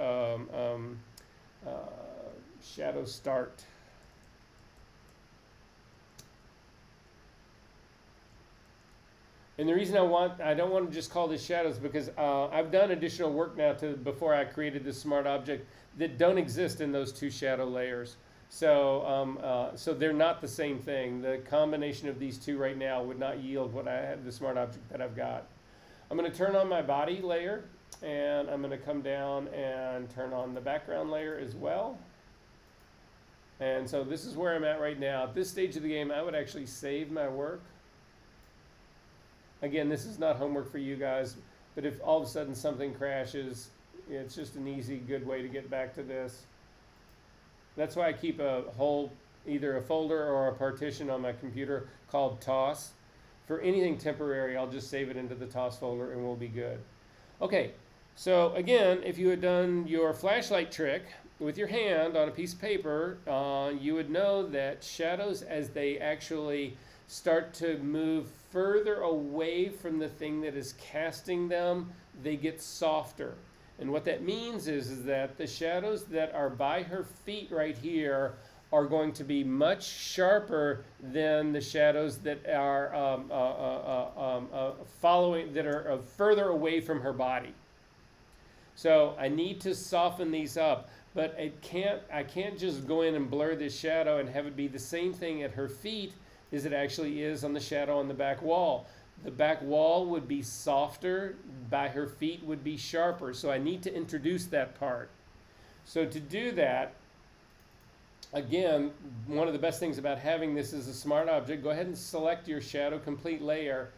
shadow start. And the reason I don't want to just call this shadows because I've done additional work now before I created this smart object that don't exist in those 2 shadow layers. So so they're not the same thing. The combination of these 2 right now would not yield what I have, the smart object that I've got. I'm going to turn on my body layer And I'm going to come down and turn on the background layer as well. And so this is where I'm at right now. At this stage of the game, I would actually save my work. Again, this is not homework for you guys, but if all of a sudden something crashes, it's just an easy, good way to get back to this. That's why I keep a whole, either a folder or a partition on my computer called TOS. For anything temporary, I'll just save it into the TOS folder and we'll be good. Okay, so again, if you had done your flashlight trick with your hand on a piece of paper, you would know that shadows, as they actually start to move further away from the thing that is casting them, they get softer. And what that means is that the shadows that are by her feet right here are going to be much sharper than the shadows that are following, that are further away from her body. So I need to soften these up, but I can't just go in and blur this shadow and have it be the same thing at her feet as it actually is on the shadow on the back wall. The back wall would be softer, by her feet would be sharper. So I need to introduce that part. So to do that, again, one of the best things about having this as a smart object, go ahead and select your shadow complete layer.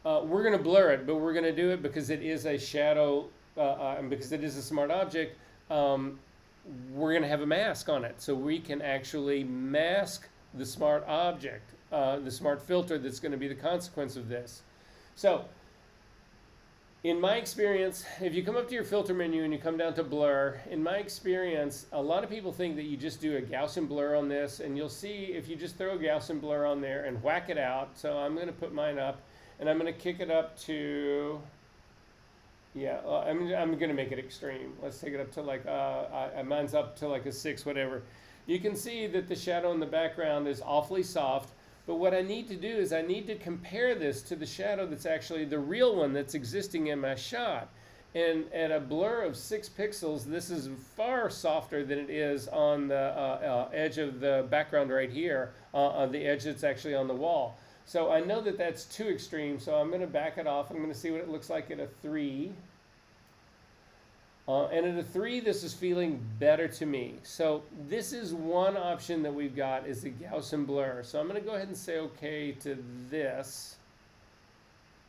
We're going to blur it, but we're going to do it because it is a shadow, and because it is a smart object, we're going to have a mask on it. So we can actually mask the smart object, the smart filter that's going to be the consequence of this. So in my experience, if you come up to your filter menu and you come down to blur, in my experience, a lot of people think that you just do a Gaussian blur on this, and you'll see if you just throw a Gaussian blur on there and whack it out. So I'm going to put mine up, and I'm going to kick it up to, yeah, I'm going to make it extreme. Let's take it up to like, mine's up to like a 6, whatever. You can see that the shadow in the background is awfully soft. But what I need to do is I need to compare this to the shadow that's actually the real one that's existing in my shot. And at a blur of 6 pixels, this is far softer than it is on the edge of the background right here, on the edge that's actually on the wall. So I know that that's too extreme, so I'm going to back it off. I'm going to see what it looks like at a 3. And at a 3, this is feeling better to me. So this is one option that we've got, is the Gaussian blur. So I'm going to go ahead and say OK to this.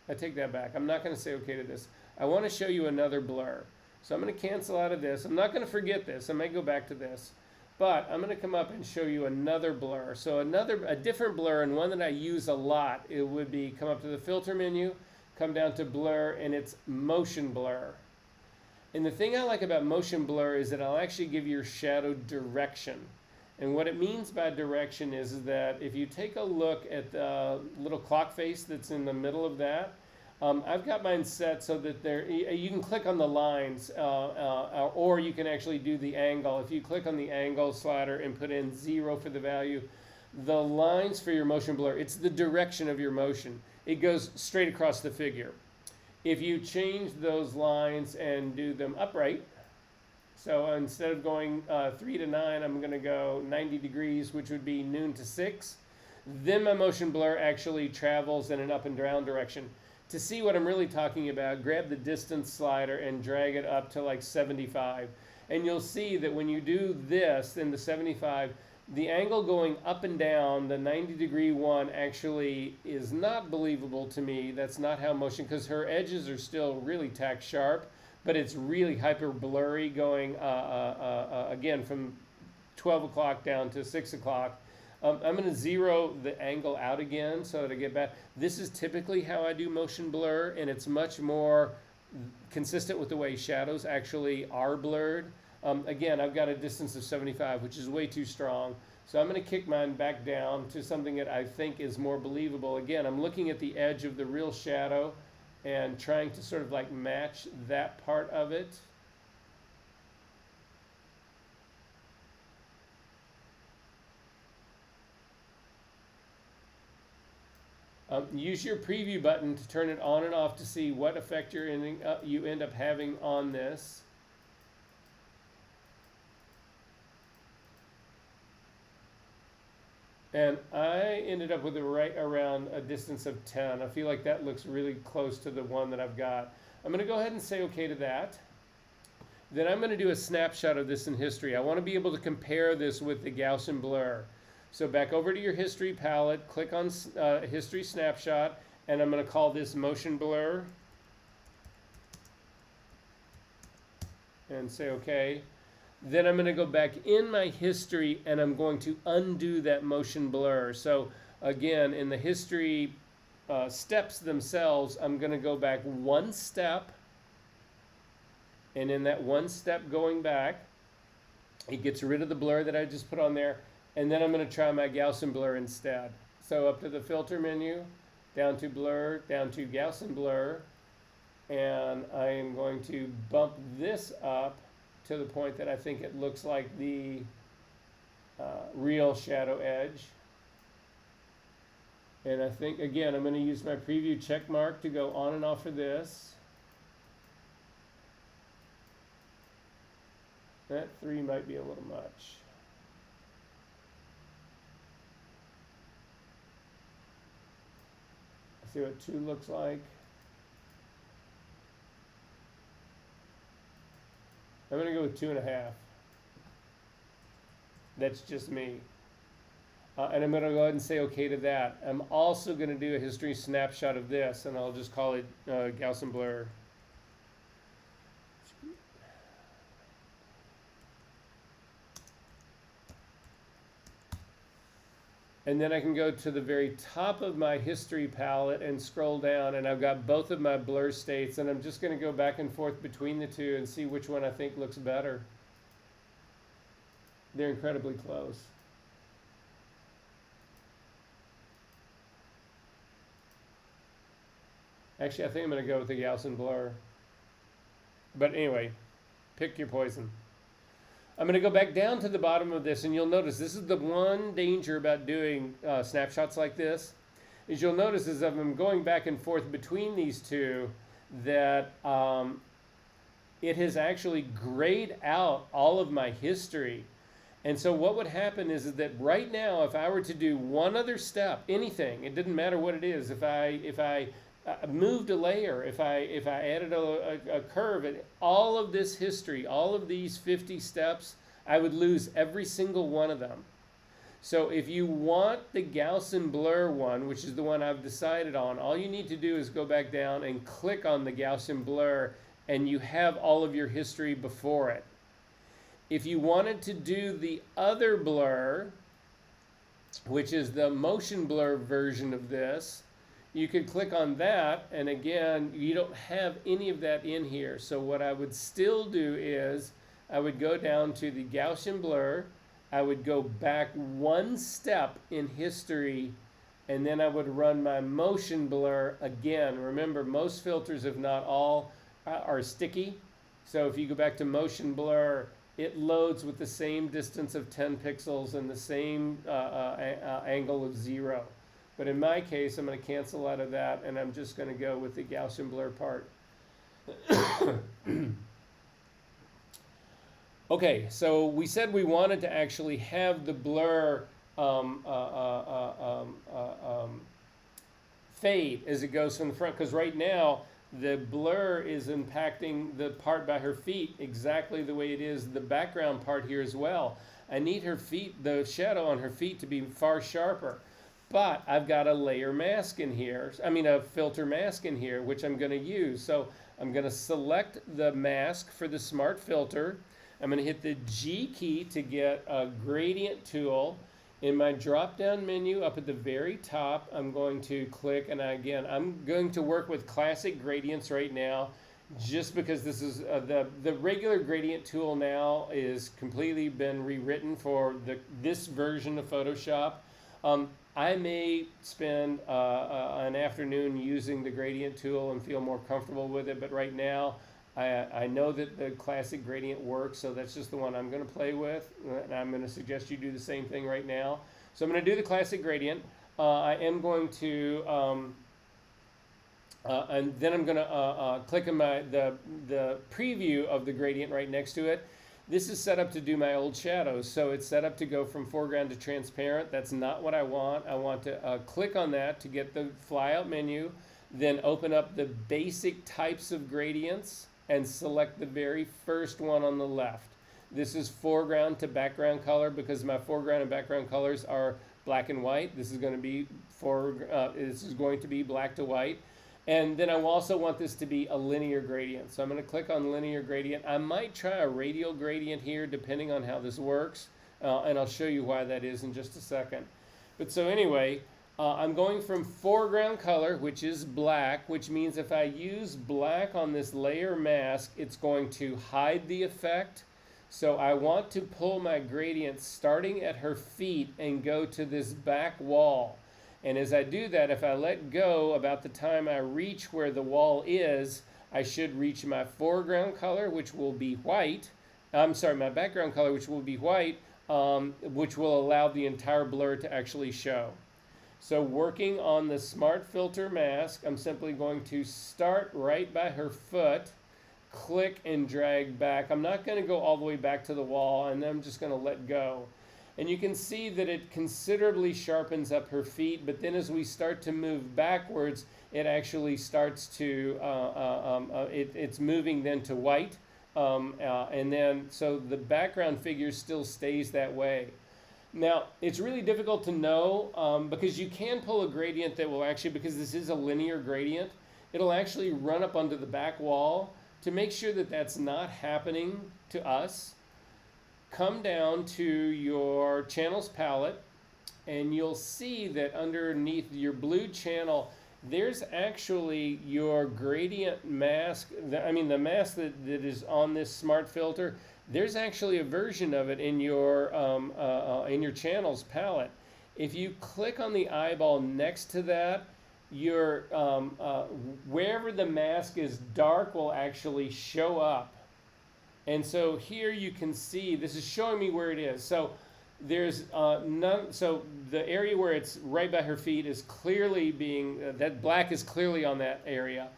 I take that back. I'm not going to say OK to this. I want to show you another blur. So I'm going to cancel out of this. I'm not going to forget this. I may go back to this. But I'm going to come up and show you another blur. So a different blur, and one that I use a lot, it would be come up to the filter menu, come down to blur, and it's motion blur. And the thing I like about motion blur is that I'll actually give your shadow direction. And what it means by direction is that if you take a look at the little clock face that's in the middle of that, I've got mine set so that you can click on the lines, or you can actually do the angle. If you click on the angle slider and put in 0 for the value, the lines for your motion blur, it's the direction of your motion. It goes straight across the figure. If you change those lines and do them upright, so instead of going 3 to 9, I'm going to go 90 degrees, which would be noon to 6. Then my motion blur actually travels in an up and down direction. To see what I'm really talking about, grab the distance slider and drag it up to like 75. And you'll see that when you do this, in the 75, the angle going up and down, the 90-degree one, actually is not believable to me. That's not how motion, because her edges are still really tack sharp, but it's really hyper blurry going, again, from 12 o'clock down to 6 o'clock. I'm going to zero the angle out again so to get back. This is typically how I do motion blur, and it's much more consistent with the way shadows actually are blurred. Again, I've got a distance of 75, which is way too strong. So I'm going to kick mine back down to something that I think is more believable. Again, I'm looking at the edge of the real shadow and trying to sort of like match that part of it. Use your preview button to turn it on and off to see what effect you end up having on this. And I ended up with it right around a distance of 10. I feel like that looks really close to the one that I've got. I'm going to go ahead and say OK to that. Then I'm going to do a snapshot of this in history. I want to be able to compare this with the Gaussian blur. So back over to your history palette, click on history snapshot, and I'm going to call this motion blur. And say OK. Then I'm going to go back in my history and I'm going to undo that motion blur. So again, in the history steps themselves, I'm going to go back one step. And in that one step going back, it gets rid of the blur that I just put on there. And then I'm going to try my Gaussian blur instead. So up to the filter menu, down to blur, down to Gaussian blur. And I am going to bump this up to the point that I think it looks like the real shadow edge. And I think, again, I'm going to use my preview check mark to go on and off for this. That 3 might be a little much. Let's see what 2 looks like. I'm going to go with 2.5. That's just me. And I'm going to go ahead and say OK to that. I'm also going to do a history snapshot of this, and I'll just call it Gaussian blur. And then I can go to the very top of my history palette and scroll down, and I've got both of my blur states, and I'm just going to go back and forth between the two and see which one I think looks better. They're incredibly close. Actually, I think I'm going to go with the Gaussian blur. But anyway, pick your poison. I'm going to go back down to the bottom of this, and you'll notice this is the one danger about doing snapshots like this, is you'll notice as I'm going back and forth between these two that it has actually grayed out all of my history. And so what would happen is that right now, if I were to do one other step, anything, it didn't matter what it is, if I moved a layer, if I added a curve, and all of this history, all of these 50 steps, I would lose every single one of them. So if you want the Gaussian blur one, which is the one I've decided on, all you need to do is go back down and click on the Gaussian blur, and you have all of your history before it. If you wanted to do the other blur, which is the motion blur version of this, you could click on that, and again, you don't have any of that in here. So what I would still do is I would go down to the Gaussian blur, I would go back one step in history, and then I would run my motion blur again. Remember, most filters, if not all, are sticky. So if you go back to motion blur, it loads with the same distance of 10 pixels and the same angle of 0. But in my case, I'm going to cancel out of that, and I'm just going to go with the Gaussian blur part. Okay, so we said we wanted to actually have the blur fade as it goes from the front, because right now the blur is impacting the part by her feet exactly the way it is the background part here as well. I need her feet, the shadow on her feet, to be far sharper. But I've got a layer mask in here, a filter mask in here, which I'm going to use. So I'm going to select the mask for the smart filter. I'm going to hit the G key to get a gradient tool. In my drop-down menu up at the very top, I'm going to click, and again, I'm going to work with classic gradients right now, just because this is the regular gradient tool now is completely been rewritten for this version of Photoshop. I may spend an afternoon using the gradient tool and feel more comfortable with it, but right now I know that the classic gradient works, so that's just the one I'm going to play with, and I'm going to suggest you do the same thing right now. So I'm going to do the classic gradient. I am going to, and then I'm going to click on the preview of the gradient right next to it. This is set up to do my old shadows, so it's set up to go from foreground to transparent. That's not what I want. I want to click on that to get the flyout menu. then open up the basic types of gradients and select the very first one on the left. This is foreground to background color because my foreground and background colors are black and white. This is going to be black to white. And then I also want this to be a linear gradient. So I'm going to click on linear gradient. I might try a radial gradient here depending on how this works. And I'll show you why that is in just a second. But so anyway, I'm going from foreground color, which is black, which means if I use black on this layer mask, it's going to hide the effect. So I want to pull my gradient starting at her feet and go to this back wall. And as I do that, if I let go about the time I reach where the wall is, I should reach my foreground color, which will be white. My background color, which will be white, which will allow the entire blur to actually show. So working on the Smart Filter mask, I'm simply going to start right by her foot, click and drag back. I'm not going to go all the way back to the wall, and then I'm just going to let go. And you can see that it considerably sharpens up her feet, but then as we start to move backwards, it actually starts to, it's moving then to white. And then, so the background figure still stays that way. Now, it's really difficult to know because you can pull a gradient that will actually, because this is a linear gradient, it'll actually run up onto the back wall. To make sure that that's not happening to us, come down to your channels palette and you'll see that underneath your blue channel, there's actually your gradient mask, the mask that is on this Smart Filter. There's actually a version of it in your channels palette. If you click on the eyeball next to that, your wherever the mask is dark will actually show up. And so here you can see, this is showing me where it is. So there's none, so the area where it's right by her feet is clearly being, that black is clearly on that area.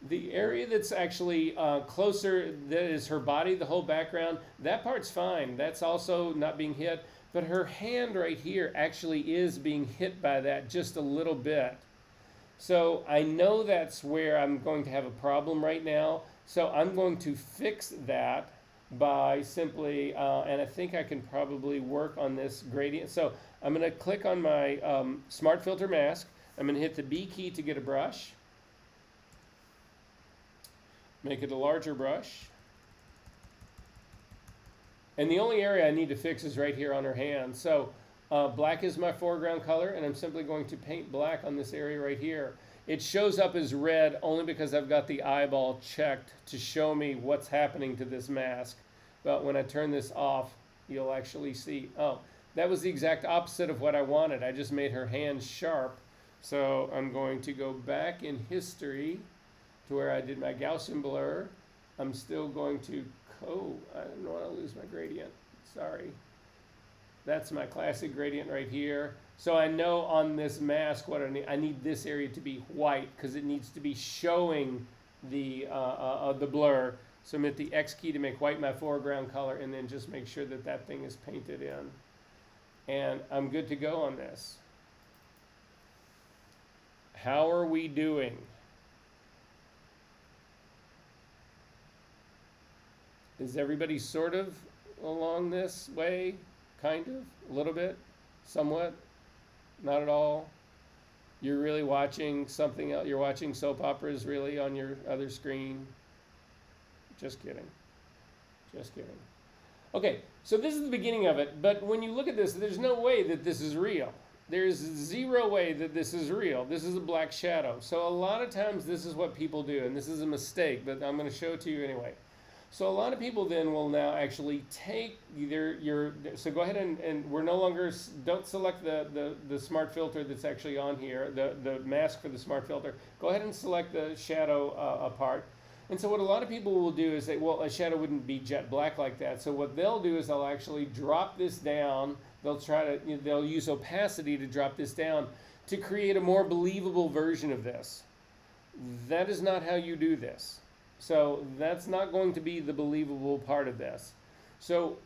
The area that's actually closer, that is her body, the whole background, that part's fine. That's also not being hit. But her hand right here actually is being hit by that just a little bit. So I know that's where I'm going to have a problem right now. So I'm going to fix that by simply, and I think I can probably work on this gradient. So I'm going to click on my Smart Filter mask. I'm going to hit the B key to get a brush. Make it a larger brush. And the only area I need to fix is right here on her hand. So black is my foreground color, and I'm simply going to paint black on this area right here. It shows up as red only because I've got the eyeball checked to show me what's happening to this mask. But when I turn this off, you'll actually see, oh, that was the exact opposite of what I wanted. I just made her hand sharp. So I'm going to go back in history to where I did my Gaussian blur. I'm still going to, I don't want to lose my gradient, sorry. That's my classic gradient right here. So I know on this mask what I need this area to be white because it needs to be showing the blur. So I'm at the X key to make white my foreground color and then just make sure that that thing is painted in. And I'm good to go on this. How are we doing? Is everybody sort of along this way? Kind of? A little bit? Somewhat? Not at all? You're really watching something else? You're watching soap operas really on your other screen? Just kidding. Just kidding. Okay, so this is the beginning of it, but when you look at this, there's no way that this is real. There's zero way that this is real. This is a black shadow. So a lot of times this is what people do, and this is a mistake, but I'm going to show it to you anyway. So a lot of people then will now actually take so go ahead and we're no longer, don't select the Smart Filter that's actually on here, the mask for the Smart Filter. Go ahead and select the shadow apart. And so what a lot of people will do is say, well, a shadow wouldn't be jet black like that. So what they'll do is they'll actually drop this down. They'll they'll use opacity to drop this down to create a more believable version of this. That is not how you do this. So that's not going to be the believable part of this. So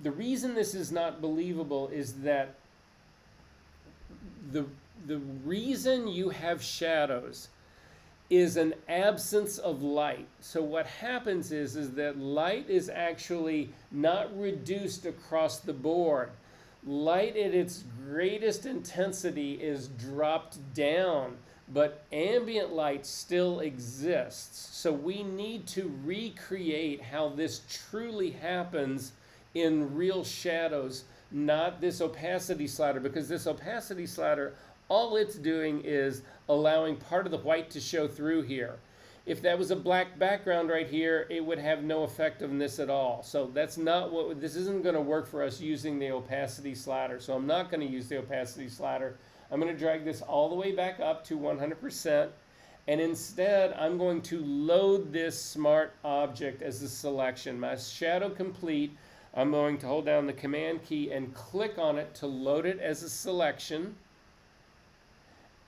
the reason this is not believable is that the reason you have shadows is an absence of light. So what happens is that light is actually not reduced across the board. Light at its greatest intensity is dropped down, but ambient light still exists. So we need to recreate how this truly happens in real shadows, not this opacity slider, because this opacity slider, all it's doing is allowing part of the white to show through here. If that was a black background right here, it would have no effect on this at all. So that's not what, this isn't going to work for us using the opacity slider. So I'm not going to use the opacity slider. I'm going to drag this all the way back up to 100%. And instead, I'm going to load this smart object as a selection. My shadow complete, I'm going to hold down the command key and click on it to load it as a selection.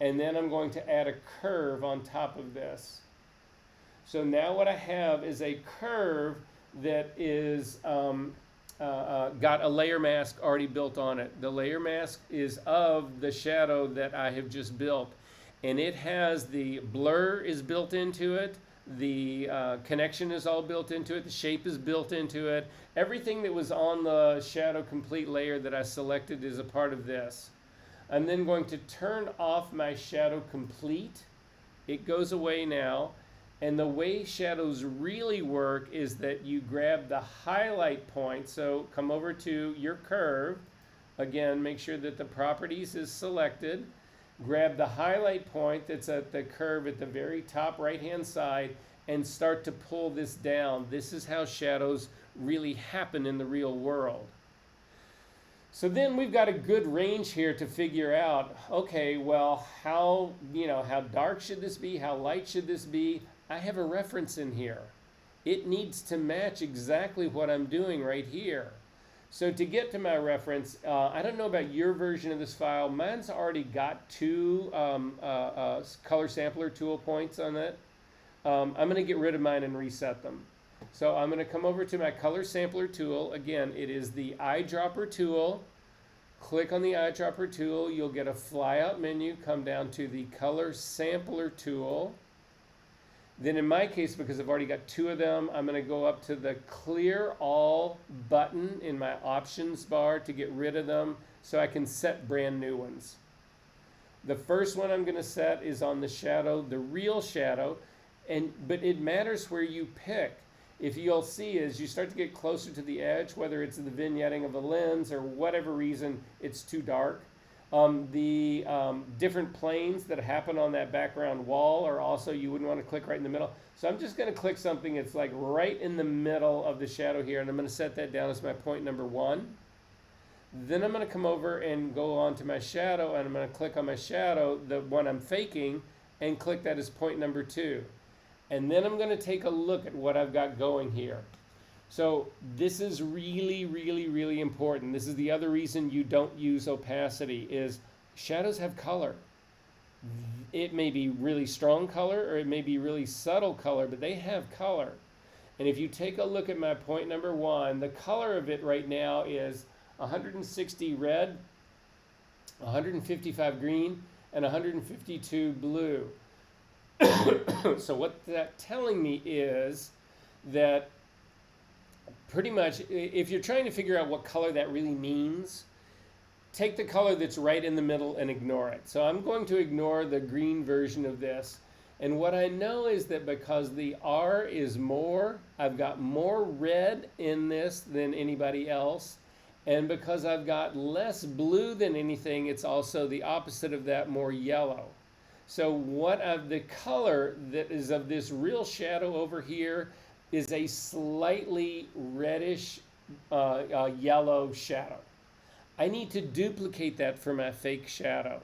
And then I'm going to add a curve on top of this. So now what I have is a curve that is got a layer mask already built on it. The layer mask is of the shadow that I have just built. And it has the blur is built into it. The connection is all built into it. The shape is built into it. Everything that was on the shadow complete layer that I selected is a part of this. I'm then going to turn off my shadow complete. It goes away now. And the way shadows really work is that you grab the highlight point. So come over to your curve. Again, make sure that the properties is selected. Grab the highlight point that's at the curve at the very top right-hand side and start to pull this down. This is how shadows really happen in the real world. So then we've got a good range here to figure out, okay, well, how dark should this be? How light should this be? I have a reference in here. It needs to match exactly what I'm doing right here. So to get to my reference, I don't know about your version of this file. Mine's already got two color sampler tool points on it. I'm going to get rid of mine and reset them. So I'm going to come over to my color sampler tool. Again, it is the eyedropper tool. Click on the eyedropper tool. You'll get a flyout menu. Come down to the color sampler tool. Then in my case, because I've already got two of them, I'm going to go up to the clear all button in my options bar to get rid of them so I can set brand new ones. The first one I'm going to set is on the shadow, the real shadow, but it matters where you pick. If you'll see as you start to get closer to the edge, whether it's the vignetting of the lens or whatever reason it's too dark, the different planes that happen on that background wall are also, you wouldn't want to click right in the middle. So I'm just going to click something that's like right in the middle of the shadow here, and I'm going to set that down as my point number 1. Then I'm going to come over and go on to my shadow, and I'm going to click on my shadow, the one I'm faking, and click that as point number 2. And then I'm going to take a look at what I've got going here. So this is really, really, really important. This is the other reason you don't use opacity is shadows have color. It may be really strong color or it may be really subtle color, but they have color. And if you take a look at my point number 1, the color of it right now is 160 red, 155 green, and 152 blue. So what that's telling me is that pretty much, if you're trying to figure out what color that really means, take the color that's right in the middle and ignore it. So I'm going to ignore the green version of this. And what I know is that because the R is more, I've got more red in this than anybody else. And because I've got less blue than anything, it's also the opposite of that, more yellow. So what of the color that is of this real shadow over here is a slightly reddish yellow shadow. I need to duplicate that for my fake shadow.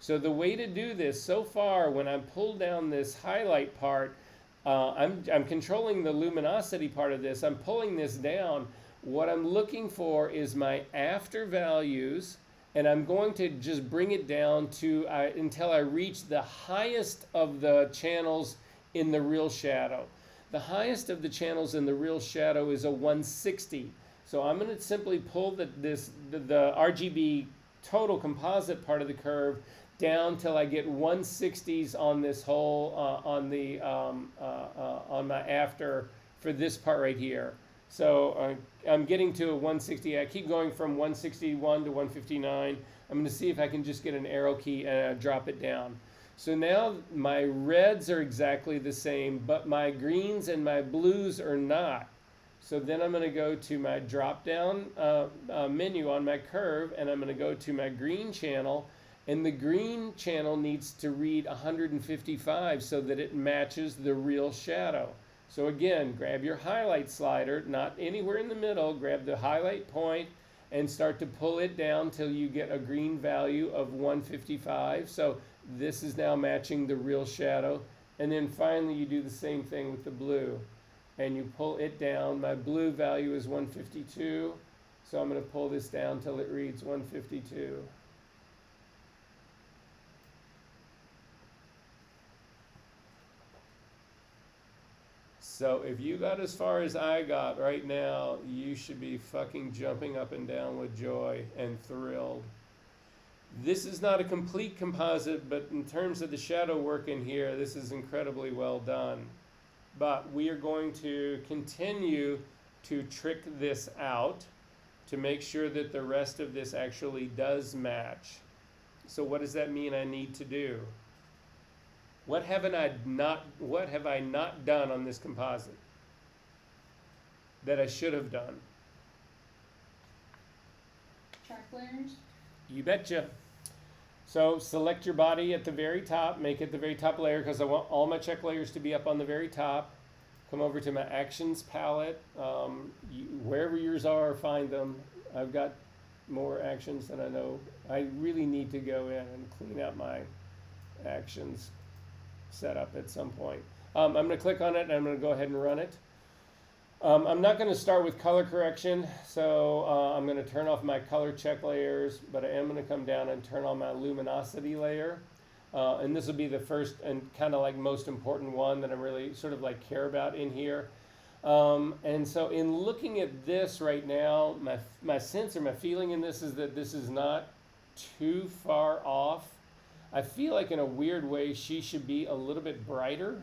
So the way to do this, so far when I pull down this highlight part, I'm controlling the luminosity part of this. I'm pulling this down. What I'm looking for is my after values, and I'm going to just bring it down to until I reach the highest of the channels in the real shadow. The highest of the channels in the real shadow is a 160. So I'm going to simply pull the RGB total composite part of the curve down till I get 160s on this whole, on my after for this part right here. So I'm getting to a 160. I keep going from 161 to 159. I'm going to see if I can just get an arrow key and drop it down. So now my reds are exactly the same, but my greens and my blues are not. So then I'm going to go to my drop down menu on my curve, and I'm going to go to my green channel, and the green channel needs to read 155 so that it matches the real shadow. So again, grab your highlight slider, not anywhere in the middle, grab the highlight point and start to pull it down till you get a green value of 155. So this is now matching the real shadow. And then finally you do the same thing with the blue. And you pull it down. My blue value is 152. So I'm going to pull this down till it reads 152. So if you got as far as I got right now, you should be fucking jumping up and down with joy and thrilled. This is not a complete composite, but in terms of the shadow work in here, this is incredibly well done. But we are going to continue to trick this out to make sure that the rest of this actually does match. So what does that mean I need to do? What have I not done on this composite that I should have done? Track layers. You betcha. So select your body at the very top, make it the very top layer because I want all my check layers to be up on the very top. Come over to my actions palette. Wherever yours are, find them. I've got more actions than I know. I really need to go in and clean out my actions setup at some point. I'm going to click on it and I'm going to go ahead and run it. I'm not going to start with color correction, so I'm going to turn off my color check layers, but I am going to come down and turn on my luminosity layer. And this will be the first and kind of like most important one that I really sort of like care about in here. And so in looking at this right now, my sense or my feeling in this is that this is not too far off. I feel like in a weird way she should be a little bit brighter.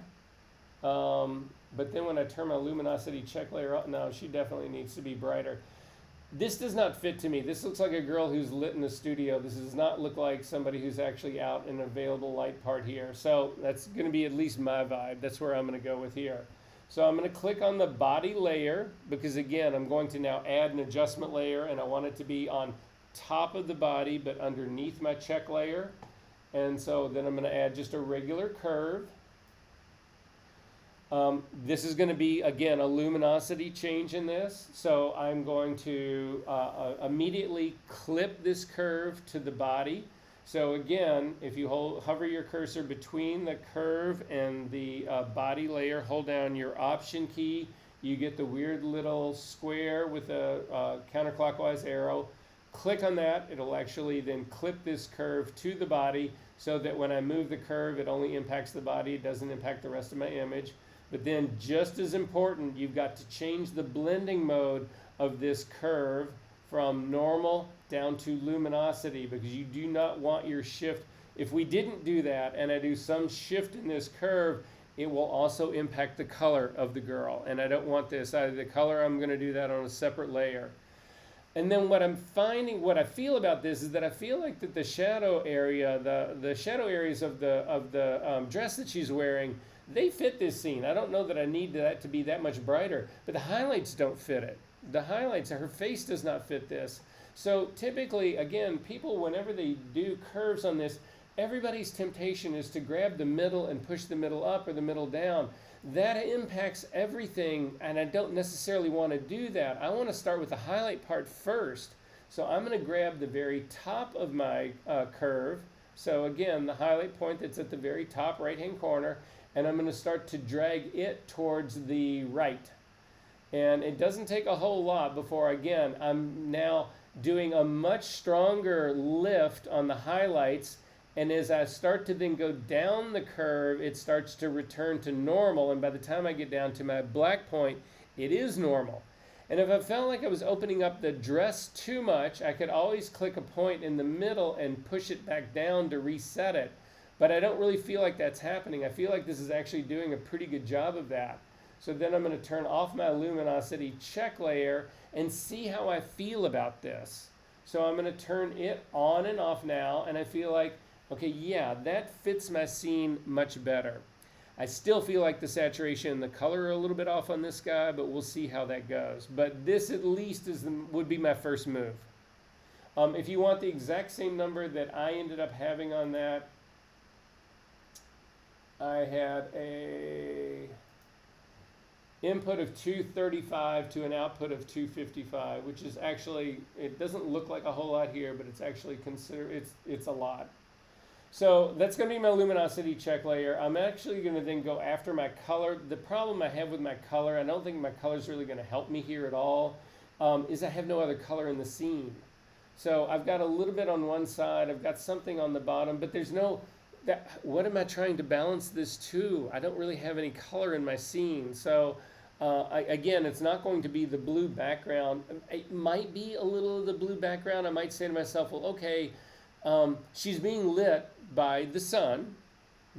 But then when I turn my luminosity check layer on, no, she definitely needs to be brighter. This does not fit to me. This looks like a girl who's lit in the studio. This does not look like somebody who's actually out in available light part here. So that's going to be at least my vibe. That's where I'm going to go with here. So I'm going to click on the body layer because again, I'm going to now add an adjustment layer and I want it to be on top of the body but underneath my check layer. And so then I'm going to add just a regular curve. This is going to be, again, a luminosity change in this. So I'm going to immediately clip this curve to the body. So again, if you hover your cursor between the curve and the body layer, hold down your Option key, you get the weird little square with a counterclockwise arrow. Click on that. It'll actually then clip this curve to the body so that when I move the curve, it only impacts the body. It doesn't impact the rest of my image. But then just as important, you've got to change the blending mode of this curve from normal down to luminosity because you do not want your shift. If we didn't do that and I do some shift in this curve, it will also impact the color of the girl. And I don't want this. The color, I'm going to do that on a separate layer. And then what I'm finding, what I feel about this is that I feel like that the shadow area, the shadow areas of the dress that she's wearing, they fit this scene. I don't know that I need that to be that much brighter, but the highlights don't fit it. The highlights, her face does not fit this. So typically, again, people, whenever they do curves on this, everybody's temptation is to grab the middle and push the middle up or the middle down. That impacts everything, and I don't necessarily want to do that. I want to start with the highlight part first. So I'm going to grab the very top of my curve. So again, the highlight point that's at the very top right-hand corner, and I'm going to start to drag it towards the right. And it doesn't take a whole lot before, again, I'm now doing a much stronger lift on the highlights. And as I start to then go down the curve, it starts to return to normal. And by the time I get down to my black point, it is normal. And if I felt like I was opening up the dress too much, I could always click a point in the middle and push it back down to reset it. But I don't really feel like that's happening. I feel like this is actually doing a pretty good job of that. So then I'm going to turn off my luminosity check layer and see how I feel about this. So I'm going to turn it on and off now, and I feel like, okay, yeah, that fits my scene much better. I still feel like the saturation and the color are a little bit off on this guy, but we'll see how that goes. But this at least would be my first move. If you want the exact same number that I ended up having on that, I had a input of 235 to an output of 255, which is actually, it doesn't look like a whole lot here, but it's actually it's a lot. So that's going to be my luminosity check layer. I'm actually going to then go after my color. The problem I have with my color, I don't think my color is really going to help me here at all, is I have no other color in the scene. So I've got a little bit on one side, I've got something on the bottom, but there's no, what am I trying to balance this to? I don't really have any color in my scene. So again, it's not going to be the blue background. It might be a little of the blue background. I might say to myself, well, okay, she's being lit by the sun,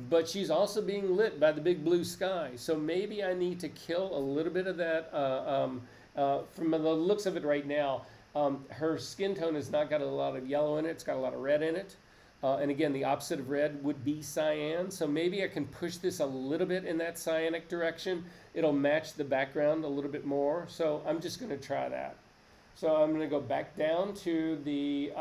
but she's also being lit by the big blue sky. So maybe I need to kill a little bit of that. From the looks of it right now, her skin tone has not got a lot of yellow in it. It's got a lot of red in it. And again, the opposite of red would be cyan. So maybe I can push this a little bit in that cyanic direction. It'll match the background a little bit more. So I'm just going to try that. So I'm going to go back down to the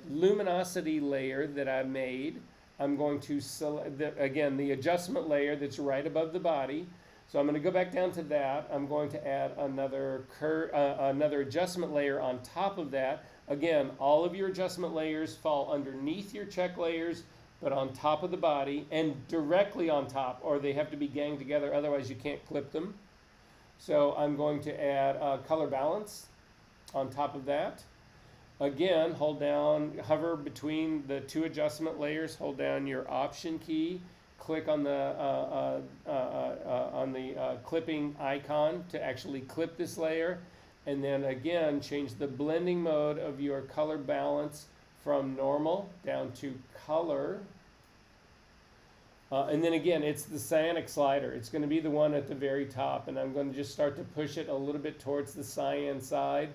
luminosity layer that I made. I'm going to select, again, the adjustment layer that's right above the body. So I'm going to go back down to that. I'm going to add another adjustment layer on top of that. Again, all of your adjustment layers fall underneath your check layers, but on top of the body and directly on top, or they have to be ganged together, otherwise you can't clip them. So I'm going to add color balance on top of that. Again, hover between the two adjustment layers, hold down your Option key, click on the clipping icon to actually clip this layer, and then again change the blending mode of your color balance from normal down to color. And then again, it's the cyanic slider. It's going to be the one at the very top, and I'm going to just start to push it a little bit towards the cyan side.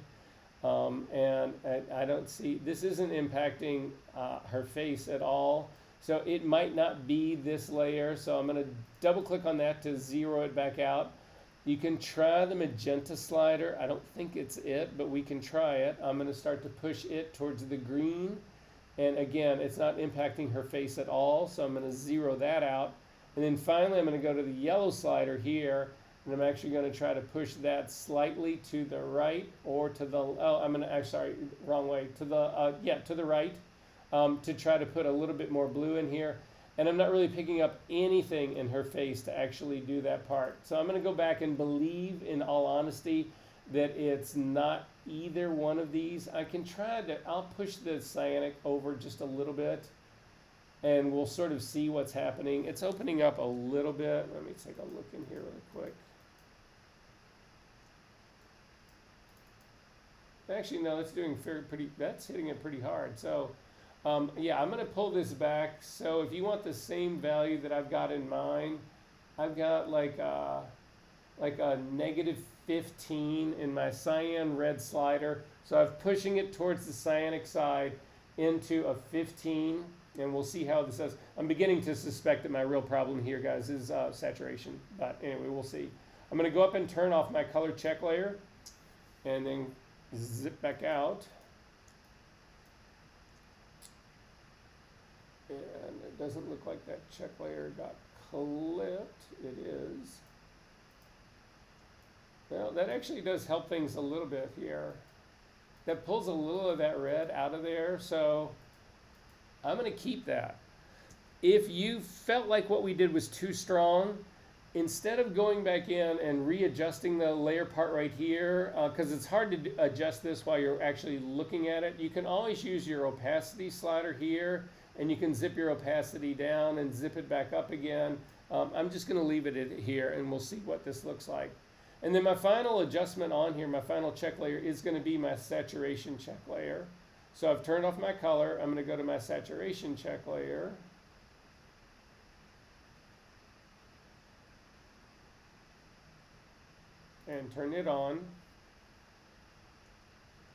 And I don't see, this isn't impacting her face at all. So it might not be this layer. So I'm going to double click on that to zero it back out. You can try the magenta slider. I don't think it's it, but we can try it. I'm going to start to push it towards the green. And again, it's not impacting her face at all, so I'm going to zero that out. And then finally, I'm going to go to the yellow slider here, and I'm actually going to try to push that slightly to the right or to the, I'm going to, sorry, wrong way, to the, to the right, to try to put a little bit more blue in here. And I'm not really picking up anything in her face to actually do that part. So I'm going to go back and believe, in all honesty, that it's not either one of these. I can try to, I'll push the cyanic over just a little bit and we'll sort of see what's happening. It's opening up a little bit. Let me take a look in here really quick. Actually, no, it's doing pretty, that's hitting it pretty hard. So yeah, I'm going to pull this back. So if you want the same value that I've got in mind, I've got like a negative 15 in my cyan red slider. So I'm pushing it towards the cyanic side into a 15, and we'll see how this does. I'm beginning to suspect that my real problem here, guys, is saturation. But anyway, we'll see. I'm going to go up and turn off my color check layer and then zip back out. And it doesn't look like that check layer got clipped. It is. Well, that actually does help things a little bit here. That pulls a little of that red out of there, so I'm going to keep that. If you felt like what we did was too strong, instead of going back in and readjusting the layer part right here, because it's hard to adjust this while you're actually looking at it, you can always use your opacity slider here, and you can zip your opacity down and zip it back up again. I'm just going to leave it here, and we'll see what this looks like. And then my final adjustment on here, my final check layer is going to be my saturation check layer. So I've turned off my color. I'm going to go to my saturation check layer. And turn it on.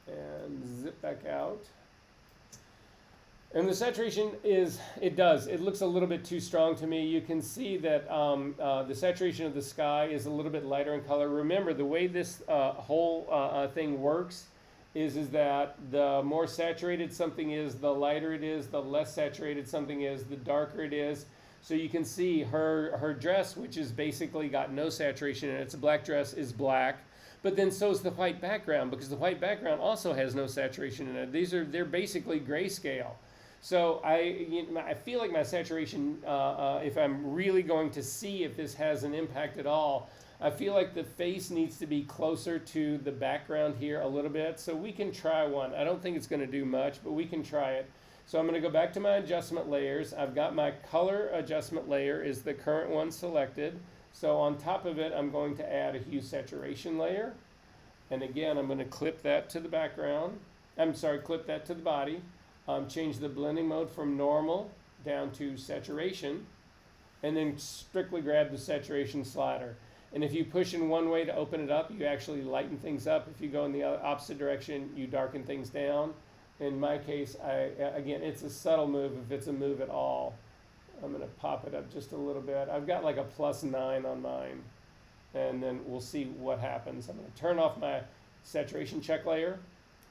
And zip back out. And the saturation it looks a little bit too strong to me. You can see that the saturation of the sky is a little bit lighter in color. Remember, the way this whole thing works is that the more saturated something is, the lighter it is, the less saturated something is, the darker it is. So you can see her dress, which is basically got no saturation in it. It's a black dress, is black. But then so is the white background, because the white background also has no saturation in it. They're basically grayscale. So I feel like my saturation, if I'm really going to see if this has an impact at all, I feel like the face needs to be closer to the background here a little bit. So we can try one. I don't think it's going to do much, but we can try it. So I'm going to go back to my adjustment layers. I've got my color adjustment layer is the current one selected. So on top of it, I'm going to add a hue saturation layer. And again, I'm going to clip that to the background. Clip that to the body. Change the blending mode from normal down to saturation, and then strictly grab the saturation slider. And if you push in one way to open it up, you actually lighten things up. If you go in the opposite direction, you darken things down. In my case, again, it's a subtle move if it's a move at all. I'm going to pop it up just a little bit. I've got like a +9 on mine, and then we'll see what happens. I'm going to turn off my saturation check layer,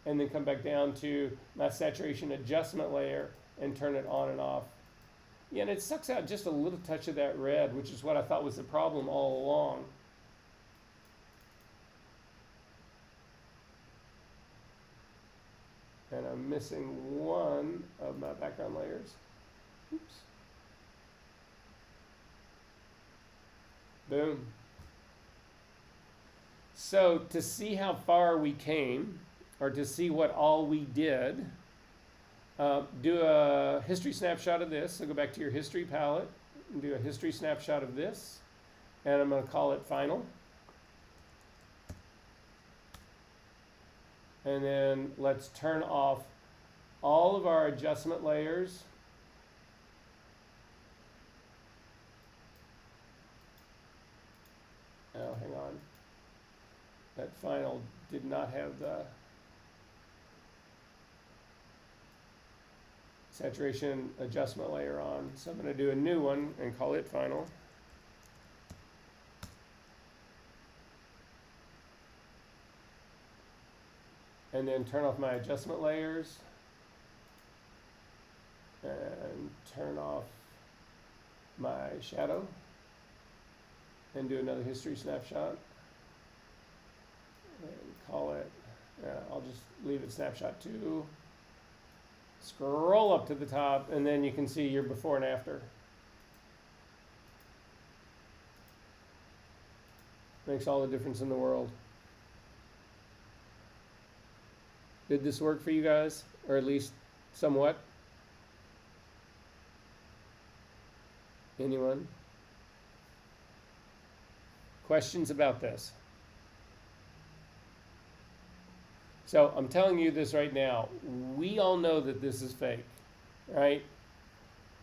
and then come back down to my saturation adjustment layer and turn it on and off. Yeah, and it sucks out just a little touch of that red, which is what I thought was the problem all along. And I'm missing one of my background layers. Oops. Boom. So to see how far we came, or to see what all we did, do a history snapshot of this. So go back to your history palette and do a history snapshot of this. And I'm going to call it final. And then let's turn off all of our adjustment layers. Oh, hang on. That final did not have the saturation adjustment layer on. So I'm going to do a new one and call it final. And then turn off my adjustment layers and turn off my shadow and do another history snapshot and call it, I'll just leave it snapshot 2. Scroll up to the top, and then you can see your before and after. Makes all the difference in the world. Did this work for you guys? Or at least somewhat? Anyone? Questions about this? So I'm telling you this right now. We all know that this is fake, right?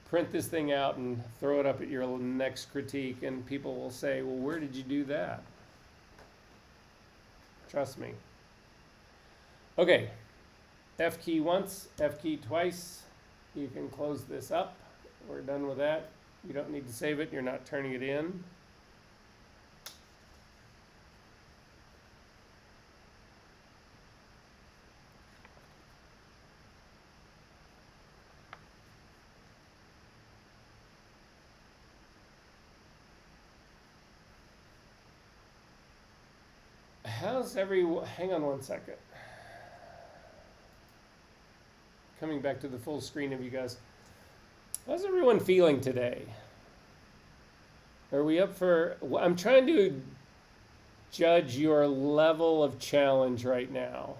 Print this thing out and throw it up at your next critique, and people will say, well, where did you do that? Trust me. Okay, F key once, F key twice. You can close this up. We're done with that. You don't need to save it. You're not turning it in. How's everyone? Hang on one second. Coming back to the full screen of you guys. How's everyone feeling today? Are we up for? I'm trying to judge your level of challenge right now.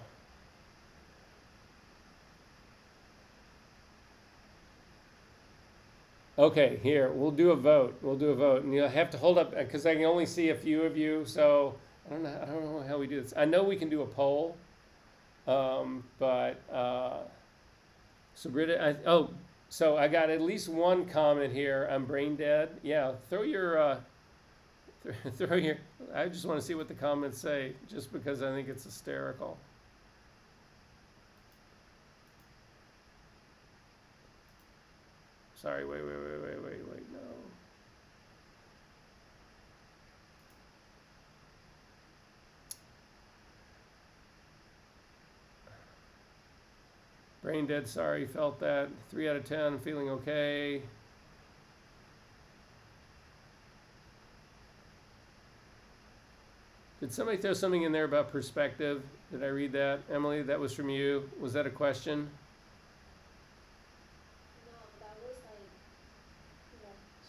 Okay, here, we'll do a vote. We'll do a vote. And you'll have to hold up, because I can only see a few of you. So I don't know how we do this. I know we can do a poll, but so Britta, so I got at least one comment here. I'm brain dead. Yeah, throw your throw your. I just want to see what the comments say, just because I think it's hysterical. Sorry, wait, no. Brain dead, sorry, felt that. 3 out of 10, feeling okay. Did somebody throw something in there about perspective? Did I read that? Emily, that was from you. Was that a question? No, that was like,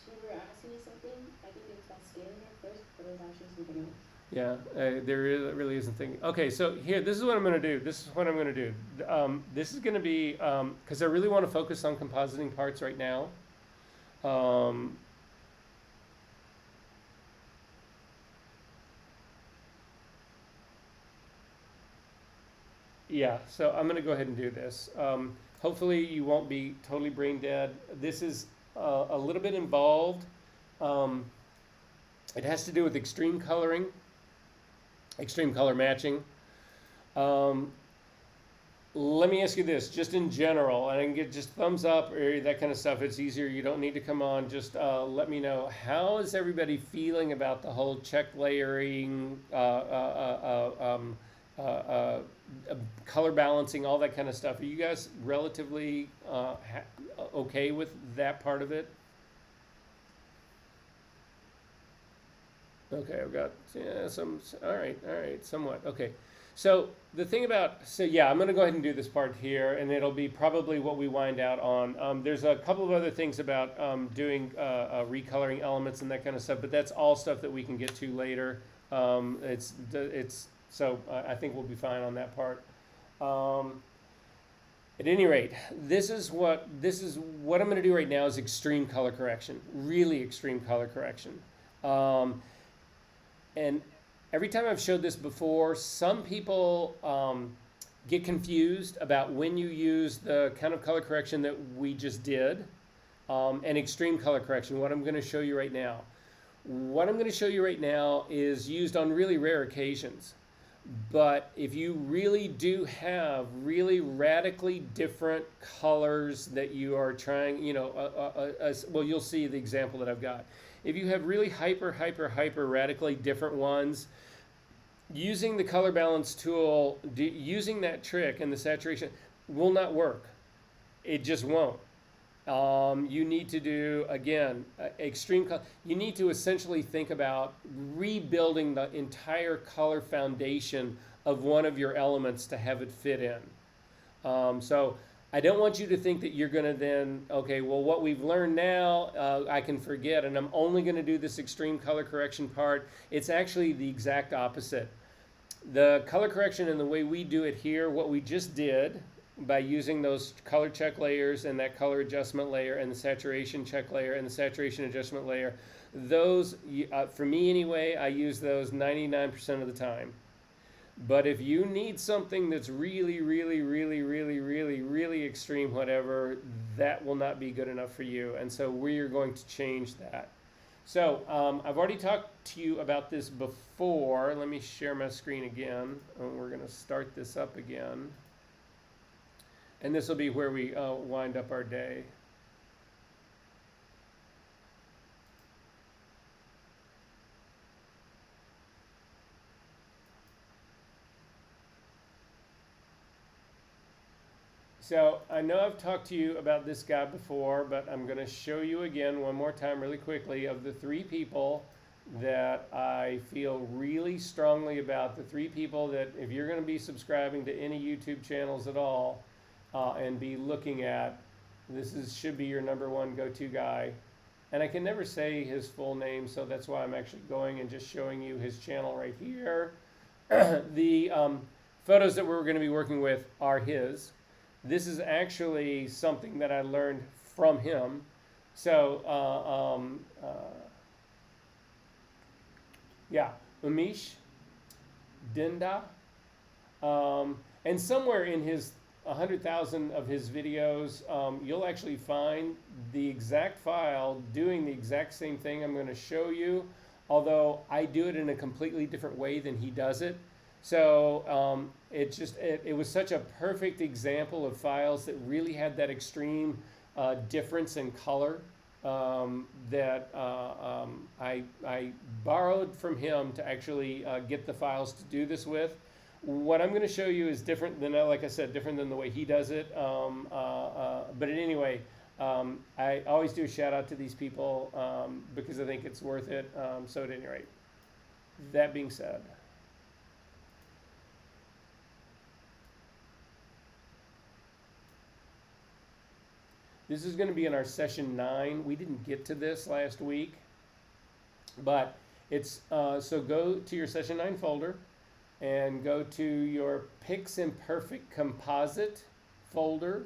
she were asking me something. I think it was about scaling at first, but it was actually something else. Yeah, there really isn't thinking. Okay, so here, this is what I'm going to do. This is going to be, because I really want to focus on compositing parts right now. Yeah, so I'm going to go ahead and do this. Hopefully you won't be totally brain dead. This is a little bit involved. It has to do with extreme coloring, extreme color matching. Let me ask you this, just in general, and I can get just thumbs up or that kind of stuff. It's easier. You don't need to come on. Just let me know. How is everybody feeling about the whole check layering, color balancing, all that kind of stuff? Are you guys relatively okay with that part of it? Okay, I've got all right, somewhat. Okay, so the thing about, I'm going to go ahead and do this part here, and it'll be probably what we wind out on. There's a couple of other things about doing recoloring elements and that kind of stuff, but that's all stuff that we can get to later. So I think we'll be fine on that part. At any rate, this is what I'm going to do right now is extreme color correction, really extreme color correction. And every time I've showed this before, some people get confused about when you use the kind of color correction that we just did and extreme color correction, what I'm going to show you right now. What I'm going to show you right now is used on really rare occasions. But if you really do have really radically different colors that you are trying, well, you'll see the example that I've got. If you have really hyper radically different ones, using the color balance tool, using that trick and the saturation will not work. It just won't. You need to do, again, extreme color. You need to essentially think about rebuilding the entire color foundation of one of your elements to have it fit in. So I don't want you to think that you're going to then, okay, well, what we've learned now, I can forget, and I'm only going to do this extreme color correction part. It's actually the exact opposite. The color correction and the way we do it here, what we just did by using those color check layers and that color adjustment layer and the saturation check layer and the saturation adjustment layer, those, for me anyway, I use those 99% of the time. But if you need something that's really extreme, whatever, that will not be good enough for you. And so we're going to change that. So I've already talked to you about this before. Let me share my screen again. We're going to start this up again. And this will be where we wind up our day. So I know I've talked to you about this guy before, but I'm going to show you again one more time really quickly of the 3 people that I feel really strongly about, the 3 people that if you're going to be subscribing to any YouTube channels at all and be looking at, should be your number 1 go-to guy. And I can never say his full name, so that's why I'm actually going and just showing you his channel right here. The photos that we're going to be working with are his. This is actually something that I learned from him. So, Umesh, Dinda. And somewhere in his 100,000 of his videos, you'll actually find the exact file doing the exact same thing I'm going to show you, although I do it in a completely different way than he does it. So it was such a perfect example of files that really had that extreme difference in color that I borrowed from him to actually get the files to do this with. What I'm going to show you is different than, like I said, different than the way he does it. But anyway, I always do a shout out to these people because I think it's worth it. So at any rate, that being said. This is going to be in our session 9. We didn't get to this last week, but it's, so go to your session 9 folder and go to your Pix Imperfect Composite folder.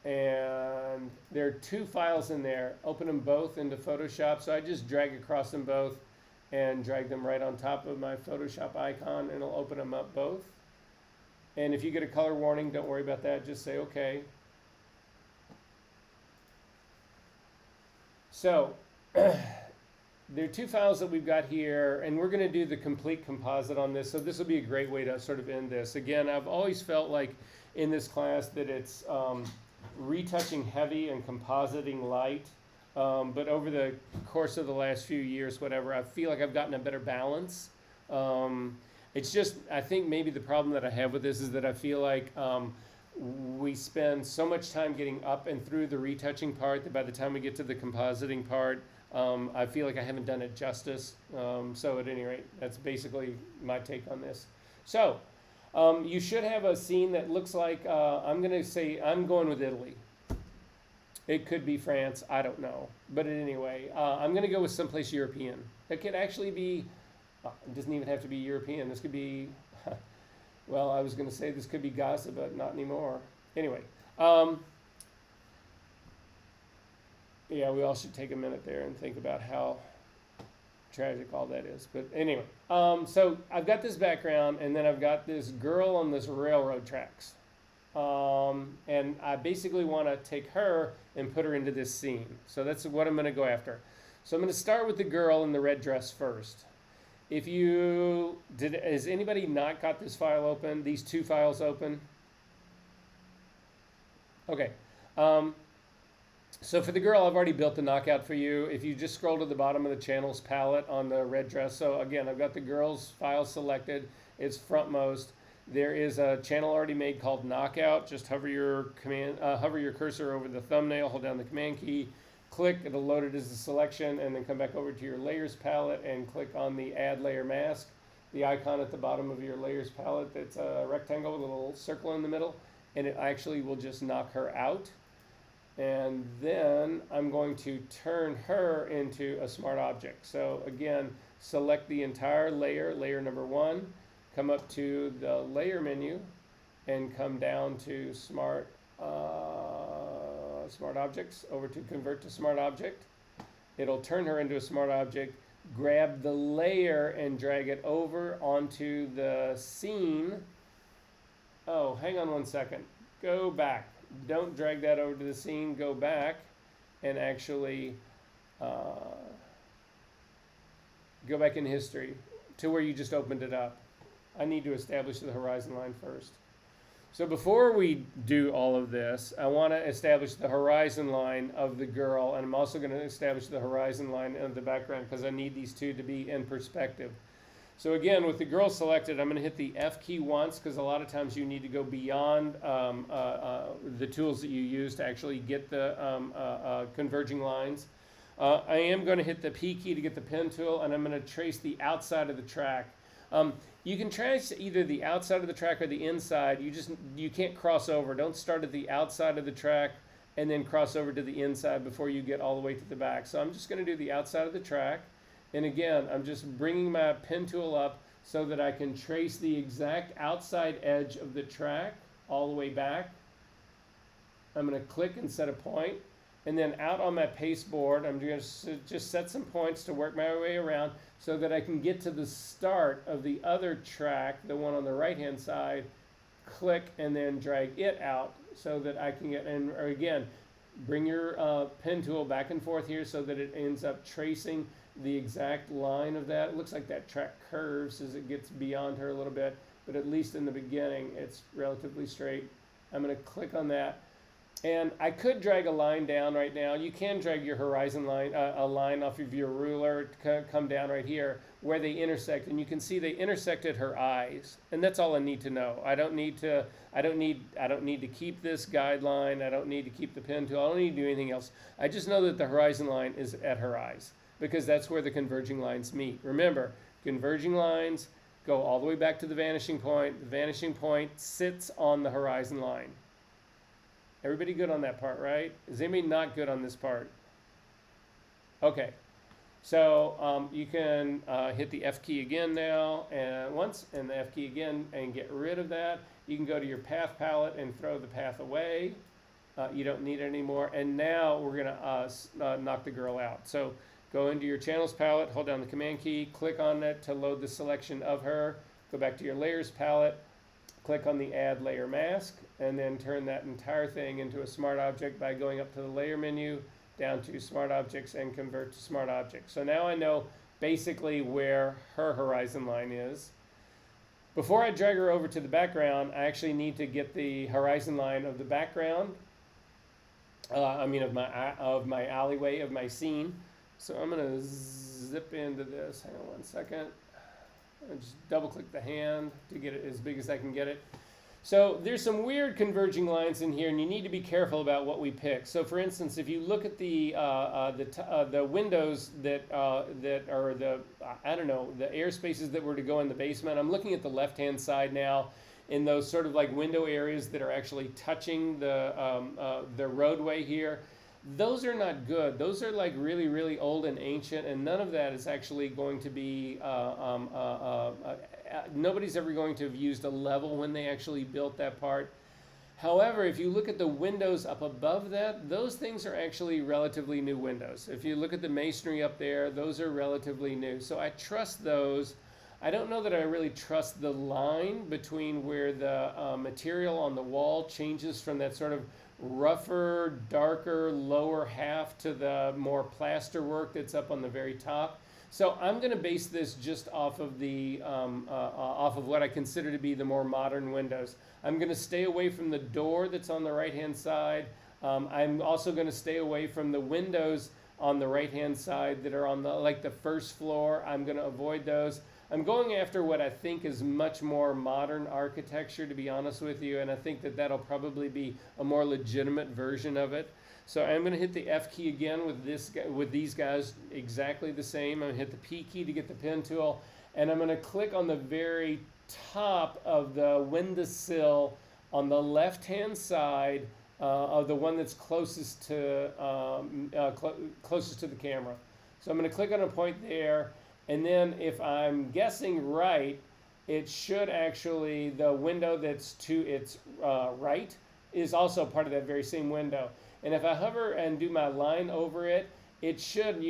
And there are 2 files in there. Open them both into Photoshop. So I just drag across them both and drag them right on top of my Photoshop icon, and it'll open them up both. And if you get a color warning, don't worry about that. Just say okay. So there are 2 files that we've got here, and we're going to do the complete composite on this. So this will be a great way to sort of end this. Again, I've always felt like in this class that it's retouching heavy and compositing light. But over the course of the last few years, whatever, I feel like I've gotten a better balance. It's just, I think maybe the problem that I have with this is that I feel like we spend so much time getting up and through the retouching part that by the time we get to the compositing part, I feel like I haven't done it justice. So at any rate, that's basically my take on this. So you should have a scene that looks like, I'm going to say, I'm going with Italy. It could be France, I don't know. But anyway, I'm going to go with someplace European. It could actually be, it doesn't even have to be European. This could be, well, I was going to say this could be Gaza, but not anymore. Anyway, yeah, we all should take a minute there and think about how tragic all that is. But anyway, so I've got this background, and then I've got this girl on this railroad tracks. And I basically want to take her and put her into this scene. So that's what I'm going to go after. So I'm going to start with the girl in the red dress first. If you did, has anybody not got this file open? These 2 files open? Okay. So for the girl, I've already built the knockout for you. If you just scroll to the bottom of the channels palette on the red dress. So again, I've got the girl's file selected. It's frontmost. There is a channel already made called Knockout. Just hover your cursor over the thumbnail, hold down the command key, click, it'll load it as a selection, and then come back over to your layers palette and click on the add layer mask. The icon at the bottom of your layers palette, that's a rectangle with a little circle in the middle, and it actually will just knock her out. And then I'm going to turn her into a smart object. So again, select the entire layer, layer number 1. Come up to the layer menu and come down to smart objects, over to convert to smart object. It'll turn her into a smart object. Grab the layer and drag it over onto the scene. Oh, hang on one second. Go back. Don't drag that over to the scene. Go back and actually go back in history to where you just opened it up. I need to establish the horizon line first. So before we do all of this, I want to establish the horizon line of the girl, and I'm also going to establish the horizon line of the background because I need these 2 to be in perspective. So again, with the girl selected, I'm going to hit the F key once because a lot of times you need to go beyond the tools that you use to actually get the converging lines. I am going to hit the P key to get the pen tool, and I'm going to trace the outside of the track. You can trace either the outside of the track or the inside. You can't cross over. Don't start at the outside of the track and then cross over to the inside before you get all the way to the back. So I'm just going to do the outside of the track. And again, I'm just bringing my pen tool up so that I can trace the exact outside edge of the track all the way back. I'm going to click and set a point. And then out on my paste board, I'm going to just set some points to work my way around so that I can get to the start of the other track, the one on the right-hand side, click and then drag it out so that I can get, and or again, bring your pen tool back and forth here so that it ends up tracing the exact line of that. It looks like that track curves as it gets beyond her a little bit, but at least in the beginning, it's relatively straight. I'm going to click on that. And I could drag a line down right now. You can drag your horizon line, a line off of your ruler to come down right here where they intersect, and you can see they intersected her eyes, and that's all I need to know. I don't need to keep this guideline. I don't need to keep the pen tool. I don't need to do anything else. I just know that the horizon line is at her eyes because that's where the converging lines meet. Remember, converging lines go all the way back to the vanishing point. The vanishing point sits on the horizon line. Everybody good on that part, right? Is anybody not good on this part? Okay. So you can hit the F key again now, and once, and the F key again, and get rid of that. You can go to your path palette and throw the path away. You don't need it anymore. And now we're going to knock the girl out. So go into your channels palette, hold down the command key, click on it to load the selection of her. Go back to your layers palette. Click on the Add Layer Mask, and then turn that entire thing into a Smart Object by going up to the Layer menu, down to Smart Objects, and Convert to Smart Object. So now I know basically where her horizon line is. Before I drag her over to the background, I actually need to get the horizon line of the background, of my alleyway, of my scene. So I'm going to zip into this. Hang on one second. And just double click the hand to get it as big as I can get it. So there's some weird converging lines in here, and you need to be careful about what we pick. So for instance, if you look at the windows that are the air spaces that were to go in the basement, I'm looking at the left-hand side now in those sort of like window areas that are actually touching the roadway here. Those are not good. Those are like really, really old and ancient, and none of that is actually going to be, nobody's ever going to have used a level when they actually built that part. However, if you look at the windows up above that, those things are actually relatively new windows. If you look at the masonry up there, those are relatively new. So I trust those. I don't know that I really trust the line between where the material on the wall changes from that sort of rougher, darker lower half to the more plaster work that's up on the very top. So I'm going to base this just off of the off of what I consider to be the more modern windows. I'm going to stay away from the door that's on the right-hand side. I'm also going to stay away from the windows on the right-hand side that are on the first floor. I'm going to avoid those. I'm going after what I think is much more modern architecture, to be honest with you, and I think that that'll probably be a more legitimate version of it. So I'm going to hit the F key again with these guys exactly the same. I'm going to hit the P key to get the pen tool, and I'm going to click on the very top of the windowsill on the left-hand side of the one that's closest to the camera. So I'm going to click on a point there. And then if I'm guessing right, it should actually, the window that's to its right is also part of that very same window. And if I hover and do my line over it, you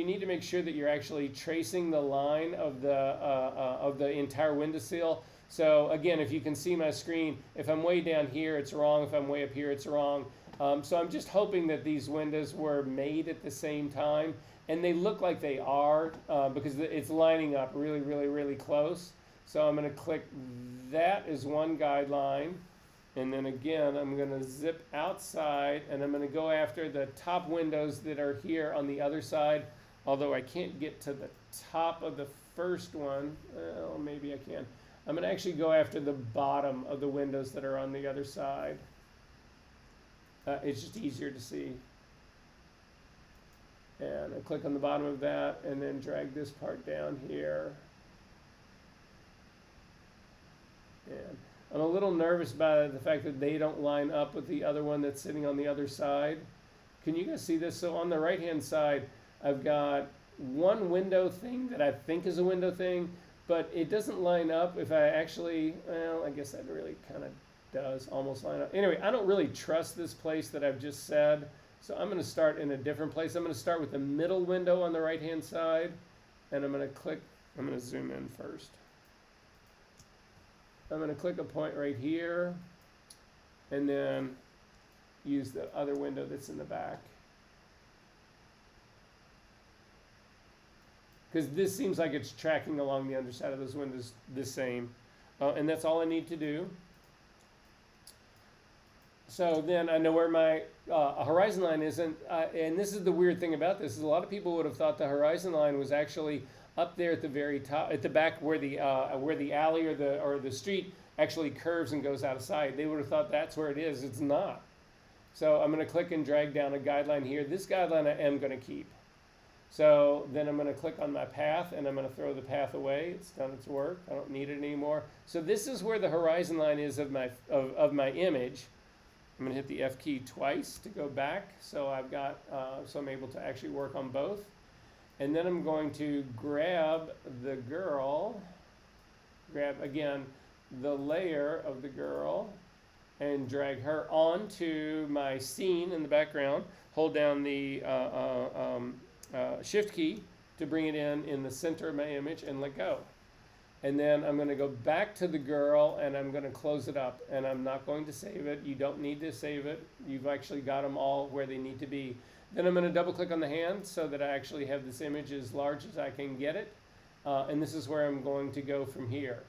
need to make sure that you're actually tracing the line of the entire windowsill. So again, if you can see my screen, if I'm way down here, it's wrong. If I'm way up here, it's wrong. So I'm just hoping that these windows were made at the same time. And they look like they are because it's lining up really, really, really close. So I'm going to click that as one guideline. And then again, I'm going to zip outside, and I'm going to go after the top windows that are here on the other side. Although I can't get to the top of the first one. Well, maybe I can. I'm going to actually go after the bottom of the windows that are on the other side. It's just easier to see. And I click on the bottom of that and then drag this part down here. And I'm a little nervous about the fact that they don't line up with the other one that's sitting on the other side. Can you guys see this? So on the right-hand side, I've got one window thing that I think is a window thing, but it doesn't line up if I actually, well, I guess that really kind of does almost line up. Anyway, I don't really trust this place that I've just said, so I'm going to start in a different place. I'm going to start with the middle window on the right-hand side, and I'm going to click, I'm going to zoom in first. I'm going to click a point right here, and then use the other window that's in the back. Because this seems like it's tracking along the underside of those windows the same. And that's all I need to do. So then I know where my horizon line is. And this is the weird thing about this, is a lot of people would have thought the horizon line was actually up there at the very top, at the back where the alley or the street actually curves and goes out of sight. They would have thought that's where it is. It's not. So I'm going to click and drag down a guideline here. This guideline I am going to keep. So then I'm going to click on my path, and I'm going to throw the path away. It's done its work. I don't need it anymore. So this is where the horizon line is of my image. I'm going to hit the F key twice to go back. So I've got so I'm able to actually work on both. And then I'm going to grab the girl, grab again the layer of the girl, and drag her onto my scene in the background. Hold down the Shift key to bring it in the center of my image, and let go. And then I'm going to go back to the girl, and I'm going to close it up. And I'm not going to save it. You don't need to save it. You've actually got them all where they need to be. Then I'm going to double click on the hand so that I actually have this image as large as I can get it. And this is where I'm going to go from here.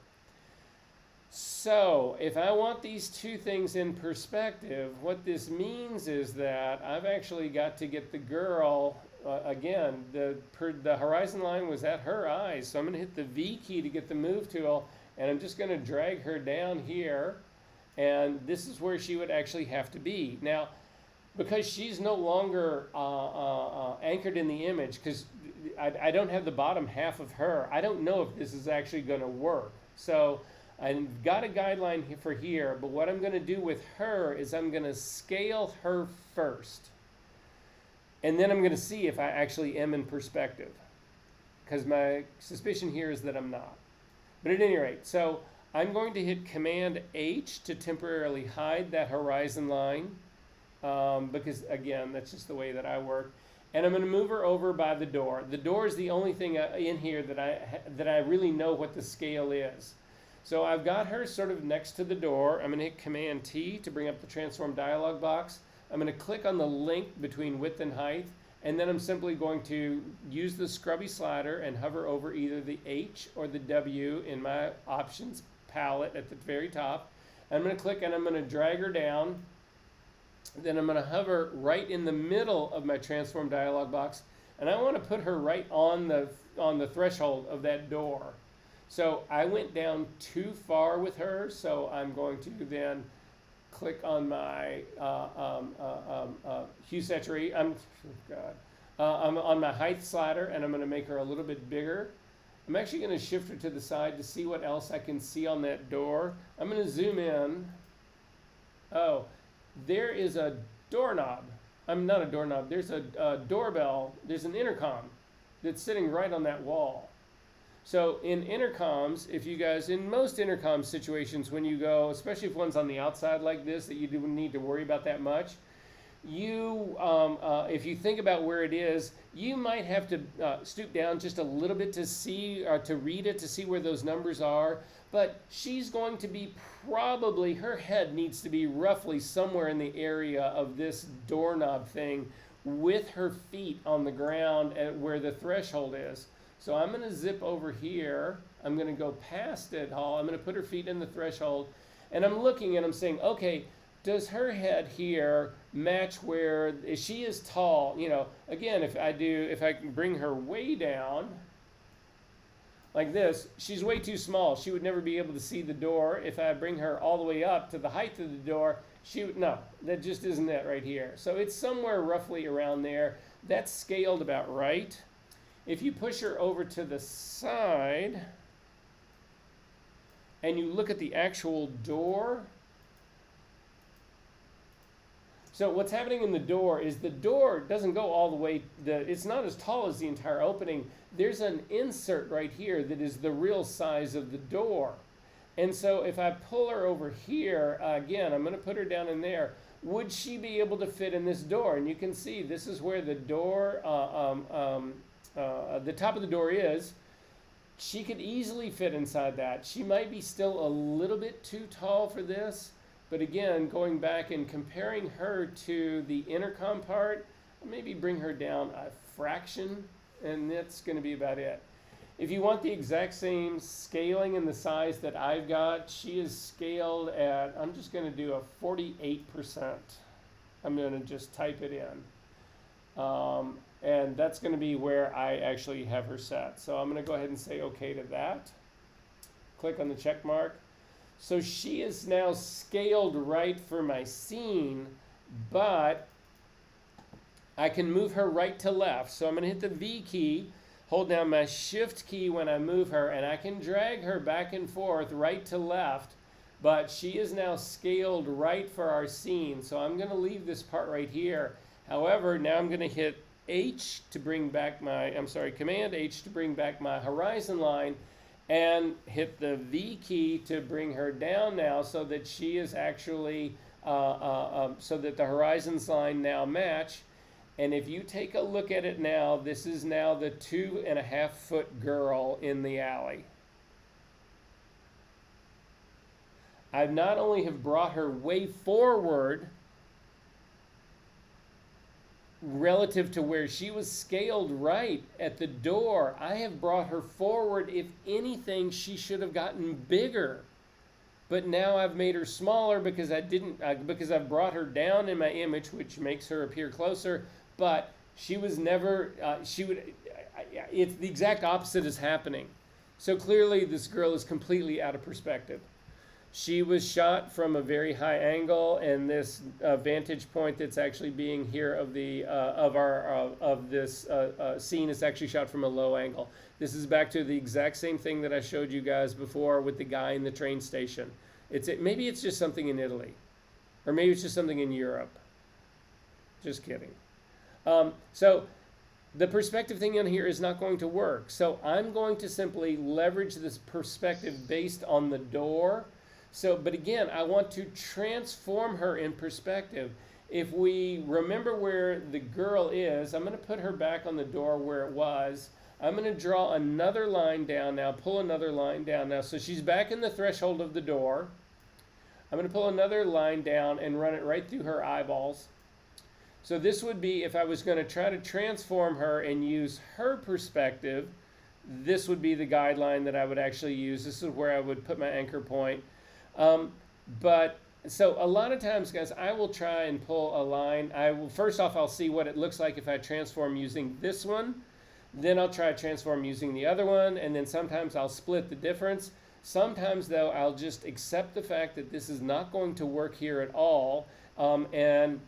So if I want these two things in perspective, what this means is that I've actually got to get the girl, again, the horizon line was at her eyes. So I'm going to hit the V key to get the move tool, and I'm just going to drag her down here. And this is where she would actually have to be. Now, because she's no longer anchored in the image, because I don't have the bottom half of her, I don't know if this is actually going to work. So I've got a guideline for here, but what I'm going to do with her is I'm going to scale her first. And then I'm going to see if I actually am in perspective. Because my suspicion here is that I'm not. But at any rate, so I'm going to hit Command H to temporarily hide that horizon line. Because, again, that's just the way that I work. And I'm going to move her over by the door. The door is the only thing in here that I really know what the scale is. So I've got her sort of next to the door. I'm going to hit Command T to bring up the transform dialog box. I'm going to click on the link between width and height, and then I'm simply going to use the scrubby slider and hover over either the H or the W in my options palette at the very top. I'm going to click and I'm going to drag her down. Then I'm going to hover right in the middle of my transform dialog box, and I want to put her right on the threshold of that door. So I went down too far with her, so I'm going to then click on my hue saturation. I'm on my height slider, and I'm going to make her a little bit bigger. I'm actually going to shift her to the side to see what else I can see on that door. I'm going to zoom in. Oh, there is a doorknob. I'm not a doorknob. There's a doorbell. There's an intercom that's sitting right on that wall. So in intercoms, in most intercom situations, when you go, especially if one's on the outside like this, that you don't need to worry about that much, if you think about where it is, you might have to stoop down just a little bit to see, to read it, to see where those numbers are. But she's going to be probably, her head needs to be roughly somewhere in the area of this doorknob thing with her feet on the ground at where the threshold is. So I'm going to zip over here. I'm going to go past it all. I'm going to put her feet in the threshold. And I'm looking and I'm saying, okay, does her head here match where she is tall? You know, again, if I can bring her way down like this, she's way too small. She would never be able to see the door. If I bring her all the way up to the height of the door, no, that just isn't it right here. So it's somewhere roughly around there. That's scaled about right. If you push her over to the side and you look at the actual door, so what's happening in the door is the door doesn't go all the way, it's not as tall as the entire opening. There's an insert right here that is the real size of the door. And so if I pull her over here, again, I'm going to put her down in there. Would she be able to fit in this door? And you can see this is where the door, the top of the door is. She could easily fit inside that. She might be still a little bit too tall for this, but again, going back and comparing her to the intercom part, maybe bring her down a fraction, and that's going to be about it. If you want the exact same scaling and the size that I've got, she is scaled at, I'm just going to do a 48%. I'm going to just type it in. And that's going to be where I actually have her set. So I'm going to go ahead and say OK to that. Click on the check mark. So she is now scaled right for my scene, but I can move her right to left. So I'm going to hit the V key, hold down my Shift key when I move her, and I can drag her back and forth right to left. But she is now scaled right for our scene. So I'm going to leave this part right here. However, now I'm going to hit H to bring back my, Command H to bring back my horizon line, and hit the V key to bring her down now so that she is actually, so that the horizons line now match. And if you take a look at it now, this is now the 2.5 foot girl in the alley. I've not only have brought her way forward relative to where she was scaled right at the door, I have brought her forward. If anything, she should have gotten bigger. But now I've made her smaller because because I've brought her down in my image, which makes her appear closer. But she was never, it's the exact opposite is happening. So clearly this girl is completely out of perspective. She was shot from a very high angle, and this vantage point that's actually being here of the of this scene is actually shot from a low angle. This is back to the exact same thing that I showed you guys before with the guy in the train station. Maybe it's just something in Italy, or maybe it's just something in Europe. Just kidding. So the perspective thing on here is not going to work. So I'm going to simply leverage this perspective based on the door. So, but again, I want to transform her in perspective. If we remember where the girl is, I'm going to put her back on the door where it was. I'm going to draw another line down now, pull another line down now. So she's back in the threshold of the door. I'm going to pull another line down and run it right through her eyeballs. So this would be, if I was going to try to transform her and use her perspective, this would be the guideline that I would actually use. This is where I would put my anchor point. But so a lot of times, guys, I will try and pull a line. First off, I'll see what it looks like if I transform using this one. Then I'll try to transform using the other one, and then sometimes I'll split the difference. Sometimes, though, I'll just accept the fact that this is not going to work here at all, and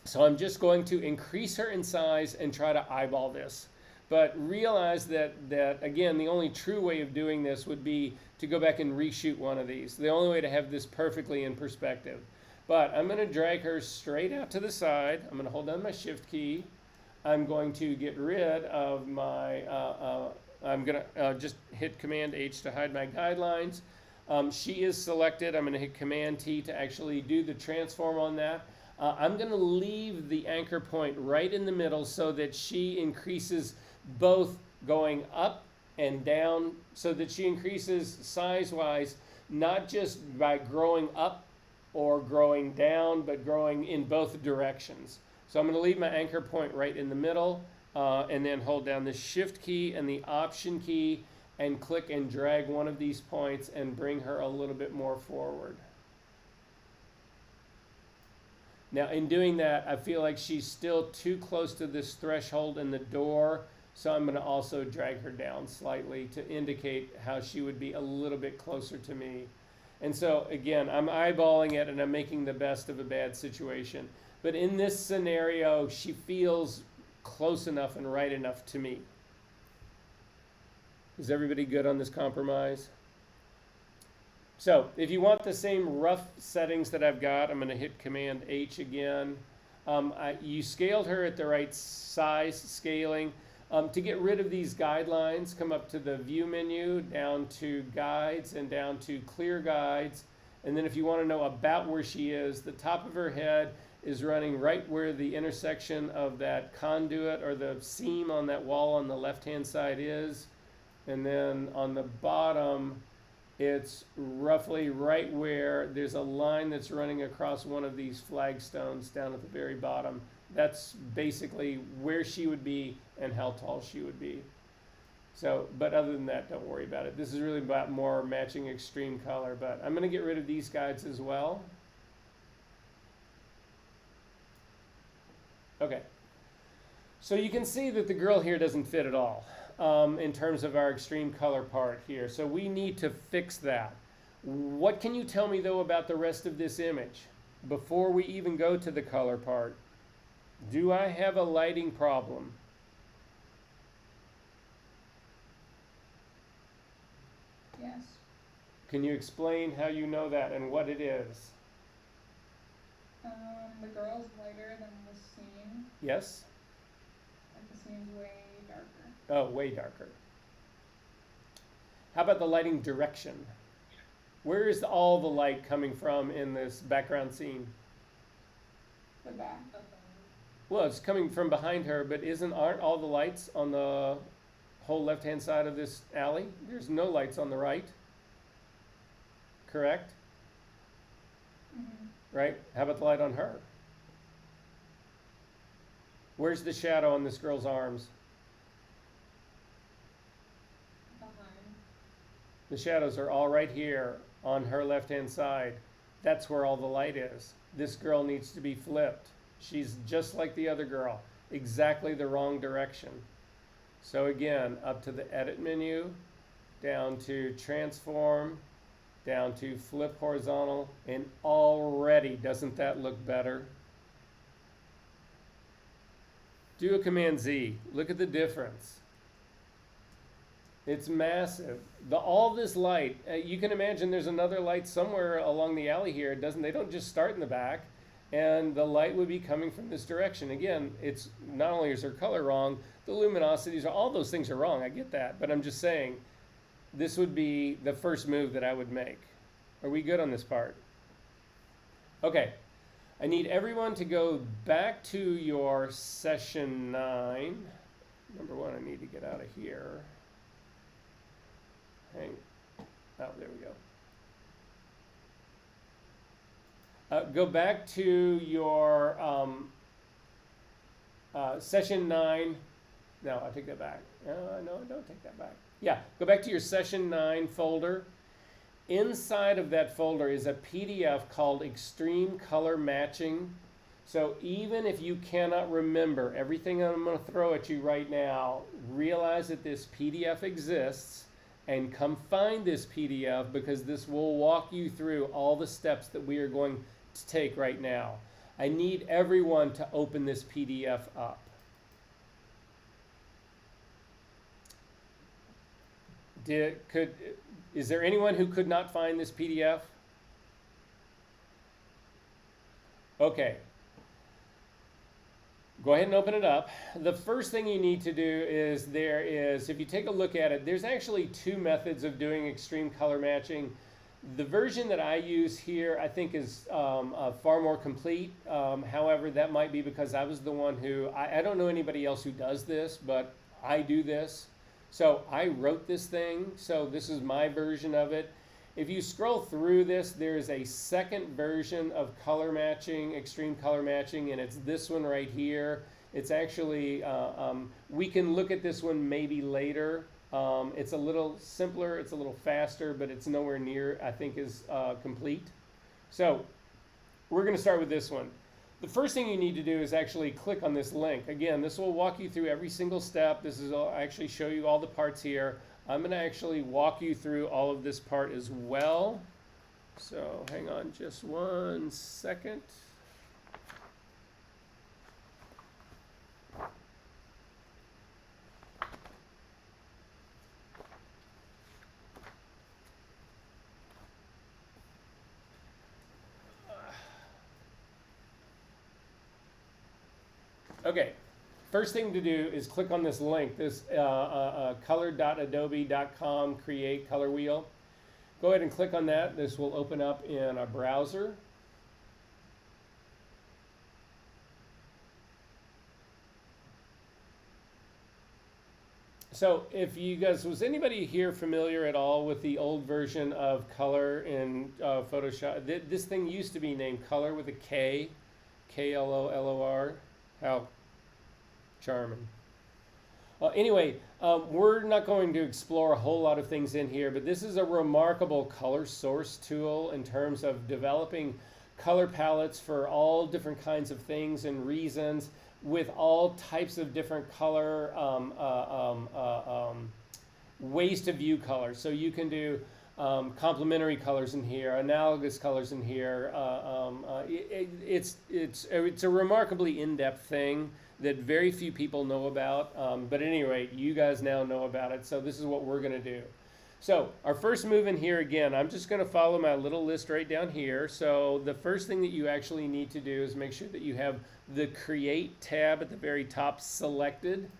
so I'm just going to increase her in size and try to eyeball this. But realize that again, the only true way of doing this would be to go back and reshoot one of these. The only way to have this perfectly in perspective. But I'm going to drag her straight out to the side. I'm going to hold down my Shift key. I'm going to get rid of my, I'm going to just hit Command H to hide my guidelines. She is selected. I'm going to hit Command T to actually do the transform on that. I'm going to leave the anchor point right in the middle so that she increases both going up and down, so that she increases size-wise, not just by growing up or growing down, but growing in both directions. So I'm going to leave my anchor point right in the middle, and then hold down the Shift key and the Option key and click and drag one of these points and bring her a little bit more forward. Now, in doing that, I feel like she's still too close to this threshold in the door, so I'm going to also drag her down slightly to indicate how she would be a little bit closer to me. And so, again, I'm eyeballing it and I'm making the best of a bad situation. But in this scenario, she feels close enough and right enough to me. Is everybody good on this compromise? So if you want the same rough settings that I've got, I'm going to hit Command H again. You scaled her at the right size scaling. To get rid of these guidelines, come up to the view menu, down to guides, and down to clear guides. And then if you want to know about where she is, the top of her head is running right where the intersection of that conduit or the seam on that wall on the left-hand side is. And then on the bottom, it's roughly right where there's a line that's running across one of these flagstones down at the very bottom. That's basically where she would be and how tall she would be. So, but other than that, don't worry about it. This is really about more matching extreme color, but I'm going to get rid of these guides as well. Okay. So you can see that the girl here doesn't fit at all in terms of our extreme color part here. So we need to fix that. What can you tell me, though, about the rest of this image before we even go to the color part? Do I have a lighting problem? Yes. Can you explain how you know that and what it is? The girl's lighter than the scene. Yes? Like the scene's way darker. Oh, way darker. How about the lighting direction? Where is all the light coming from in this background scene? The back. Well, it's coming from behind her, but aren't all the lights on the whole left-hand side of this alley? There's no lights on the right. Correct? Mm-hmm. Right? How about the light on her? Where's the shadow on this girl's arms? Behind. The shadows are all right here on her left-hand side. That's where all the light is. This girl needs to be flipped. She's just like the other girl, exactly the wrong direction. So again, up to the edit menu, down to transform, down to flip horizontal, and already doesn't that look better? Do a Command Z. Look at the difference. It's massive. All this light, you can imagine there's another light somewhere along the alley here. They don't just start in the back, and the light would be coming from this direction. Again, it's not only is her color wrong, the luminosities, all those things are wrong. I get that, but I'm just saying this would be the first move that I would make. Are we good on this part? Okay. I need everyone to go back to your session 9. Number 1, I need to get out of here. Oh, there we go. Go back to your session 9. No, I take that back. No, I don't take that back. Yeah, go back to your session 9 folder. Inside of that folder is a PDF called Extreme Color Matching. So even if you cannot remember everything I'm going to throw at you right now, realize that this PDF exists and come find this PDF, because this will walk you through all the steps that we are going to take right now. I need everyone to open this PDF up. Is there anyone who could not find this PDF? Okay. Go ahead and open it up. The first thing you need to do is if you take a look at it, there's actually 2 methods of doing extreme color matching. The version that I use here, I think, is far more complete. However, that might be because I was the one who, I don't know anybody else who does this, but I do this. So I wrote this thing, so this is my version of it. If you scroll through this, there's a second version of color matching, extreme color matching, and it's this one right here. It's actually, we can look at this one maybe later. It's a little simpler, it's a little faster, but it's nowhere near, I think, as complete. So we're going to start with this one. The first thing you need to do is actually click on this link. Again, this will walk you through every single step. This is actually show you all the parts here. I'm going to actually walk you through all of this part as well. So hang on just one second. Okay, first thing to do is click on this link, this color.adobe.com create color wheel. Go ahead and click on that. This will open up in a browser. So if you guys, was anybody here familiar at all with the old version of color in Photoshop? This thing used to be named Color with a K, K-L-O-L-O-R. How charming. Anyway, we're not going to explore a whole lot of things in here, but this is a remarkable color source tool in terms of developing color palettes for all different kinds of things and reasons, with all types of different color ways to view colors. So you can do complementary colors in here, analogous colors in here. It's a remarkably in-depth thing that very few people know about. But at any rate, you guys now know about it. So this is what we're going to do. So our first move in here, again, I'm just going to follow my little list right down here. So the first thing that you actually need to do is make sure that you have the Create tab at the very top selected.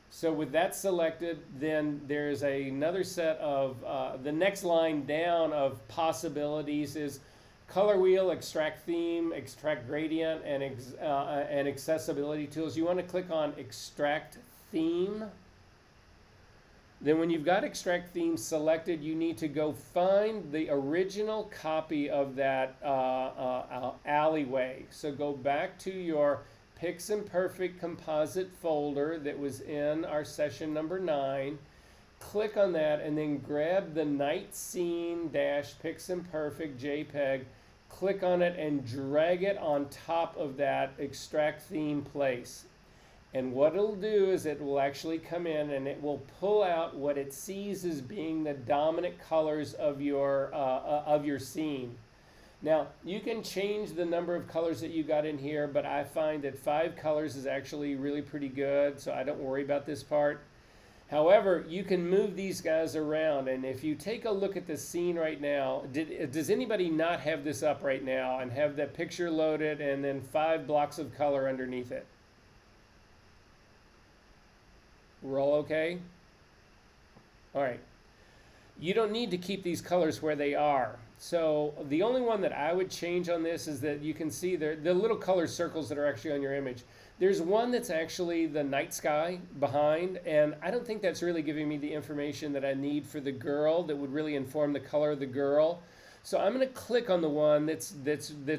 So with that selected, then there's another set of, the next line down of possibilities is color wheel, extract theme, extract gradient, and accessibility tools. You want to click on extract theme. Then when you've got extract theme selected, you need to go find the original copy of that alleyway. So go back to your Piximperfect composite folder that was in our session number 9. Click on that and then grab the night scene Piximperfect JPEG. Click on it and drag it on top of that extract theme place. And what it'll do is it will actually come in and it will pull out what it sees as being the dominant colors of your scene. Now, you can change the number of colors that you got in here, but I find that 5 colors is actually really pretty good, so I don't worry about this part. However, you can move these guys around, and if you take a look at the scene right now, does anybody not have this up right now and have that picture loaded and then 5 blocks of color underneath it? We're all okay? All right. You don't need to keep these colors where they are. So the only one that I would change on this is that you can see the little color circles that are actually on your image. There's one that's actually the night sky behind, and I don't think that's really giving me the information that I need for the girl that would really inform the color of the girl. So I'm going to click on the one that's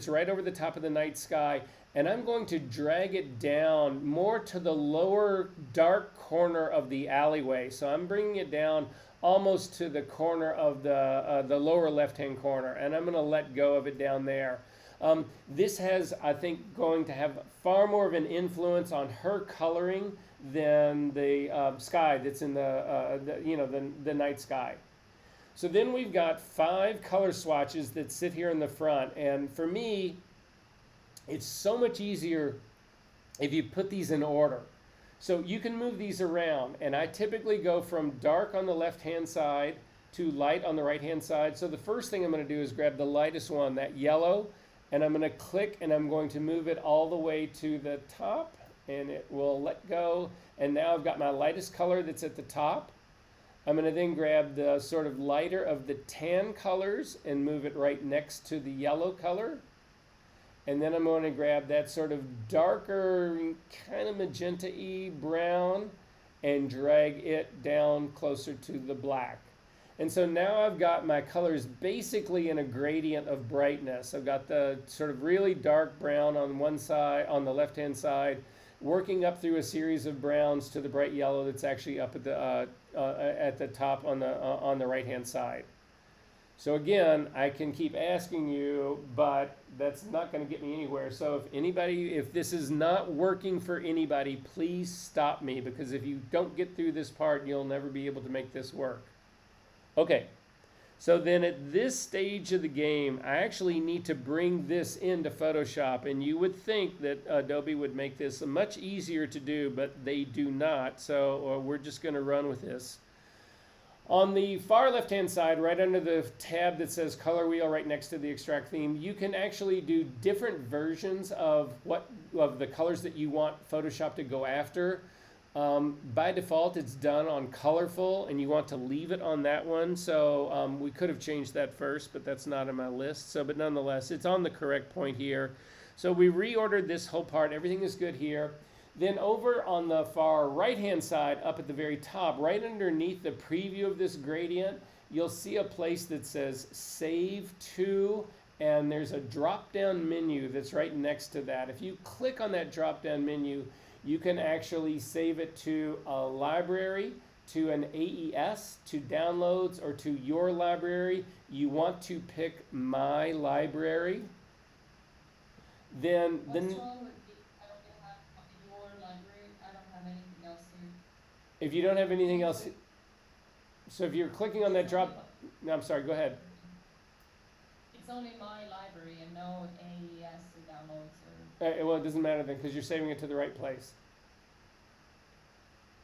right over the top of the night sky, and I'm going to drag it down more to the lower dark corner of the alleyway. So I'm bringing it down almost to the corner of the lower left-hand corner, and I'm going to let go of it down there. This has, I think, going to have far more of an influence on her coloring than the sky that's in the night sky. So then we've got 5 color swatches that sit here in the front, and for me, it's so much easier if you put these in order. So you can move these around, and I typically go from dark on the left-hand side to light on the right-hand side. So the first thing I'm going to do is grab the lightest one, that yellow, and I'm going to click and I'm going to move it all the way to the top, and it will let go. And now I've got my lightest color that's at the top. I'm going to then grab the sort of lighter of the tan colors and move it right next to the yellow color. And then I'm going to grab that sort of darker, kind of magenta-y brown and drag it down closer to the black. And so now I've got my colors basically in a gradient of brightness. I've got the sort of really dark brown on one side, on the left-hand side, working up through a series of browns to the bright yellow that's actually up at the top on the right-hand side. So again, I can keep asking you, but that's not going to get me anywhere. So if this is not working for anybody, please stop me, because if you don't get through this part, you'll never be able to make this work. Okay, so then at this stage of the game, I actually need to bring this into Photoshop, and you would think that Adobe would make this much easier to do, but they do not. So we're just going to run with this. On the far left-hand side, right under the tab that says color wheel right next to the extract theme, you can actually do different versions of the colors that you want Photoshop to go after. By default, it's done on colorful, and you want to leave it on that one. So we could have changed that first, but that's not in my list. So, but nonetheless, it's on the correct point here. So we reordered this whole part. Everything is good here. Then over on the far right-hand side, up at the very top, right underneath the preview of this gradient, you'll see a place that says Save To, and there's a drop-down menu that's right next to that. If you click on that drop-down menu, you can actually save it to a library, to an AES, to downloads, or to your library. You want to pick My Library. Then What's wrong with the, I don't have your library, I don't have anything else here. if you don't have anything else, so if you're clicking on that drop, no, I'm sorry, go ahead. It's only My Library and no AES or downloads or, Well, it doesn't matter then because you're saving it to the right place.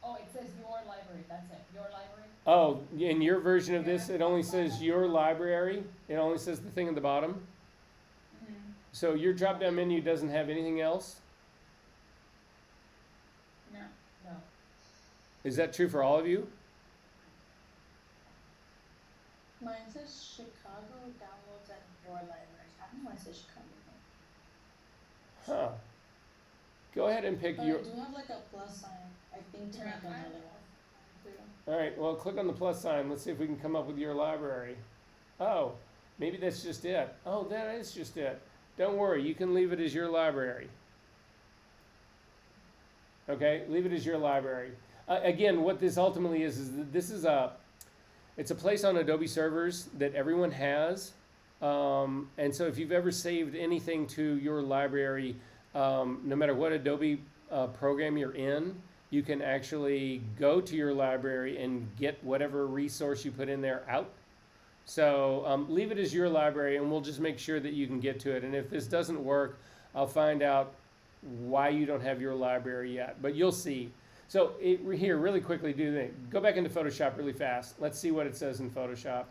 oh, it says your library, that's it, your library? Oh, in your version of this, it only says your library. It only says the thing at the bottom. Mm-hmm. So your drop-down menu doesn't have anything else. No. No. Is that true for all of you? Mine says Chicago downloads and your library. I don't know why it says Chicago. Huh. Go ahead and pick But your. I do have like a plus sign. I think to make another one. All right. Well, click on the plus sign. Let's see if we can come up with your library. Oh, maybe that's just it. Oh, that is just it. Don't worry. You can leave it as your library. Okay, leave it as your library. Again, what this ultimately is that this is it's a place on Adobe servers that everyone has. And so if you've ever saved anything to your library, no matter what Adobe program you're in, you can actually go to your library and get whatever resource you put in there out. So leave it as your library, and we'll just make sure that you can get to it. And if this doesn't work, I'll find out why you don't have your library yet. But you'll see. So here, really quickly, go back into Photoshop really fast. Let's see what it says in Photoshop.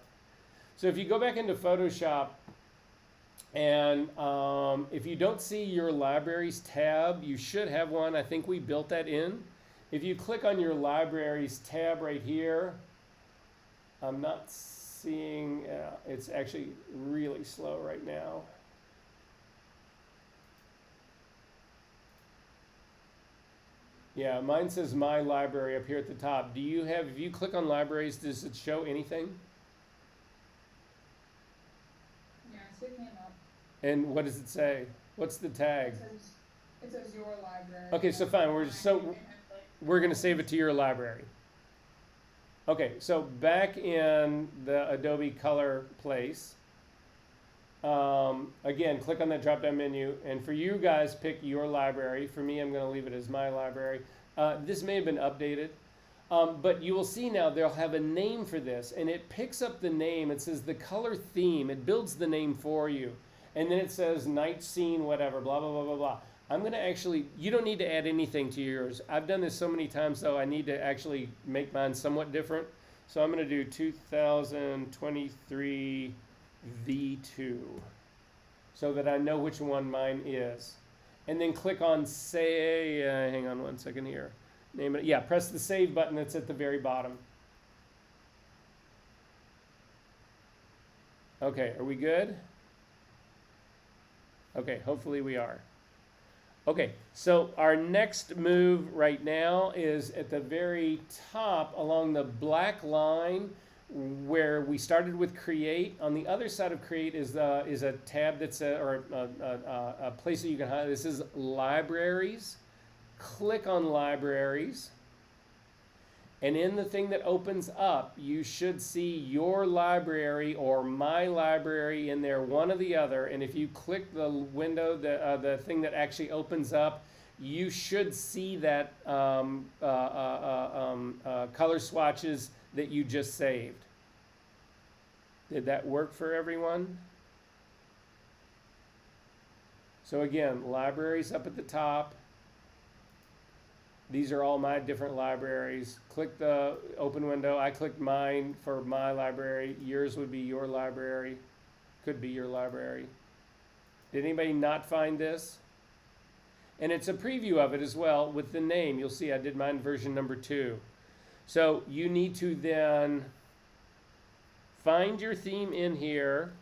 So if you go back into Photoshop, and if you don't see your libraries tab, you should have one. I think we built that in. If you click on your libraries tab right here, I'm not seeing, it's actually really slow right now. Yeah, mine says My Library up here at the top. Do you have, if you click on libraries, does it show anything? Yeah, it came up. And what does it say? What's the tag? It says your library. Okay, so fine. We're going to save it to your library. Okay, so back in the Adobe Color place, again, click on that drop-down menu, and for you guys, pick your library. For me, I'm going to leave it as My Library. This may have been updated, but you will see now they'll have a name for this, and it picks up the name. It says the color theme. It builds the name for you, and then it says night scene, whatever, blah, blah, blah, blah, blah. I'm going to actually, you don't need to add anything to yours. I've done this so many times, though, I need to actually make mine somewhat different. So I'm going to do 2023 V2 so that I know which one mine is. And then click on say, hang on one second here. Name it. Yeah, press the save button that's at the very bottom. Okay, are we good? Okay, hopefully we are. Okay, so our next move right now is at the very top along the black line where we started with Create. On the other side of Create is a tab that's a place that you can hide. This is Libraries. Click on Libraries. And in the thing that opens up, you should see your library or My Library in there, one or the other. And if you click the window, the thing that actually opens up, you should see that color swatches that you just saved. Did that work for everyone? So again, libraries up at the top. These are all my different libraries. Click the open window. I clicked mine for my library. Yours would be your library. Could be your library. Did anybody not find this? And it's a preview of it as well with the name. You'll see I did mine version number 2. So you need to then find your theme in here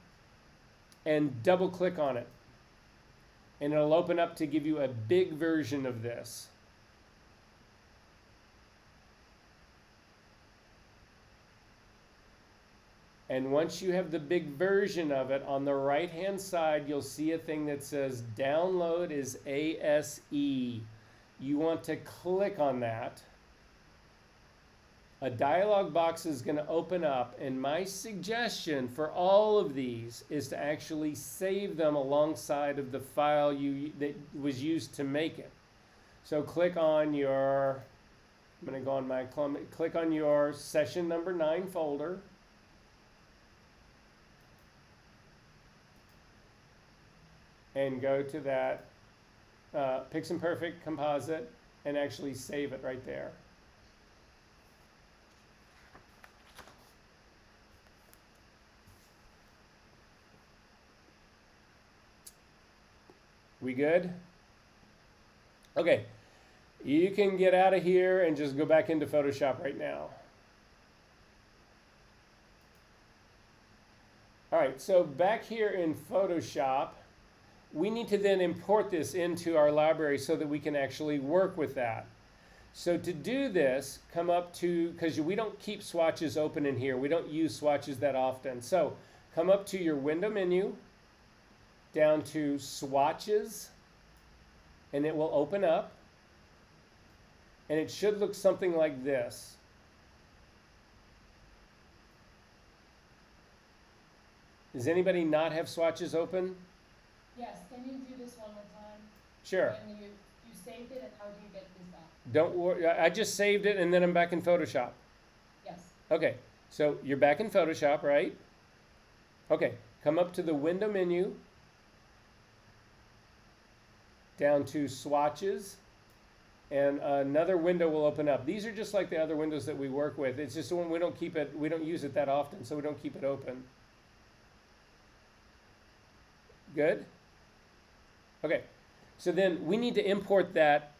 and double click on it. And it'll open up to give you a big version of this. And once you have the big version of it, on the right hand side, you'll see a thing that says download is ASE. You want to click on that. A dialog box is going to open up, and my suggestion for all of these is to actually save them alongside of the file that was used to make it. So click on your, I'm going to go on my, click on your session number 9 folder. And go to that Pixel Perfect composite and actually save it right there. We good? Okay, you can get out of here and just go back into Photoshop right now. All right, so back here in Photoshop, we need to then import this into our library so that we can actually work with that. So to do this, come up to, because we don't keep swatches open in here. We don't use swatches that often. So come up to your window menu, down to swatches, and it will open up. And it should look something like this. Does anybody not have swatches open? Yes, can you do this one more time? Sure. And you saved it, and how do you get this back? Don't worry, I just saved it and then I'm back in Photoshop. Yes. Okay, so you're back in Photoshop, right? Okay, come up to the window menu, down to swatches, and another window will open up. These are just like the other windows that we work with. It's just when we don't use it that often, so we don't keep it open. Good? Okay, so then we need to import that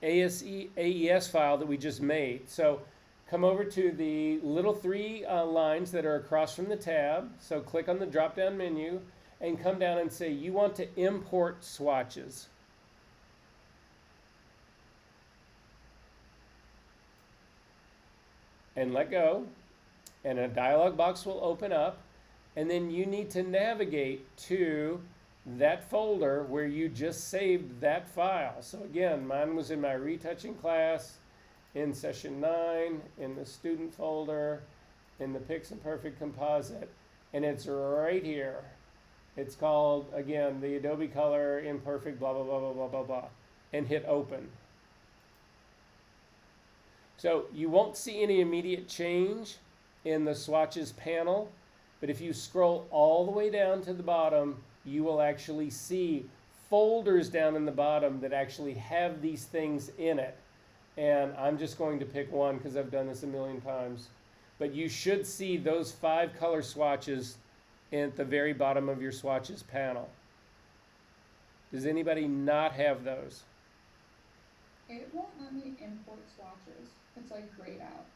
AES file that we just made. So come over to the little 3 lines that are across from the tab. So click on the drop down menu and come down and say you want to import swatches. And let go. And a dialog box will open up. And then you need to navigate to that folder where you just saved that file. So again, mine was in my retouching class, in session 9, in the student folder, in the Pixel Perfect composite, and it's right here. It's called, again, the Adobe Color Imperfect, blah, blah, blah, blah, blah, blah, blah, and hit open. So you won't see any immediate change in the swatches panel, but if you scroll all the way down to the bottom, you will actually see folders down in the bottom that actually have these things in it. And I'm just going to pick one because I've done this a million times. But you should see those 5 color swatches at the very bottom of your swatches panel. Does anybody not have those? It won't let me import swatches. It's like grayed out.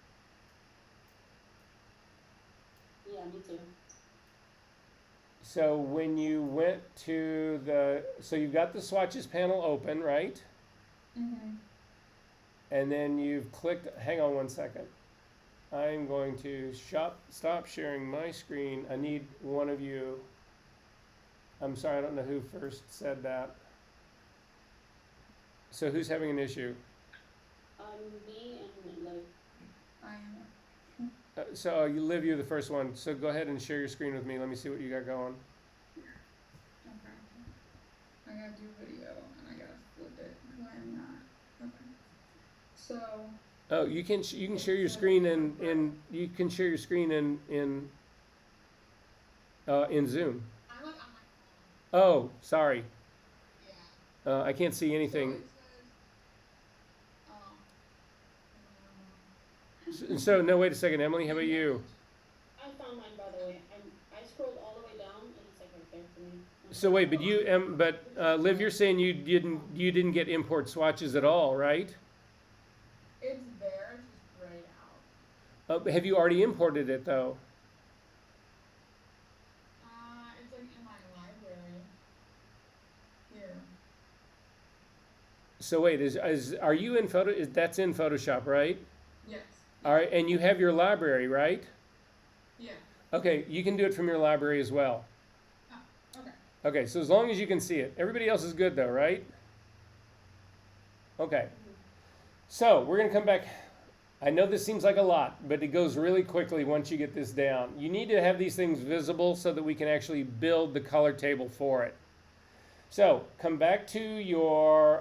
Yeah, me too. So when you went to so you've got the swatches panel open, right? Mm-hmm. And then you've clicked, hang on one second. I'm going to stop sharing my screen. I need one of you. I'm sorry, I don't know who first said that. So who's having an issue? Me and Liv. I am. So you Liv, you're the first one. So go ahead and share your screen with me. Let me see what you got going. Okay. I gotta do video and I gotta flip it because I am not. Okay. So. Oh, you can share your screen in you can share your screen in Zoom. I look on my phone. Oh, sorry. Yeah. I can't see anything. So it says So no, wait a second, Emily. How about you? I found mine, by the way. I scrolled all the way down, and it's like right there for me. So wait, but Liv, you're saying you didn't get import swatches at all, right? It's there, it's just grayed out. Have you already imported it though? It's like in my library. Here. So wait, are you in that's in Photoshop, right? Yes. All right, and you have your library, right? Yeah. Okay, you can do it from your library as well. Oh, okay. Okay, so as long as you can see it. Everybody else is good though, right? Okay. So we're gonna come back. I know this seems like a lot, but it goes really quickly once you get this down. You need to have these things visible so that we can actually build the color table for it. So come back to your,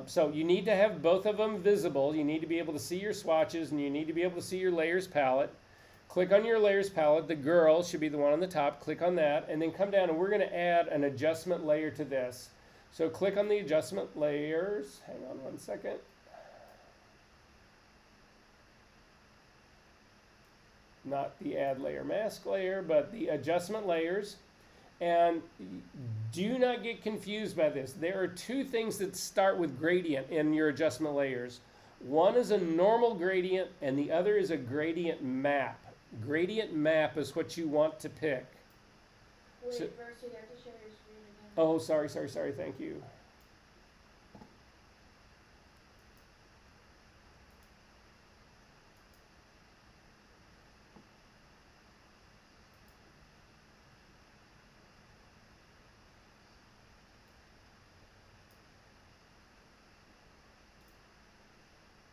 so you need to have both of them visible. You need to be able to see your swatches and you need to be able to see your layers palette. Click on your layers palette. The girl should be the one on the top. Click on that and then come down and we're going to add an adjustment layer to this. So click on the adjustment layers. Hang on one second. Not the add layer mask layer, but the adjustment layers. And do not get confused by this. There are two things that start with gradient in your adjustment layers. One is a normal gradient and the other is a gradient map. Gradient map is what you want to pick. Wait, So- first you have to share your screen again. Oh, sorry, thank you.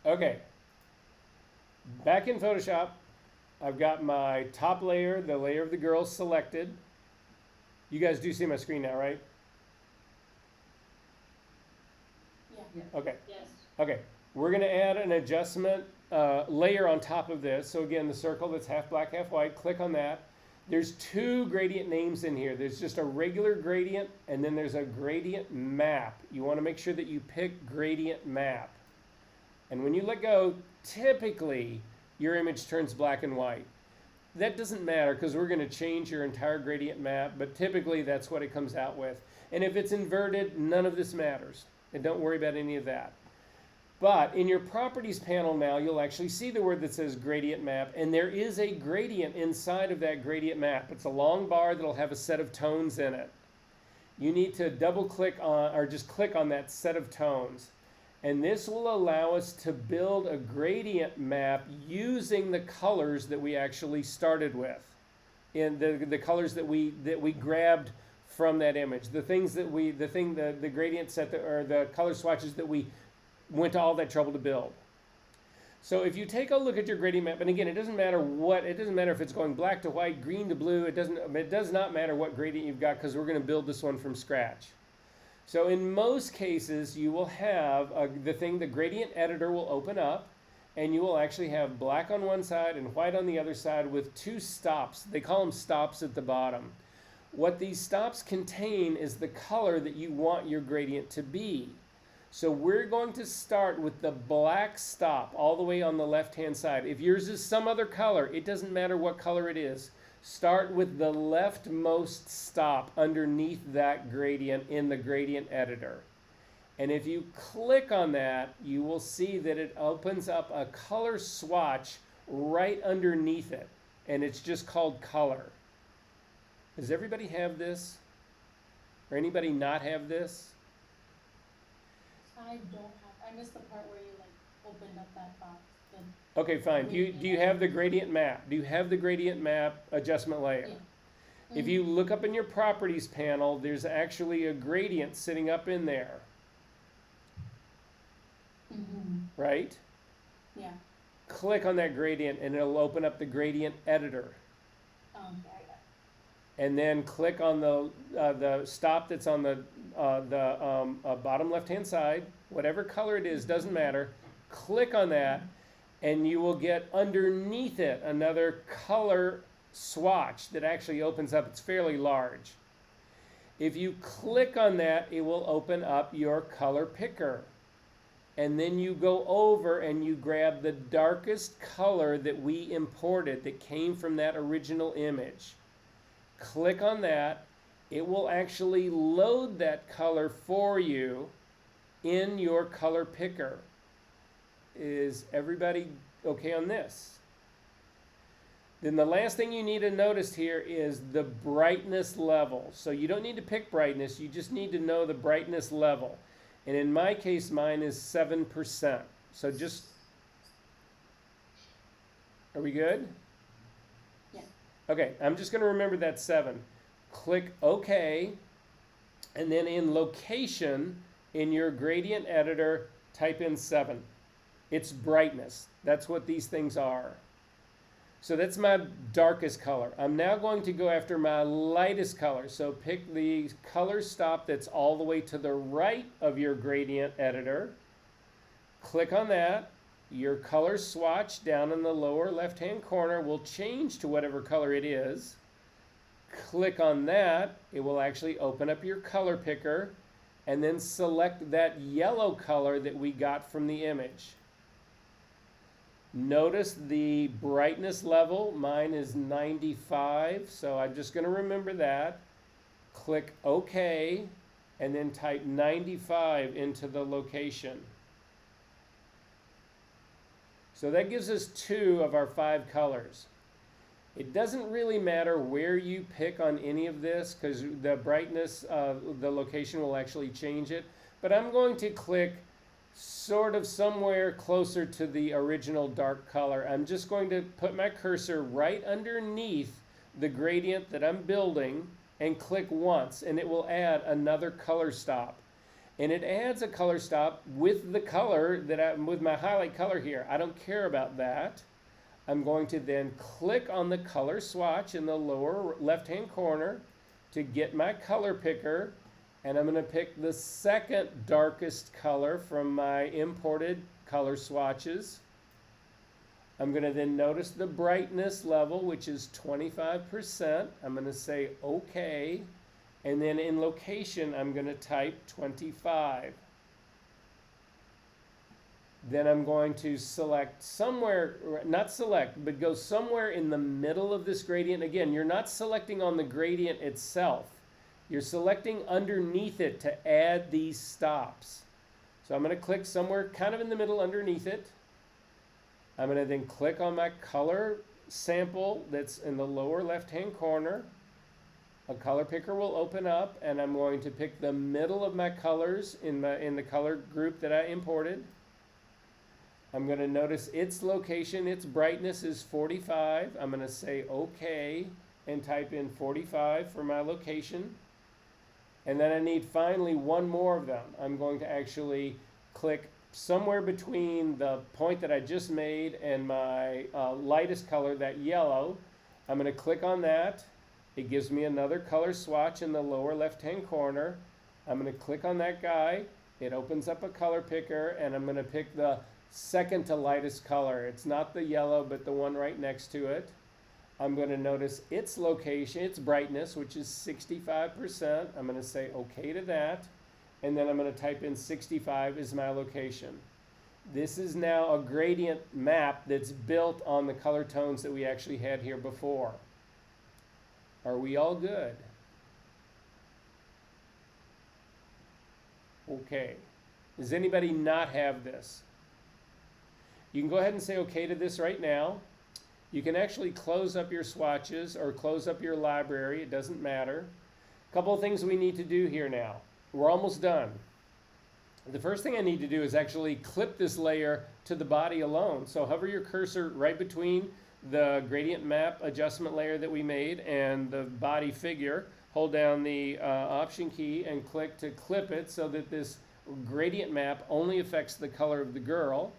Okay, back in Photoshop, I've got my top layer, the layer of the girls selected. You guys do see my screen now, right? Yeah. Okay, Yes. okay. We're gonna add an adjustment layer on top of this. So again, the circle that's half black, half white, click on that. There's two gradient names in here. There's just a regular gradient and then there's a gradient map. You wanna make sure that you pick gradient map. And when you let go, typically your image turns black and white. That doesn't matter because we're going to change your entire gradient map, but typically that's what it comes out with. And if it's inverted, none of this matters. And don't worry about any of that. But in your properties panel now, you'll actually see the word that says gradient map, and there is a gradient inside of that gradient map. It's a long bar that'll have a set of tones in it. You need to double click on, or just click on that set of tones. And this will allow us to build a gradient map using the colors that we actually started with. In the colors that we grabbed from that image. The things that the gradient set or the color swatches that we went to all that trouble to build. So if you take a look at your gradient map, and again, it doesn't matter if it's going black to white, green to blue, it does not matter what gradient you've got because we're going to build this one from scratch. So in most cases, you will have the gradient editor will open up, and you will actually have black on one side and white on the other side with two stops. They call them stops at the bottom. What these stops contain is the color that you want your gradient to be. So we're going to start with the black stop all the way on the left-hand side. If yours is some other color, it doesn't matter what color it is. Start with the leftmost stop underneath that gradient in the gradient editor. And if you click on that, you will see that it opens up a color swatch right underneath it. And it's just called color. Does everybody have this? Or anybody not have this? I don't have. I missed the part where you like opened up that box. Okay, fine. Do you have the gradient map? Do you have the gradient map adjustment layer? Yeah. If you look up in your properties panel, there's actually a gradient sitting up in there, right? Yeah. Click on that gradient and it'll open up the gradient editor. Okay, I got it. And then click on the stop that's on the bottom left-hand side. Whatever color it is, doesn't matter. Click on that, and you will get underneath it another color swatch that actually opens up. It's fairly large. If you click on that, it will open up your color picker. and then you go over and you grab the darkest color that we imported that came from that original image. Click on that. It will actually load that color for you in your color picker. Is everybody okay on this? Then the last thing you need to notice here is the brightness level. So you don't need to pick brightness, you just need to know the brightness level. And in my case, mine is 7%. So just, are we good? Yeah. Okay, I'm just going to remember that 7. Click OK, and then in location, in your gradient editor, type in 7. It's brightness. That's what these things are. So that's my darkest color. I'm now going to go after my lightest color. So pick the color stop that's all the way to the right of your gradient editor. Click on that. Your color swatch down in the lower left-hand corner will change to whatever color it is. Click on that. It will actually open up your color picker, and then select that yellow color that we got from the image. Notice the brightness level. Mine is 95, so I'm just going to remember that. Click OK, and then type 95 into the location. So that gives us 2 of our 5 colors. It doesn't really matter where you pick on any of this because the brightness, the location will actually change it. But I'm going to click sort of somewhere closer to the original dark color. I'm just going to put my cursor right underneath the gradient that I'm building and click once, and it will add another color stop. And it adds a color stop with the color that with my highlight color here. I don't care about that. I'm going to then click on the color swatch in the lower left-hand corner to get my color picker, and I'm going to pick the second darkest color from my imported color swatches. I'm going to then notice the brightness level, which is 25%. I'm going to say OK, and then in location, I'm going to type 25. Then I'm going to select somewhere, not select, but go somewhere in the middle of this gradient. Again, you're not selecting on the gradient itself. You're selecting underneath it to add these stops. So I'm going to click somewhere kind of in the middle underneath it. I'm going to then click on my color sample that's in the lower left-hand corner. A color picker will open up, and I'm going to pick the middle of my colors in the color group that I imported. I'm going to notice its location, its brightness is 45. I'm going to say OK and type in 45 for my location. And then I need finally one more of them. I'm going to actually click somewhere between the point that I just made and my lightest color, that yellow. I'm going to click on that. It gives me another color swatch in the lower left-hand corner. I'm going to click on that guy. It opens up a color picker, and I'm going to pick the second to lightest color. It's not the yellow, but the one right next to it. I'm going to notice its location, its brightness, which is 65%. I'm going to say OK to that. And then I'm going to type in 65 as my location. This is now a gradient map that's built on the color tones that we actually had here before. Are we all good? Okay. Does anybody not have this? You can go ahead and say OK to this right now. You can actually close up your swatches or close up your library. It doesn't matter. A couple of things we need to do here now. We're almost done. The first thing I need to do is actually clip this layer to the body alone. So hover your cursor right between the gradient map adjustment layer that we made and the body figure. Hold down the Option key and click to clip it so that this gradient map only affects the color of the girl.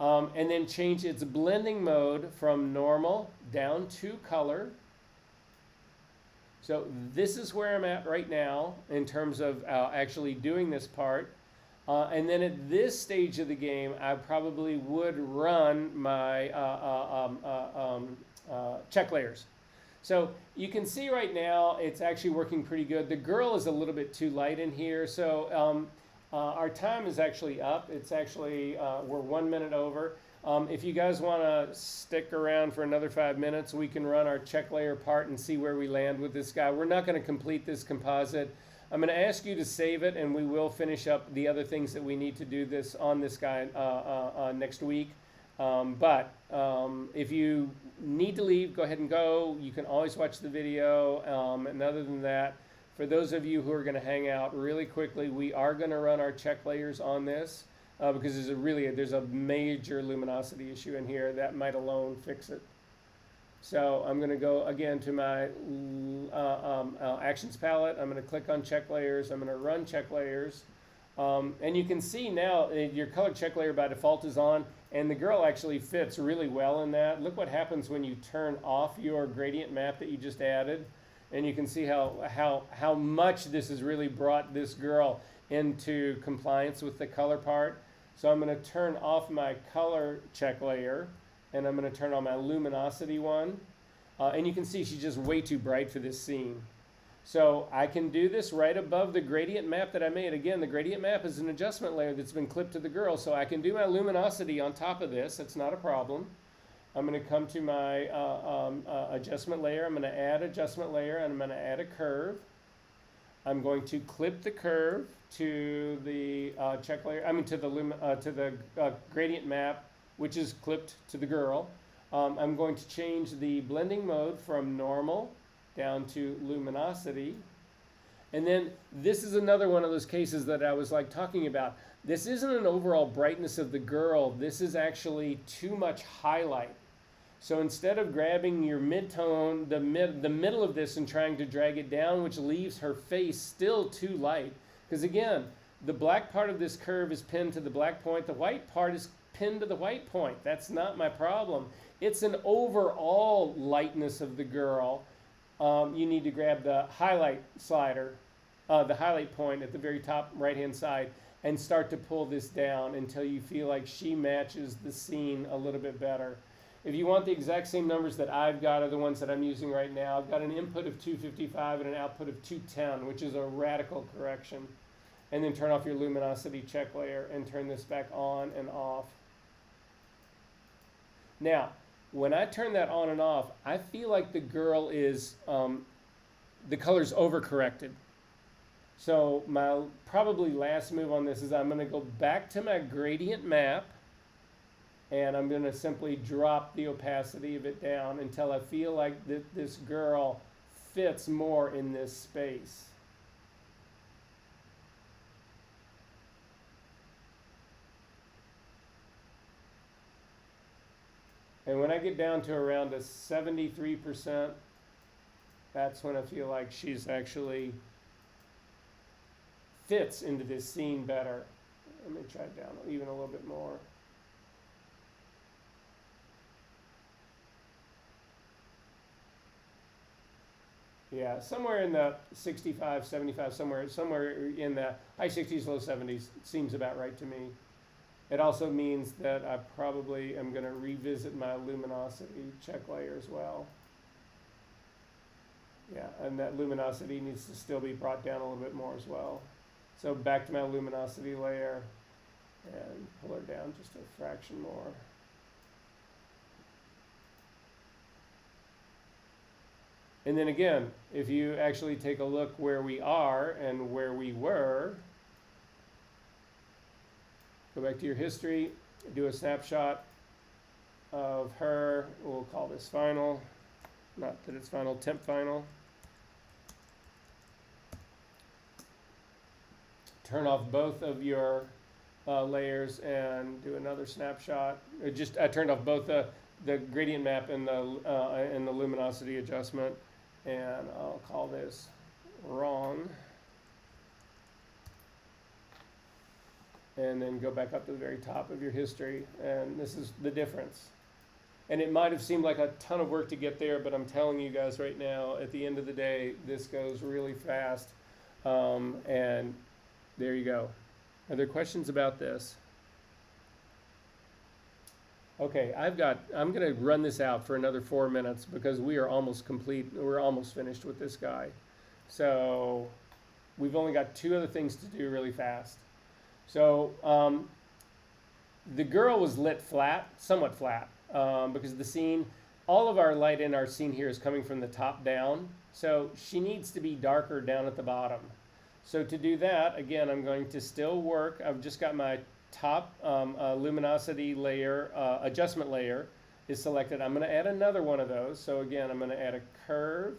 And then change its blending mode from normal down to color. So this is where I'm at right now in terms of actually doing this part. And then at this stage of the game, I probably would run my check layers. So you can see right now it's actually working pretty good. The girl is a little bit too light in here. So our time is actually up. It's actually, we're 1 minute over. If you guys want to stick around for another 5 minutes, we can run our check layer part and see where we land with this guy. We're not going to complete this composite. I'm going to ask you to save it, and we will finish up the other things that we need to do this on this guy next week. If you need to leave, go ahead and go. You can always watch the video. And other than that, for those of you who are going to hang out really quickly, we are going to run our check layers on this because there's a major luminosity issue in here that might alone fix it. So I'm going to go again to my actions palette. I'm going to click on check layers. I'm going to run check layers. And you can see now your color check layer by default is on, and the girl actually fits really well in that. Look what happens when you turn off your gradient map that you just added. And you can see how much this has really brought this girl into compliance with the color part. So I'm going to turn off my color check layer, and I'm going to turn on my luminosity one. And you can see she's just way too bright for this scene. So I can do this right above the gradient map that I made. Again, the gradient map is an adjustment layer that's been clipped to the girl. So I can do my luminosity on top of this. That's not a problem. I'm going to come to my adjustment layer. I'm going to add adjustment layer, and I'm going to add a curve. I'm going to clip the curve to the check layer. To the gradient map, which is clipped to the girl. I'm going to change the blending mode from normal down to luminosity. And then this is another one of those cases that I was talking about. This isn't an overall brightness of the girl. This is actually too much highlight. So instead of grabbing your mid-tone, the middle of this and trying to drag it down, which leaves her face still too light, because again, the black part of this curve is pinned to the black point. The white part is pinned to the white point. That's not my problem. It's an overall lightness of the girl. You need to grab the highlight slider, the highlight point at the very top right-hand side, and start to pull this down until you feel like she matches the scene a little bit better. If you want the exact same numbers that I've got are the ones that I'm using right now, I've got an input of 255 and an output of 210, which is a radical correction. And then turn off your luminosity check layer and turn this back on and off. Now, when I turn that on and off, I feel like the girl is, the color's overcorrected. So my probably last move on this is I'm going to go back to my gradient map, and I'm going to simply drop the opacity of it down until I feel like this girl fits more in this space. And when I get down to around a 73%, that's when I feel like she's actually fits into this scene better. Let me try it down even a little bit more. Yeah, somewhere in the 65, 75, somewhere in the high 60s, low 70s seems about right to me. It also means that I probably am going to revisit my luminosity check layer as well. Yeah, and that luminosity needs to still be brought down a little bit more as well. So back to my luminosity layer and pull her down just a fraction more. And then again, if you actually take a look where we are and where we were, go back to your history, do a snapshot of her. We'll call this final. Not that it's final, temp final. Turn off both of your layers and do another snapshot. I turned off both the gradient map and the luminosity adjustment, and I'll call this wrong. And then go back up to the very top of your history, and this is the difference. And it might have seemed like a ton of work to get there, but I'm telling you guys right now, at the end of the day, this goes really fast. And there you go. Are there questions about this? Okay, I'm going to run this out for another 4 minutes because we are almost complete. We're almost finished with this guy. So we've only got 2 other things to do really fast. So the girl was lit flat, somewhat flat, because the scene, all of our light in our scene here is coming from the top down. So she needs to be darker down at the bottom. So to do that, again, I'm going to still work. I've just got my top luminosity layer, adjustment layer is selected. I'm going to add another one of those. So again, I'm going to add a curve.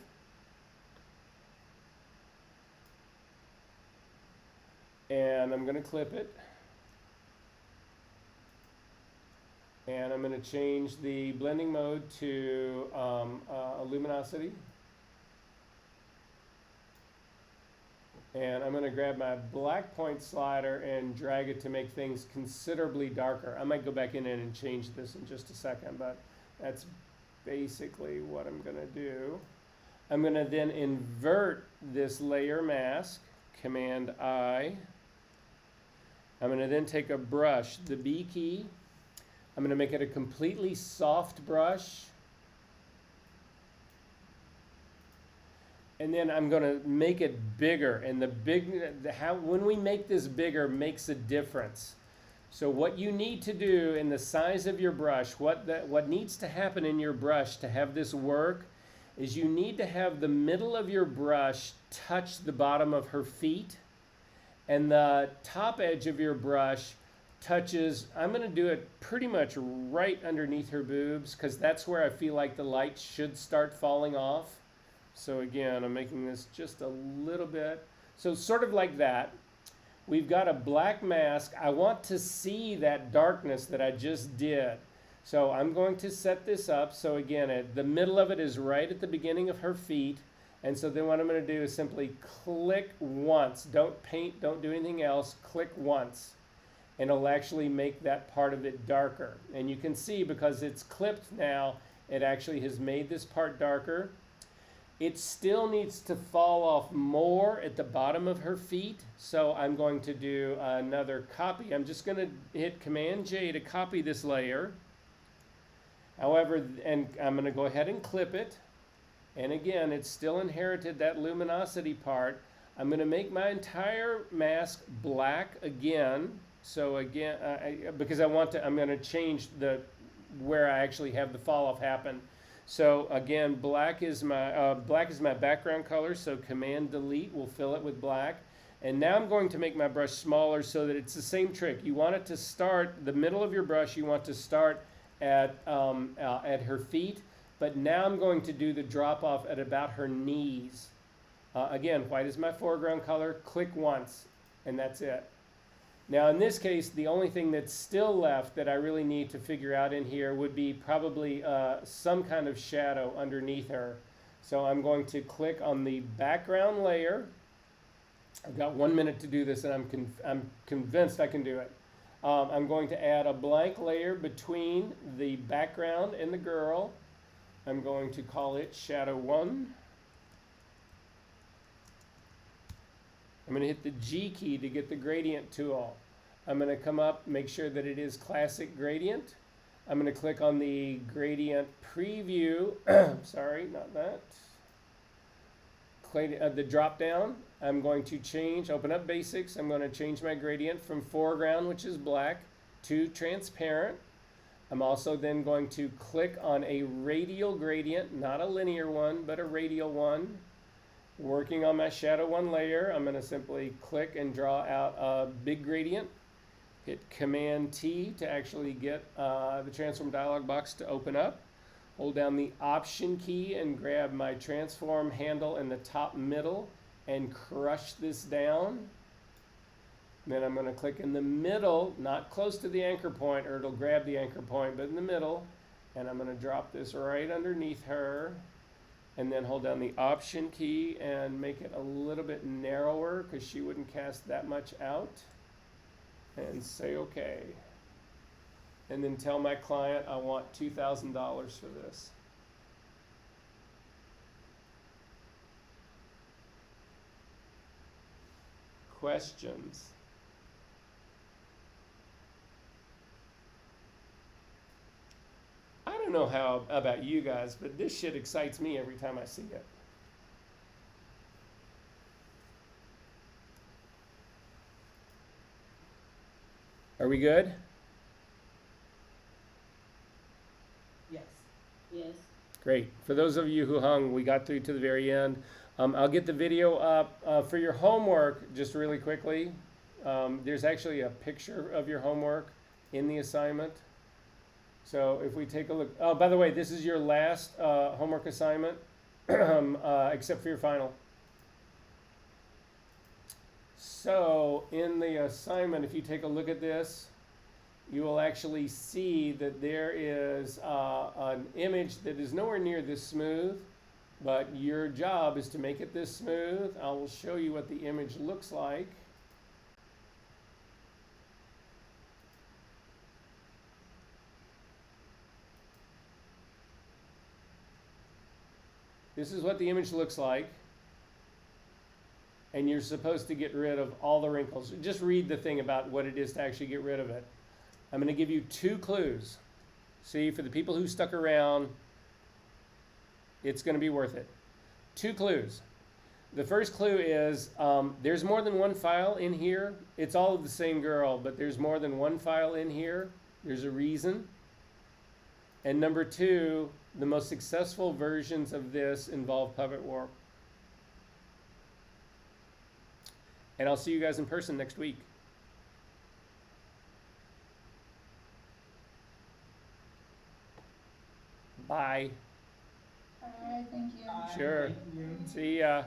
And I'm going to clip it. And I'm going to change the blending mode to luminosity. And I'm going to grab my black point slider and drag it to make things considerably darker. I might go back in and change this in just a second, but that's basically what I'm going to do. I'm going to then invert this layer mask, Command I. I'm going to then take a brush, the B key. I'm going to make it a completely soft brush. And then I'm going to make it bigger. And when we make this bigger makes a difference. So what you need to do in the size of your brush, what needs to happen in your brush to have this work is you need to have the middle of your brush touch the bottom of her feet. And the top edge of your brush touches, I'm going to do it pretty much right underneath her boobs because that's where I feel like the light should start falling off. So again, I'm making this just a little bit. So sort of like that. We've got a black mask. I want to see that darkness that I just did. So I'm going to set this up. So again, the middle of it is right at the beginning of her feet. And so then what I'm going to do is simply click once. Don't paint, don't do anything else. Click once. And it'll actually make that part of it darker. And you can see because it's clipped now, it actually has made this part darker. It still needs to fall off more at the bottom of her feet. So I'm going to do another copy. I'm just going to hit Command J to copy this layer. However, and I'm going to go ahead and clip it. And again, it's still inherited that luminosity part. I'm going to make my entire mask black again. So again, because I'm going to change where I actually have the fall off happen. So again, black is my background color. So Command Delete will fill it with black. And now I'm going to make my brush smaller so that it's the same trick. You want it to start the middle of your brush. You want to start at her feet. But now I'm going to do the drop off at about her knees. Again, white is my foreground color. Click once, and that's it. Now in this case, the only thing that's still left that I really need to figure out in here would be probably some kind of shadow underneath her. So I'm going to click on the background layer. I've got 1 minute to do this, and I'm convinced I can do it. I'm going to add a blank layer between the background and the girl. I'm going to call it Shadow 1. I'm going to hit the G key to get the gradient tool. I'm going to come up, make sure that it is classic gradient. I'm going to click on the gradient preview. Sorry, not that. The drop down. I'm going to open up basics. I'm going to change my gradient from foreground, which is black, to transparent. I'm also then going to click on a radial gradient, not a linear one, but a radial one. Working on my Shadow 1 layer, I'm going to simply click and draw out a big gradient. Hit Command T to actually get the transform dialog box to open up. Hold down the Option key and grab my transform handle in the top middle and crush this down. Then I'm going to click in the middle, not close to the anchor point, or it'll grab the anchor point, but in the middle. And I'm going to drop this right underneath her. And then hold down the Option key and make it a little bit narrower because she wouldn't cast that much out. And say OK. And then tell my client I want $2,000 for this. Questions? I don't know how about you guys, but this shit excites me every time I see it. Are we good? Yes. Yes. Great. For those of you who hung, we got through to the very end. I'll get the video up for your homework just really quickly. There's actually a picture of your homework in the assignment. So if we take a look, oh, by the way, this is your last homework assignment, except for your final. So in the assignment, if you take a look at this, you will actually see that there is an image that is nowhere near this smooth, but your job is to make it this smooth. I will show you what the image looks like. This is what the image looks like. And you're supposed to get rid of all the wrinkles. Just read the thing about what it is to actually get rid of it. I'm going to give you 2 clues. See, for the people who stuck around, it's going to be worth it. 2 clues. The first clue is there's more than one file in here. It's all of the same girl, but there's more than one file in here. There's a reason. And number 2, the most successful versions of this involve puppet warp. And I'll see you guys in person next week. Bye. Alright, thank you. Bye. Sure. Thank you. See ya.